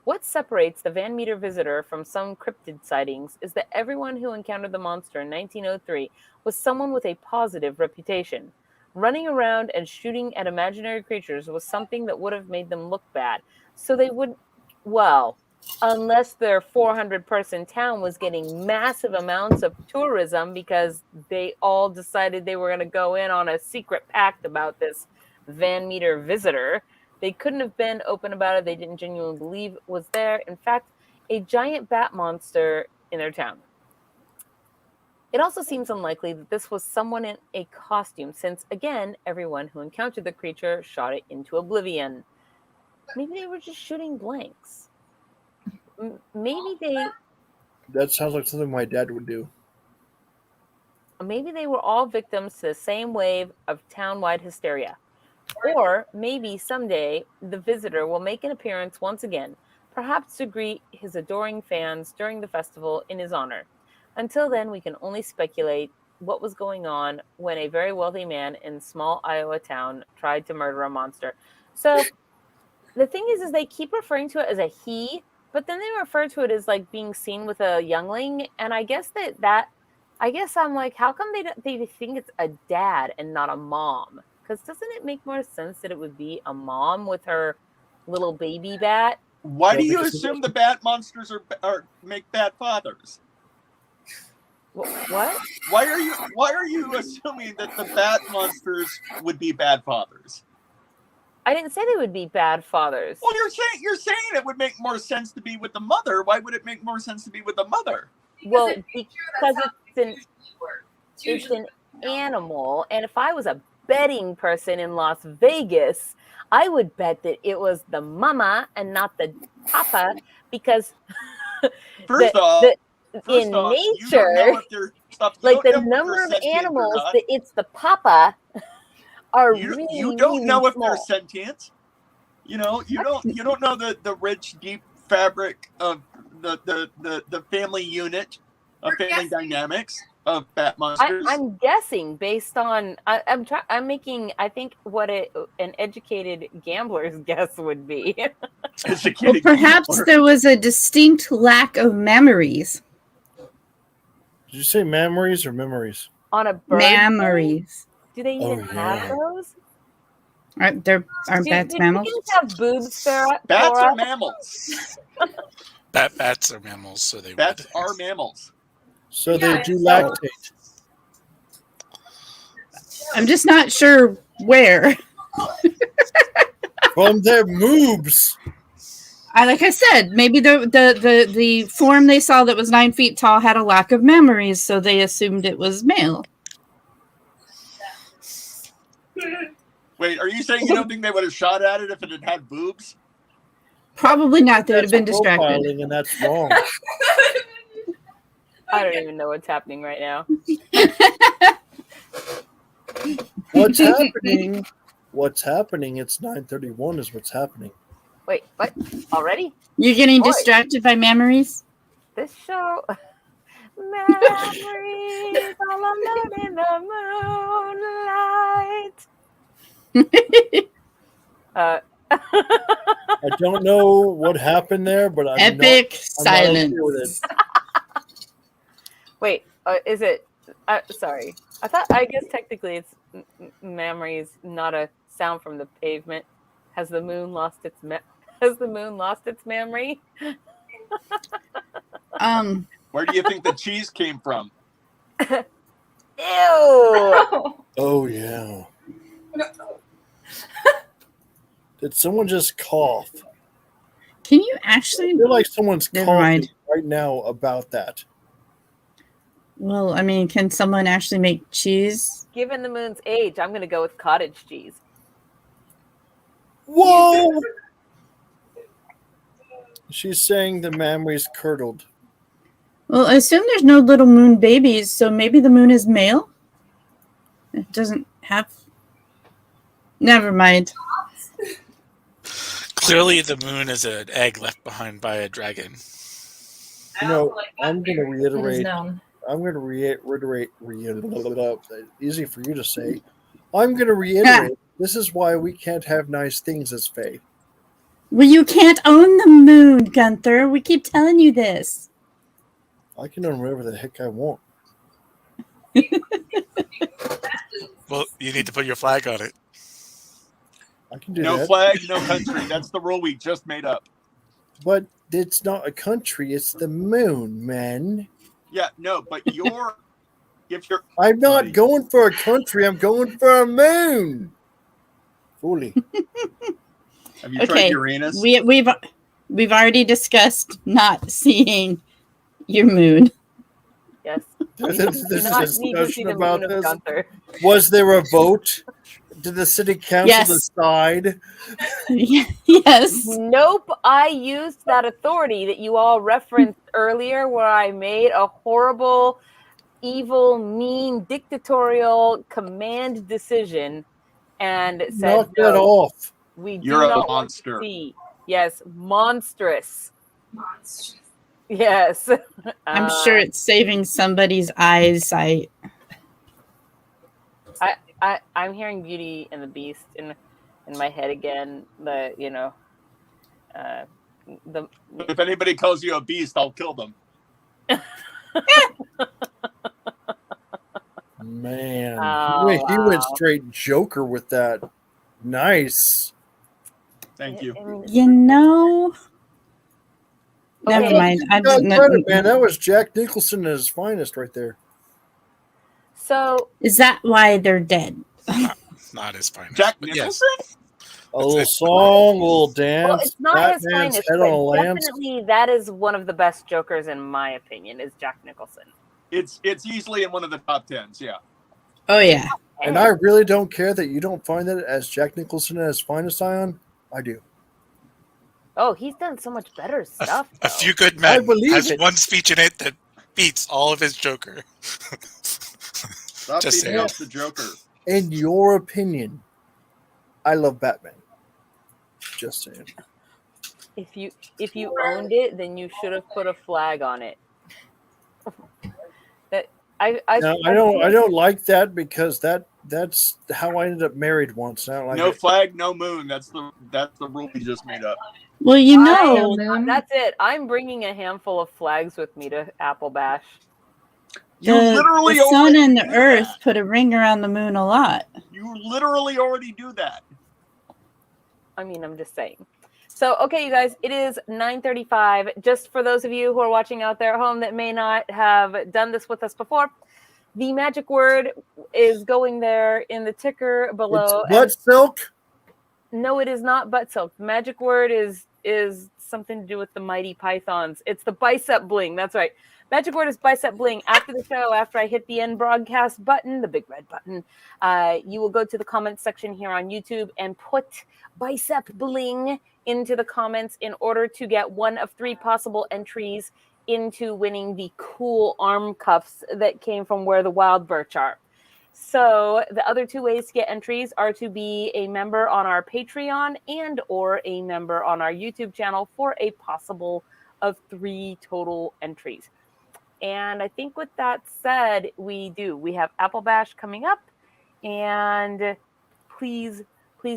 S1: What separates the Van Meter visitor from some cryptid sightings is that everyone who encountered the monster in 1903 was someone with a positive reputation. Running around and shooting at imaginary creatures was something that would have made them look bad. So they would, well, unless their 400-person town was getting massive amounts of tourism because they all decided they were going to go in on a secret pact about this Van Meter visitor. They couldn't have been open about it. They didn't genuinely believe it was there. In fact, a giant bat monster in their town. It also seems unlikely that this was someone in a costume, since, again, everyone who encountered the creature shot it into oblivion. Maybe they were just shooting blanks. Maybe they...
S9: That sounds like something my dad would do.
S1: Maybe they were all victims to the same wave of town-wide hysteria. Or maybe someday the visitor will make an appearance once again, perhaps to greet his adoring fans during the festival in his honor. Until then, we can only speculate what was going on when a very wealthy man in a small Iowa town tried to murder a monster. So the thing is they keep referring to it as a he, but then they refer to it as like being seen with a youngling, and I guess I guess I'm like, how come they think it's a dad and not a mom? Because doesn't it make more sense that it would be a mom with her little baby bat?
S5: Why
S3: Yeah,
S5: do you
S3: because-
S5: assume the bat monsters are make bad fathers?
S1: What?
S5: Why are you assuming that the bat monsters would be bad fathers?
S1: I didn't say they would be bad fathers.
S5: Well, you're saying it would make more sense to be with the mother. Why would it make more sense to be with the mother?
S1: Well,
S4: Because
S1: because it's an animal, and if I was a betting person in Las Vegas, I would bet that it was the mama and not the papa, because
S5: First off,
S1: in
S5: you don't
S1: nature,
S5: know if they're
S1: like the
S5: know if
S1: number
S5: they're
S1: of
S5: sentient or
S1: animals
S5: not.
S1: that it's the papa are
S5: you
S1: really,
S5: don't
S1: really
S5: know if
S1: small.
S5: they're sentient. You know, you don't know the rich, deep fabric of the family unit of family dynamics of bat monsters.
S1: I'm guessing based on I'm making, I think, what an educated gambler's guess would be.
S7: Well, perhaps there was a distinct lack of memories.
S3: Did you say memories or memories?
S1: On a bird,
S7: Memories.
S1: do they even
S3: yeah.
S1: have those?
S7: Aren't bats
S1: Do
S7: mammals?
S1: chickens have boobs, Farah?
S5: Bats are
S1: Flora?
S5: mammals.
S2: Bats are mammals, so they
S5: Bats
S2: would.
S5: are mammals.
S3: So they
S4: Yeah,
S3: do
S4: so-
S3: lactate.
S7: I'm just not sure where.
S3: From their moobs.
S7: Like I said, maybe the form they saw that was 9 feet tall had a lack of memories, so they assumed it was male.
S5: Wait, are you saying you don't think they would have shot at it if it had had boobs?
S7: Probably not. They would have been
S3: That's
S7: distracted.
S3: profiling, and that's wrong.
S1: I don't even know what's happening right now.
S3: What's happening? What's happening? It's 9:31 is what's happening.
S1: Wait, what? Already?
S7: You're getting
S1: Boy.
S7: distracted by memories?
S1: This show. Memories all alone in the moonlight.
S3: I don't know what happened there, but I'm
S7: Epic
S3: not okay
S7: silence.
S3: with it.
S1: Wait, is it? Sorry, I guess technically it's memories, not a sound from the pavement. Has the moon lost its memory?
S5: Where do you think the cheese came from?
S1: Ew!
S3: Oh yeah. Did someone just cough?
S7: Can you
S3: I
S7: actually?
S3: feel like someone's
S7: Never
S3: coughing
S7: mind.
S3: right now about that.
S7: Well, I mean, can someone actually make cheese?
S1: Given the moon's age, I'm gonna go with cottage cheese.
S3: Whoa! She's saying the memory's curdled.
S7: Well, I assume there's no little moon babies, so maybe the moon is male? It doesn't have... Never mind.
S2: Clearly, the moon is an egg left behind by a dragon.
S3: You know, I'm going to
S8: It is
S3: reiterate.
S8: known.
S3: I'm going to reiterate. Easy for you to say. I'm going to reiterate. This is why we can't have nice things as Fae.
S7: Well, you can't own the moon, Gunther. We keep telling you this.
S3: I can own whatever the heck I want.
S2: Well, you need to put your flag on it.
S3: I can do
S5: No
S3: that.
S5: flag, no country. That's the rule we just made up.
S3: But it's not a country. It's the moon, man.
S5: Yeah, no, but if you're
S3: I'm not going for a country. I'm going for a moon. Fully.
S5: have you tried
S7: Okay,
S5: Uranus?
S7: we've already discussed not seeing your moon.
S1: Yes.
S3: There's
S1: Do
S3: a
S1: not need to see
S3: discussion
S1: the
S3: about
S1: moon of
S3: this.
S1: Gunther.
S3: Was there a vote? Did the city council
S7: Yes.
S3: decide?
S7: Yes.
S1: Nope, I used that authority that you all referenced earlier, where I made a horrible, evil, mean, dictatorial command decision, and said,
S3: Knock that
S1: no,
S3: off.
S1: we do
S5: You're a
S1: not want to
S5: monster.
S1: see. Yes, monstrous.
S4: Monsters.
S1: Yes.
S7: I'm sure it's saving somebody's eyesight.
S1: I'm hearing Beauty and the Beast in my head again. The the
S5: If anybody calls you a beast, I'll kill them.
S9: Man,
S1: Oh,
S9: he went
S1: wow.
S9: straight Joker with that. Nice.
S5: Thank you.
S7: You know, never
S1: Okay.
S7: mind. I
S9: God,
S7: didn't.
S9: credit, man. That was Jack Nicholson at his finest right there.
S1: So
S7: Is that why they're dead?
S2: Not his finest.
S5: Jack
S2: but
S5: Nicholson?
S2: yes.
S9: A little song, a little
S1: well,
S9: dance.
S1: it's not his
S9: Batman's
S1: finest,
S9: head
S1: but
S9: on a lance.
S1: definitely that is one of the best Jokers in my opinion. Is Jack Nicholson.
S5: It's easily in one of the top 10s. Yeah.
S7: Oh yeah.
S9: And I really don't care that you don't find that as Jack Nicholson at his finest, Ion. I do.
S1: Oh, he's done so much better stuff.
S2: A
S1: though.
S2: Few Good
S9: I
S2: Men
S9: believe
S2: has
S9: it.
S2: one speech in it that beats all of his Joker.
S5: Stop
S2: Just
S5: beating
S2: saying.
S5: up the Joker.
S9: In your opinion, I love Batman. Just saying.
S1: If you owned it, then you should have put a flag on it. That I
S9: No, I don't like that because that's how I ended up married once. I don't like
S5: No
S9: it.
S5: flag, no moon. That's the rule we just made up.
S7: Well, you know,
S8: Moon.
S1: That's it. I'm bringing a handful of flags with me to Applebash.
S5: You literally
S7: the sun
S5: already
S7: and the
S5: do
S7: earth
S5: that.
S7: put a ring around the moon a lot.
S5: You literally already do that.
S1: I mean, I'm just saying. So, okay, you guys, it is 9:35. Just for those of you who are watching out there at home that may not have done this with us before, the magic word is going there in the ticker below.
S9: It's butt silk.
S1: No, it is not butt silk. The magic word is something to do with the mighty pythons. It's the bicep bling. That's right. Magic word is bicep bling. After the show, after I hit the end broadcast button, the big red button, you will go to the comments section here on YouTube and put bicep bling into the comments in order to get one of 3 possible entries into winning the cool arm cuffs that came from where the wild birch are. So the other 2 ways to get entries are to be a member on our Patreon and or a member on our YouTube channel for a possible of 3 total entries. And I think with that said, we have Applebash coming up, and please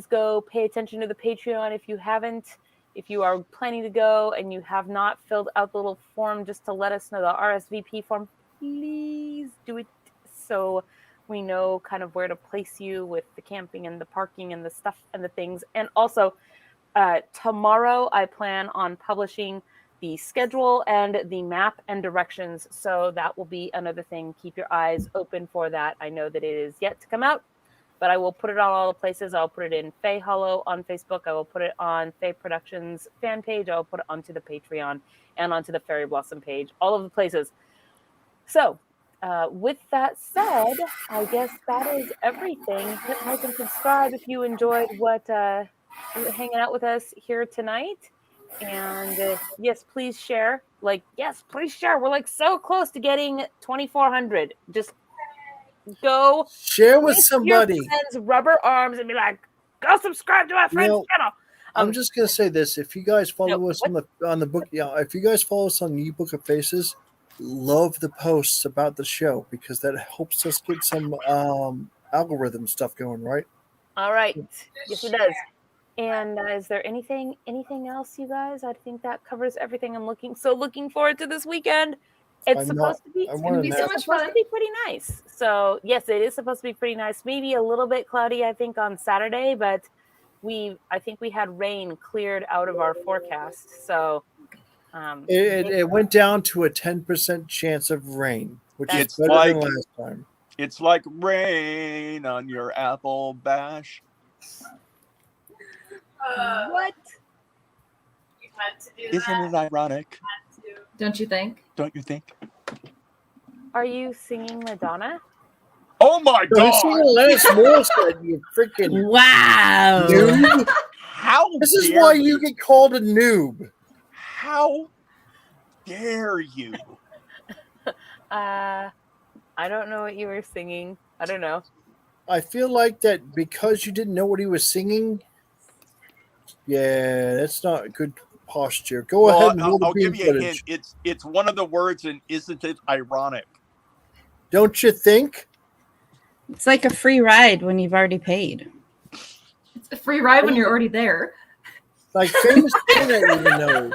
S1: go pay attention to the Patreon if you haven't. If you are planning to go and you have not filled out the little form just to let us know, the RSVP form, please do it so we know kind of where to place you with the camping and the parking and the stuff and the things. And also, tomorrow I plan on publishing the schedule and the map and directions. So that will be another thing. Keep your eyes open for that. I know that it is yet to come out, but I will put it on all the places. I'll put it in Fae Hollow on Facebook. I will put it on Fae Productions fan page. I will put it onto the Patreon and onto the Fairy Blossom page, all of the places. So with that said, I guess that is everything. Hit like and subscribe if you enjoyed what hanging out with us here tonight. And yes, please share. Please share. We're like so close to getting 2,400. Just go
S9: Share with
S1: your
S9: somebody.
S1: friends' rubber arms and be like, go subscribe to my friend's channel.
S9: I'm just gonna say this: if you guys follow us on the book, if you guys follow us on the Book of Faces, love the posts about the show because that helps us get some algorithm stuff going, right?
S1: All right. Yes, it does. And is there anything else, you guys? I think that covers everything. I'm looking forward to this weekend. It's supposed to be pretty nice. So yes, it is supposed to be pretty nice. Maybe a little bit cloudy, I think, on Saturday, but I think we had rain cleared out of our forecast. So
S9: it went down to a 10% chance of rain, which is better than last time.
S5: It's like rain on your Applebash.
S1: What?
S4: You had to do
S5: Isn't it ironic?
S8: Don't you think?
S5: Don't you think?
S1: Are you singing Madonna?
S5: Oh my God!
S9: You're singing Alanis Morissette, you freaking
S7: wow!
S9: noob.
S5: How?
S9: This is why you get called a noob.
S5: How dare you?
S1: I don't know what you were singing. I don't know.
S9: I feel like that because you didn't know what he was singing. Yeah, that's not good posture. Go ahead and roll the
S5: I'll
S9: beam
S5: give you a
S9: footage.
S5: hint. It's one of the words, and isn't it ironic?
S9: Don't you think?
S7: It's like a free ride when you've already paid.
S8: It's a free ride when you're already there.
S9: Like famous internet even knows.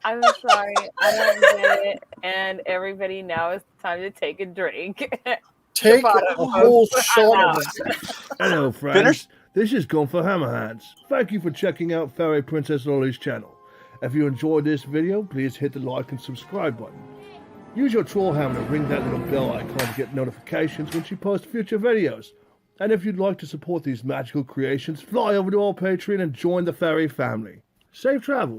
S1: I'm sorry, I don't get it. And everybody, now it's time to take a drink.
S9: Take a whole shot
S1: out.
S9: of it.
S10: Hello, friends.
S5: Finish?
S10: This is Gone for Hammerhands. Thank you for checking out Fairy Princess Lolly's channel. If you enjoyed this video, please hit the like and subscribe button. Use your troll hammer to ring that little bell icon to get notifications when she posts future videos. And if you'd like to support these magical creations, fly over to our Patreon and join the fairy family. Safe travels.